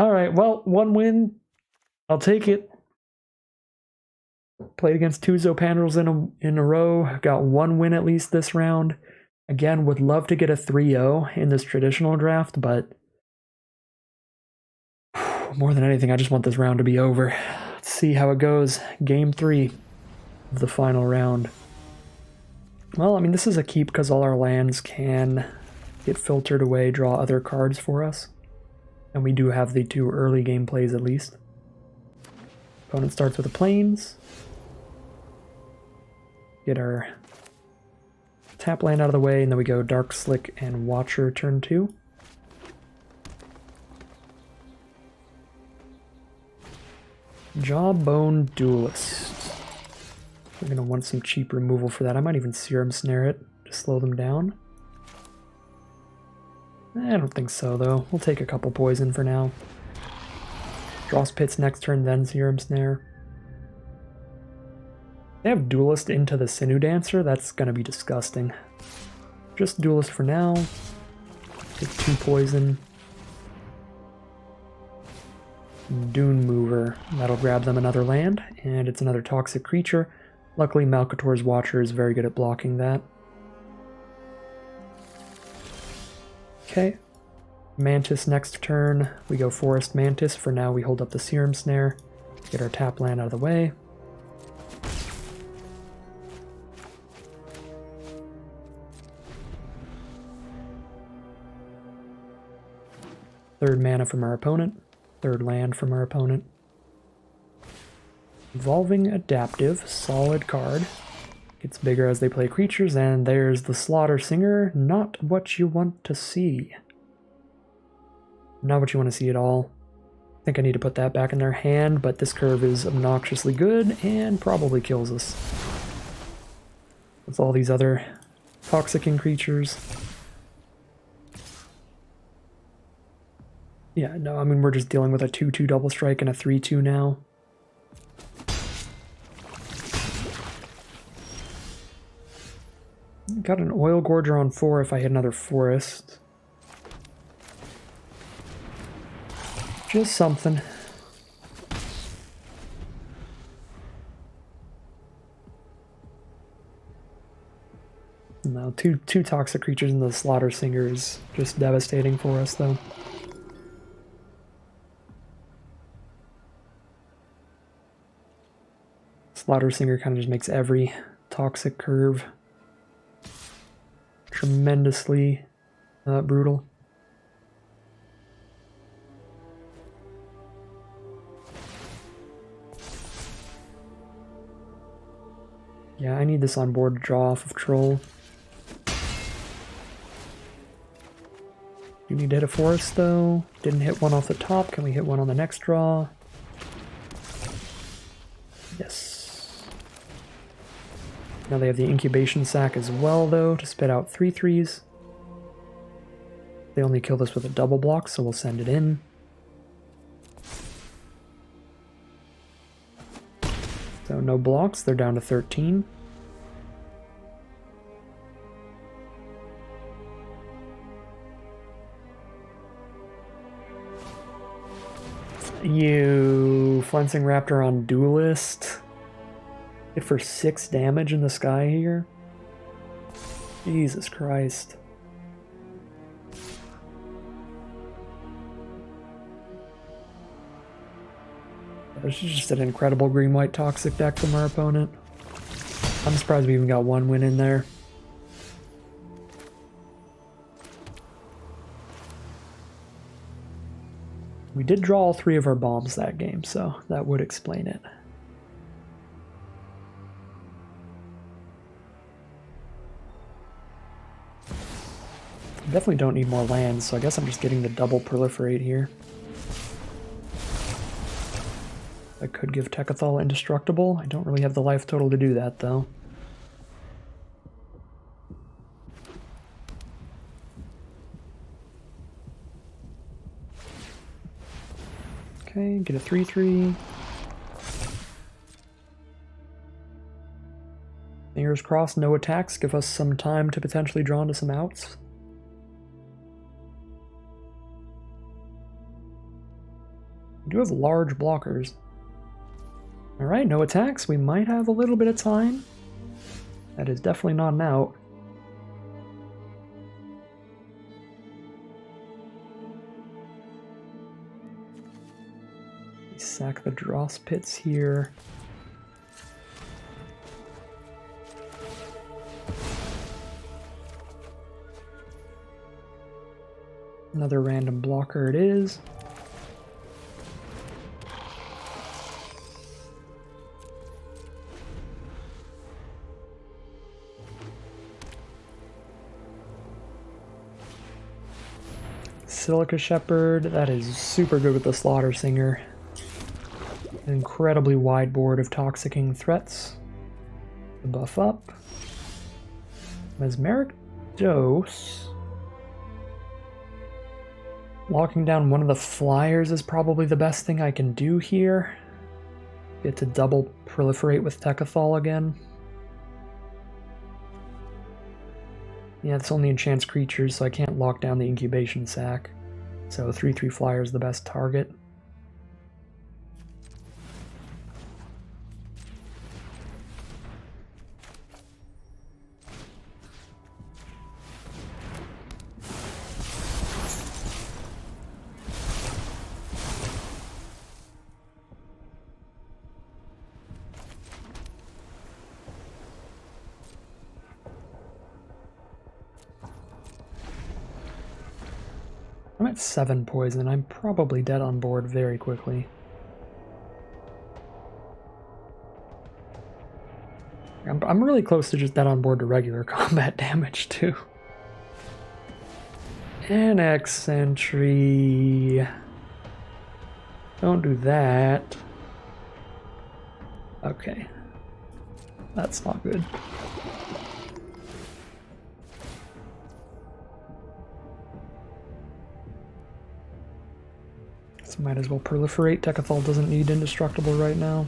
Alright, well, 1 win. I'll take it. Played against 2 Zopandrels in a row. Got 1 win at least this round. Again, would love to get a 3-0 in this traditional draft, but more than anything, I just want this round to be over. Let's see how it goes. Game 3 of the final round. Well, I mean, this is a keep because all our lands can get filtered away, draw other cards for us. And we do have the 2 early game plays at least. Opponent starts with the plains. Get our tap land out of the way, and then we go Dark Slick and Watcher turn 2. Jawbone Duelist. We're going to want some cheap removal for that. I might even Serum Snare it to slow them down. I don't think so, though. We'll take a couple poison for now. Dross Pits next turn, then Serum Snare. They have Duelist into the Sinew Dancer. That's going to be disgusting. Just Duelist for now. Take 2 poison. Dune Mover. That'll grab them another land, and it's another toxic creature. Luckily, Malcator's Watcher is very good at blocking that. Okay. Mantis next turn. We go Forest Mantis. For now, we hold up the Serum Snare. Get our tap land out of the way. Third mana from our opponent. Third land from our opponent. Evolving Adaptive, solid card. Gets bigger as they play creatures, and there's the Slaughter Singer. Not what you want to see. Not what you want to see at all. I think I need to put that back in their hand, but this curve is obnoxiously good and probably kills us. With all these other toxicking creatures. Yeah, no, I mean, we're just dealing with a 2-2 double strike and a 3-2 now. Got an Oil Gorger on 4 if I hit another forest. Just something. No, two toxic creatures in the Slaughter Singer is just devastating for us, though. Slaughter Singer kind of just makes every toxic curve tremendously brutal. Yeah, I need this on board to draw off of Troll. You need to hit a forest though. Didn't hit one off the top. Can we hit one on the next draw? Yes. Now they have the incubation sac as well though to spit out 3/3s. They only kill this with a double block, so we'll send it in. So no blocks, they're down to 13. You Flensing Raptor on Duelist. Hit for 6 damage in the sky here. Jesus Christ. This is just an incredible green-white toxic deck from our opponent. I'm surprised we even got one win in there. We did draw all 3 of our bombs that game, so that would explain it. Definitely don't need more lands, so I guess I'm just getting the double Proliferate here. I could give Tekkathol Indestructible. I don't really have the life total to do that, though. Okay, get a 3/3. Fingers crossed, no attacks. Give us some time to potentially draw into some outs. We do have large blockers. Alright, no attacks. We might have a little bit of time. That is definitely not an out. We sack the Dross Pits here. Another random blocker it is. Silica Shepherd, that is super good with the Slaughter Singer. An incredibly wide board of toxicking threats. The buff up. Mesmeric Dose. Locking down one of the flyers is probably the best thing I can do here. Get to double Proliferate with Tekkathol again. Yeah, it's only enchants creatures, so I can't lock down the incubation sac. So 3/3 flyer is the best target. I'm at 7 poison. I'm probably dead on board very quickly. I'm really close to just dead on board to regular combat damage, too. Annex Sentry. Don't do that. Okay. That's not good. So might as well Proliferate. Tekkathol doesn't need Indestructible right now.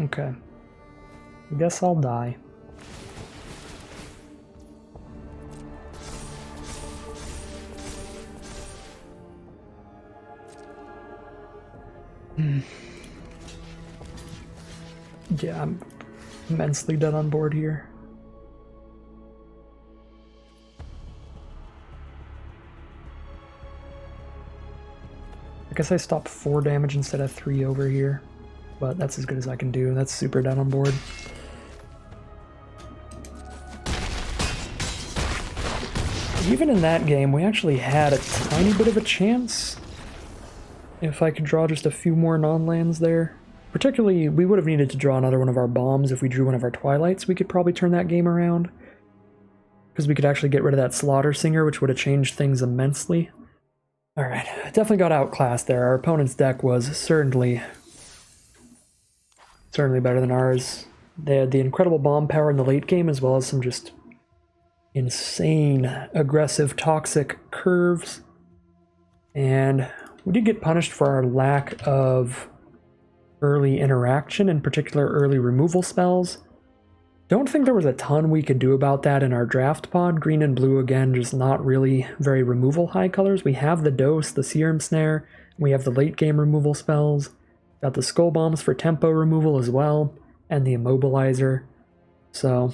Okay. I guess I'll die. Yeah, I'm immensely dead on board here. I guess I stopped 4 damage instead of 3 over here, but that's as good as I can do. That's super dead on board. Even in that game, we actually had a tiny bit of a chance. If I could draw just a few more non-lands there. Particularly, we would have needed to draw another one of our bombs. If we drew one of our Twilights, we could probably turn that game around. Because we could actually get rid of that Slaughter Singer, which would have changed things immensely. Alright, definitely got outclassed there. Our opponent's deck was certainly better than ours. They had the incredible bomb power in the late game, as well as some just insane, aggressive, toxic curves. And we did get punished for our lack of early interaction, in particular early removal spells. Don't think there was a ton we could do about that in our draft pod. Green and blue, again, just not really very removal high colors. We have the Dose, the Serum Snare, we have the late game removal spells. Got the Skull Bombs for tempo removal as well, and the Immobilizer. So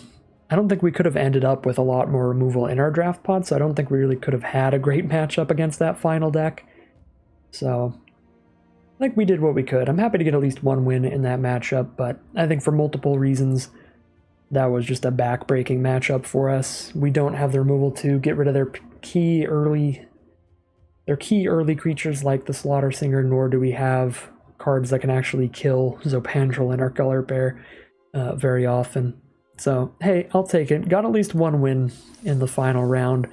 I don't think we could have ended up with a lot more removal in our draft pod, so I don't think we really could have had a great matchup against that final deck. So I think we did what we could. I'm happy to get at least one win in that matchup, but I think for multiple reasons, that was just a back-breaking matchup for us. We don't have the removal to get rid of their key early creatures like the Slaughter Singer, nor do we have cards that can actually kill Zopandrel in our color pair very often. So, hey, I'll take it. Got at least one win in the final round.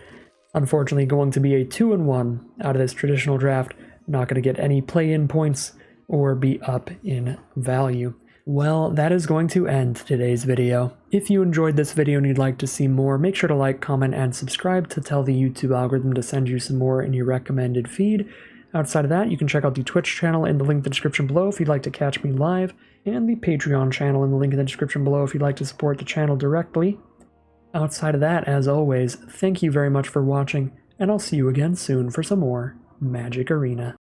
Unfortunately, going to be a 2-1 out of this traditional draft. Not going to get any play-in points or be up in value. Well, that is going to end today's video. If you enjoyed this video and you'd like to see more, make sure to like, comment, and subscribe to tell the YouTube algorithm to send you some more in your recommended feed. Outside of that, you can check out the Twitch channel in the link in the description below if you'd like to catch me live, and the Patreon channel in the link in the description below if you'd like to support the channel directly. Outside of that, as always, thank you very much for watching, and I'll see you again soon for some more Magic Arena.